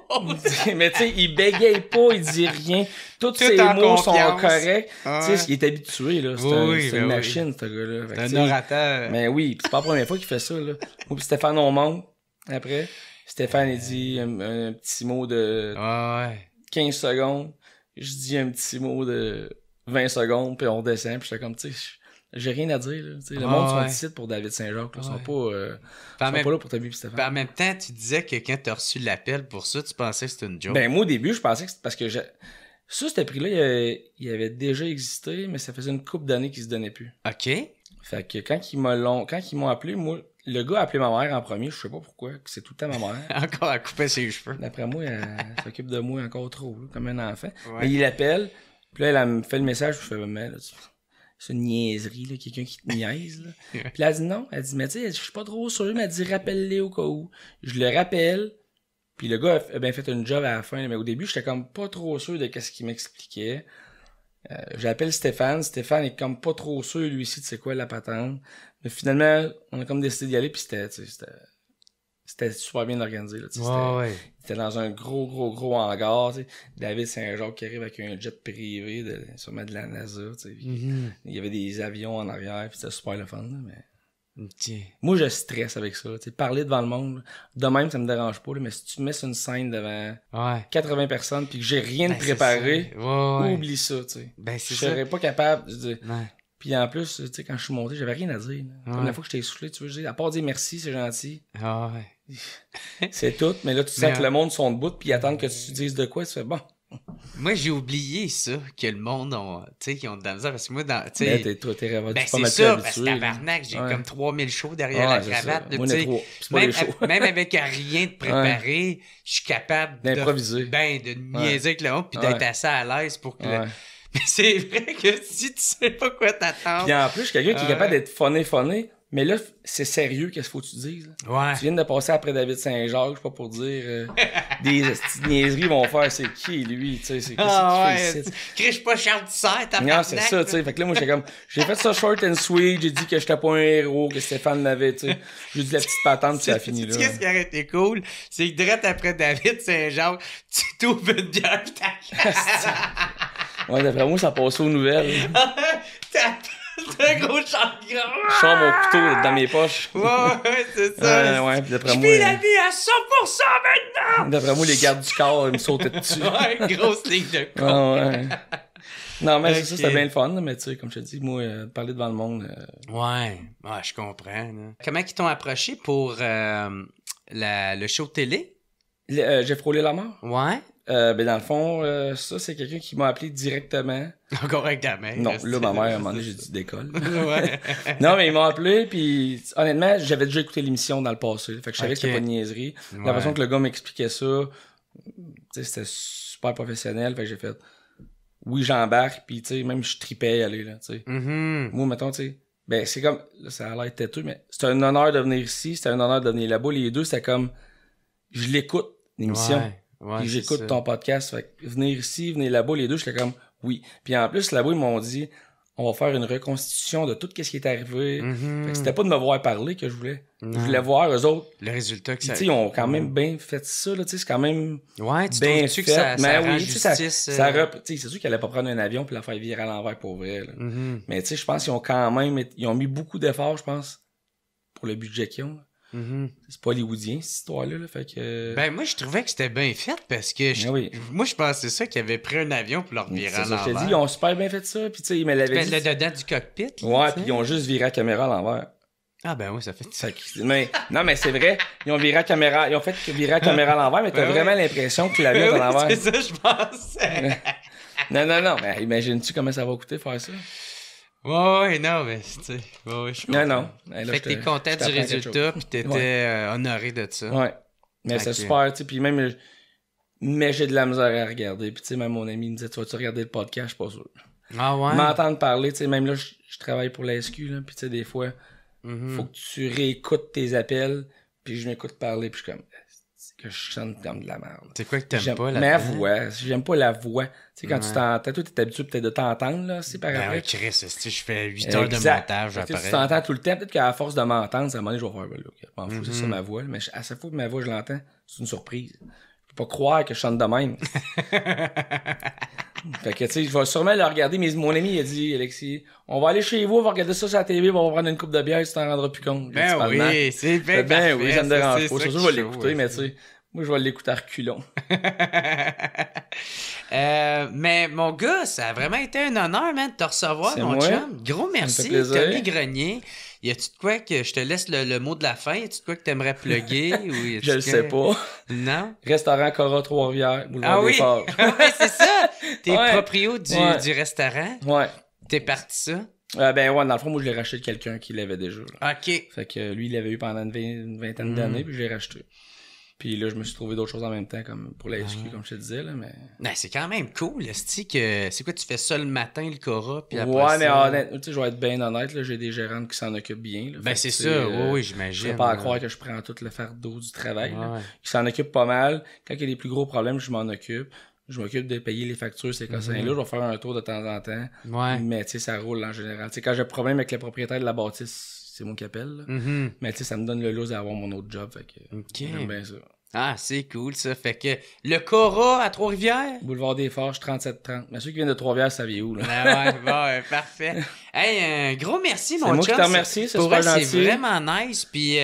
Mais tu sais, il bégaye pas, il dit rien. Tous Tout ses en mots sont confiance. corrects. Ah Tu sais, il est habitué, là. C'est Oui, c'est ben une oui. machine, ce gars-là. Fait que, Un tu sais, orateur. mais oui, pis c'est pas la première fois qu'il fait ça, là. Moi pis Stéphane, on monte. Après, Stéphane, il dit un petit mot de Ouais. 15 secondes. Je dis un petit mot de 20 secondes, puis on redescend, puis j'étais comme, tu sais, j'ai rien à dire, là. Tu sais, le monde sont ici pour David Saint-Jacques, là. Ils sont pas là pour Toby et Stéphane. En même temps, tu disais que quand t'as reçu l'appel pour ça, tu pensais que c'était une joke. Ben, moi, au début, je pensais que c'était parce que ça, cet prix-là, il avait déjà existé, mais ça faisait une couple d'années qu'il se donnait plus. OK. Fait que quand ils m'ont appelé, moi, le gars a appelé ma mère en premier, je sais pas pourquoi, que c'est tout le temps ma mère. Encore à couper ses cheveux. D'après moi, elle s'occupe de moi encore trop, là, comme un enfant. Ouais. Mais il l'appelle, puis là, elle me fait le message, puis je fais, mais là, c'est une niaiserie, là, quelqu'un qui te niaise, là. Puis là, elle dit non, elle dit, mais tu sais, je suis pas trop sûr, mais elle dit, rappelle-les au cas où. Je le rappelle, puis le gars a bien fait une job à la fin, mais au début, j'étais comme pas trop sûr de qu'est-ce qu'il m'expliquait. J'appelle Stéphane est comme pas trop sûr, lui aussi, de c'est quoi la patente. Mais finalement, on a comme décidé d'y aller, puis c'était super bien organisé, là, c'était dans un gros hangar, tu sais. David Saint-Jacques qui arrive avec un jet privé, sûrement de la NASA, tu sais. Il y avait des avions en arrière, puis c'était super le fun, là, mais... Moi, je stresse avec ça, tu sais. Parler devant le monde, de même, ça me dérange pas, là, mais si tu me mets sur une scène devant 80 personnes, puis que j'ai rien de préparé, oublie ça, tu sais. Ben, c'est je ça. serais pas capable de dire... Puis en plus, tu sais, quand je suis monté, j'avais rien à dire. Comme la fois que je t'ai soufflé, tu veux dire, à part dire merci, c'est gentil. C'est tout, mais là, tu sens que le monde sont debout, puis ils attendent que tu dises de quoi, tu fais bon. Moi, j'ai oublié ça, que le monde, tu sais, qui ont de la misère, parce que moi, tu sais... Ben, t'es ben, pas c'est mal ça, habitué, parce que tabarnak, j'ai comme 3000 shows derrière la cravate. Moi, c'est pas des shows. Même avec rien de préparé, je suis capable d'improviser. De niaiser avec le monde, puis d'être assez à l'aise pour que... Mais c'est vrai que si tu sais pas quoi t'attendre... Puis en plus, je suis quelqu'un qui est capable d'être funné, mais là, c'est sérieux, qu'est-ce qu'il faut que tu dises. Là. Tu viens de passer après David Saint-Jacques, je sais pas pour dire... des petites niaiseries vont faire, c'est qui, lui, tu sais, c'est qu'est-ce qu'il fait ici. Criche pas Charles Dissert, t'as non, c'est ça, tu sais. Fait que là, moi, j'étais comme... J'ai fait ça short and sweet, j'ai dit que j'étais pas un héros, que Stéphane l'avait, tu sais. J'ai dit la petite patente, puis ça a fini là. Qu'est-ce qui aurait été cool? C'est que direct après David Saint-Jacques, tu t'ouvres une bière pis ta ouais, d'après moi, ça passe aux nouvelles. T'as un gros chagrin. Je sors mon couteau dans mes poches. Ouais, c'est ça. Ouais, puis d'après moi... Je vis la vie à 100% maintenant! D'après moi, les gardes du corps, ils me sautaient dessus. Ouais, grosse ligne de con. Ouais. Non, mais ça, c'était bien le fun, mais tu sais, comme je te dis, moi, parler devant le monde... Ouais, je comprends. Là. Comment ils t'ont approché pour le show de télé? J'ai frôlé la mort? Ouais. Ben dans le fond, ça, c'est quelqu'un qui m'a appelé directement. Encore avec ta mère. Non, là, ma mère, à un moment donné, j'ai dit d'école. Ouais. Non, mais ils m'ont appelé, puis honnêtement, j'avais déjà écouté l'émission dans le passé. Fait que je savais que c'était pas de niaiserie. Ouais. La façon que le gars m'expliquait ça, c'était super professionnel. Fait que j'ai fait, oui, j'embarque, puis tu sais, même je tripais y aller, là, tu sais. Moi, mettons, tu sais, ben c'est comme, là, ça a l'air têteux, mais c'était un honneur de venir ici, c'était un honneur de venir là-bas. Les deux, c'était comme, je l'écoute, l'émission. Ouais, puis j'écoute ton podcast. Fait que venir ici, venir là-bas, les deux, j'étais comme, oui. Puis en plus, là-bas, ils m'ont dit, on va faire une reconstitution de tout ce qui est arrivé. Fait que c'était pas de me voir parler que je voulais. Je voulais voir eux autres. Le résultat que ça... ils ont quand même bien fait ça, là, tu sais, c'est quand même bien fait. Que ça mais oui, justice, c'est sûr qu'ils allaient pas prendre un avion puis la faire virer à l'envers pour vrai, là. Mais tu sais, je pense qu'ils ont quand même, ils ont mis beaucoup d'efforts, je pense, pour le budget qu'ils ont. C'est pas hollywoodien, cette histoire-là, là, fait que... Ben, moi, je trouvais que c'était bien fait, parce que moi, je pensais ça qu'ils avaient pris un avion pour leur virer à l'envers. Je te dis, ils ont super bien fait ça, puis tu sais, ils me l'avaient dit... le dedans du cockpit, là, ouais, puis ils ont juste viré la caméra à l'envers. Ah ben oui, ça fait... mais, non, mais c'est vrai, ils ont viré la caméra, ils ont fait virer la caméra à l'envers, mais t'as vraiment l'impression que l'avion est à l'envers. C'est ça, je pensais. non, mais imagines-tu comment ça va coûter faire ça? Ouais, non, mais tu sais, je comprends. Non. Là, fait que t'es content du résultat, pis t'étais honoré de ça. Ouais. Mais c'est super, tu sais, pis même, mais j'ai de la misère à regarder, pis tu sais, même mon ami me disait, tu vas-tu regarder le podcast? Je suis pas sûr. Ah ouais? M'entendre parler, tu sais, même là, je travaille pour la SQ, là, pis tu sais, des fois, faut que tu réécoutes tes appels, pis je m'écoute parler, pis je suis comme... que je chante comme de la merde. C'est quoi que t'aimes pas là-dedans? Ma voix. J'aime pas la voix. Tu sais, quand tu t'entends, toi, t'es habitué peut-être de t'entendre, là, c'est par après. après. Chris, je fais 8 heures de montage après. Tu t'entends tout le temps. Peut-être qu'à force de m'entendre, à un moment donné, je vais faire, ben là, je m'en fous, c'est ça ma voix. Mais à chaque fois que ma voix, je l'entends, c'est une surprise. Je peux pas croire que je chante de même. Fait que, tu sais, je vais sûrement le regarder, mais mon ami, il a dit, Alexis, on va aller chez vous, on va regarder ça sur la TV, on va prendre une coupe de bière, tu t'en rendras plus compte. Ben oui, c'est bien Ben oui, ça me dérange pas. C'est sûr, je vais l'écouter, mais tu sais, Moi, je vais l'écouter à reculons. Mais mon gars, ça a vraiment été un honneur, man, de te recevoir, C'est mon moi. chum. Gros merci, plaisir. Tommy Grenier. Y a-tu de quoi que je te laisse le mot de la fin? Y a-tu de quoi que t'aimerais plugger? Je le sais pas. Non? Restaurant Cora Trois-Rivières, boulevard des Forges. Ouais, c'est ça! T'es Ouais. proprio du restaurant? Ouais. T'es parti ça? Ben ouais, dans le fond, moi, je l'ai racheté de quelqu'un qui l'avait déjà. Là. OK. Fait que lui, il l'avait eu pendant une vingtaine d'années, puis je l'ai racheté. Puis là, je me suis trouvé d'autres choses en même temps, comme pour la SQ, comme je te disais, là, mais... Ben, c'est quand même cool, esti, que... C'est quoi, tu fais ça le matin, le Cora, puis après Ouais, mais ça... honnêtement, tu sais, je vais être bien honnête, là, j'ai des gérantes qui s'en occupent bien, là. Ben, Fait c'est que, ça, oui, je j'imagine. serais pas à croire que je prends tout le fardeau du travail, là. Ouais. Ils s'en occupent pas mal. Quand il y a des plus gros problèmes, je m'en occupe. Je m'occupe de payer les factures, ces cossins-là. Je vais faire un tour de temps en temps. Ouais. Mais, tu sais, ça roule en général. Tu sais, quand j'ai un problème avec le propriétaire de la bâtisse, c'est moi qui appelle, là. Mhm. Mais, tu sais, ça me donne le lousse d'avoir mon autre job, fait que... OK. J'aime bien ça. Ah, c'est cool, ça. Fait que le Cora à Trois-Rivières? Boulevard des Forges, 3730. Mais ceux qui viennent de Trois-Rivières, ça vient où, là? Ah ouais, bon, parfait. Hey, un gros merci, mon C'est moi chum. qui te remercie, c'est pour super vrai, gentil. c'est vraiment nice. Puis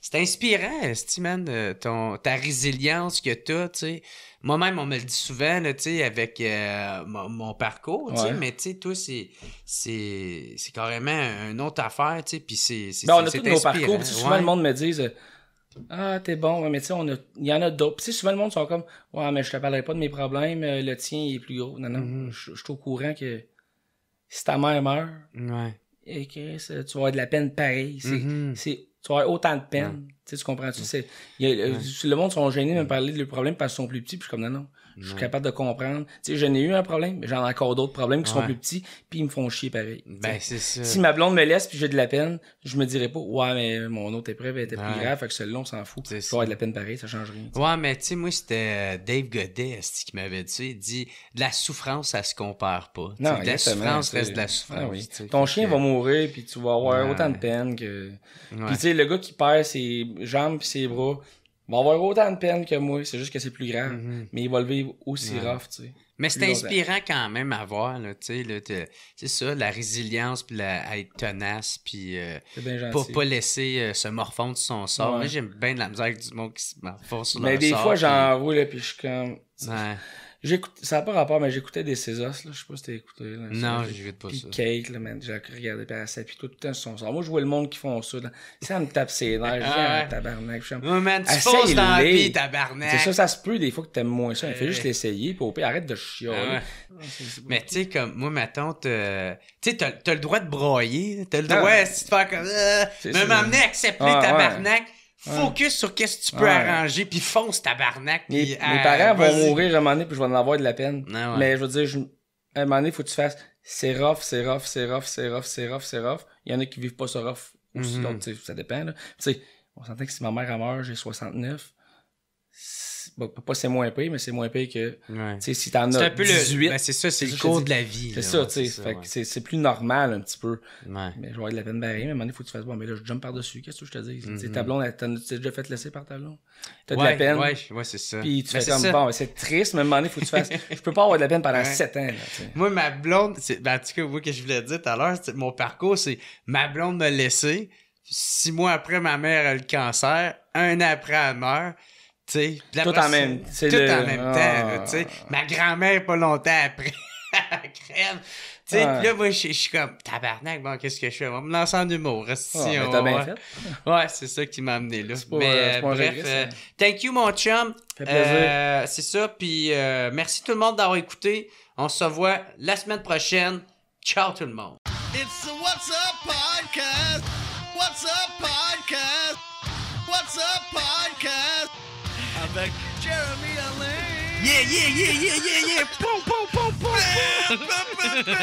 c'est inspirant, Steven, ta résilience que t'as, tu sais. Moi-même, on me le dit souvent, là, tu sais, avec mon parcours, tu sais, Ouais. mais tu sais, toi, c'est carrément une autre affaire, tu sais, puis c'est Ben, on a c'est tous nos inspirant. parcours. Puis souvent, Ouais. le monde me dit Ah, t'es bon, mais tu sais, il y en a d'autres. Puis tu sais, souvent, le monde sont comme Ouais, mais je te parlerai pas de mes problèmes, le tien il est plus gros. Non, non, Mhm. je suis au courant que si ta mère meurt, Ouais. et que tu vas avoir de la peine pareil. Mhm. Tu vas avoir autant de peine. Tu sais, tu comprends-tu? Le monde sont gênés de me parler de leurs problèmes parce qu'ils sont plus petits. Puis je suis comme non. Je suis capable de comprendre. Tu sais, j'en ai eu un problème, mais j'en ai encore d'autres problèmes qui sont Ouais. plus petits, puis ils me font chier pareil. Ben, T'sais. c'est ça. Si ma blonde me laisse puis j'ai de la peine, je me dirais pas ouais mais mon autre épreuve était Ouais. plus grave, fait que celui-là on s'en fout. C'est Je vais ça. avoir de la peine pareil, ça change rien. t'sais. Ouais, mais tu sais, moi, c'était Dave Godet esti, qui m'avait dit ça. Il dit de la souffrance, ça se compare pas. Tu sais, Non, de la exactement, souffrance t'sais. reste de la souffrance. Ah oui. tu sais. Ton Fait chien que- va mourir puis tu vas avoir Ouais. autant de peine que. Ouais. Puis tu sais le gars qui perd ses jambes puis ses bras va avoir autant de peine que moi, c'est juste que c'est plus grave, Mhm. mais il va le vivre aussi Ouais. rough, tu sais. Mais c'est plus longtemps. inspirant quand même à voir, là, tu sais, là, c'est ça, la résilience, puis à être tenace, puis C'est bien pas, gentil. pas laisser se morfondre sur son sort. Ouais. Moi, j'aime bien de la musique avec du monde qui se morfondre sur Mais leur des sort. fois puis- j'en vois là puis je suis comme Ouais. ça n'a pas rapport, mais j'écoutais des Césos, là. Je sais pas si t'as écouté, là. Non, Ça, j'écoute pas puis ça. Kate, là, man. J'ai regardé, puis elle s'appuie tout le temps sur son sort. Moi, je vois le monde qui font ça, là. Ça me tape ses nerfs. Je dis, Ah ouais. ah, tabarnak. Je suis comme, Ouais, man, tu Essaye-les. fonces dans la vie, tabarnak. c'est ça se peut des fois que t'aimes moins ça. Il fait juste l'essayer, puis au pire, arrête de chialer. Ah ouais. C'est pas- Mais tu sais, comme moi, ma tante, tu sais, t'as le droit de broyer, là. T'as le Ah. droit de faire comme C'est mais ça. m'amener à accepter Ah, tabarnak. Focus sur qu'est-ce que tu peux Ouais. arranger, puis fonce tabarnak. Mes, puis, mes parents vont vas-y. mourir à un moment donné, puis je vais en avoir de la peine. Ah ouais. Mais je veux dire, à un moment donné, il faut que tu fasses c'est rough, c'est rough, c'est rough, c'est rough, c'est rough, c'est rough. Il y en a qui vivent pas ça rough aussi, Mhm. donc tu sais, ça dépend. Là. Tu sais, on s'entend que si ma mère meurt, j'ai 69. Bon, pas c'est moins payé, mais c'est moins payé que. Ouais. Tu sais, si t'en C'est as un peu 18. ben, c'est ça, c'est c'est le ça, cours je te de la vie. C'est là, ça, ouais, tu sais. ça, Fait ouais. que c'est plus normal un petit peu. Ouais. Mais je vais avoir de la peine pareil, mais à un moment donné, il faut que tu fasses bon, mais là, je jump par-dessus. Qu'est-ce que je te dis? Tu sais, Mhm. ta blonde, tu t'es déjà fait laisser par ta blonde. T'as de Ouais, la peine. Ouais, c'est ça. Puis tu Ben, fais c'est comme, ça. bon, c'est triste, mais à un moment donné, il faut que tu fasses. Je peux pas avoir de la peine pendant Ouais. 7 ans, là, tu sais. Moi, ma blonde, ben, en tout cas, moi, que je voulais dire tout à l'heure, mon parcours, c'est ma blonde m'a laissé. 6 mois après, ma mère a le cancer. 1 an après, elle meurt. Tu sais, puis Tout après en ça, même- c'est tout le- en même temps, là, tu sais. Ah. Ma grand-mère, pas longtemps après, elle crève. Tu sais, Ouais. puis là, moi, je suis comme, tabarnak, bon, qu'est-ce que je fais? On va me lancer en humour. Reste Ah, ici, mais on t'as va bien voir. fait. Ouais, c'est ça qui m'a amené là. C'est pas, Mais c'est pas un bref, regret, ça. thank you, mon chum. Fait plaisir. C'est ça, puis merci tout le monde d'avoir écouté. On se revoit la semaine prochaine. Ciao tout le monde. It's the What's Up Podcast. What's Up Podcast. What's Up Podcast. Avec Jeremy Alain. Yeah, yeah, yeah, yeah, yeah, yeah. Poum, poum, poum, poum, poum.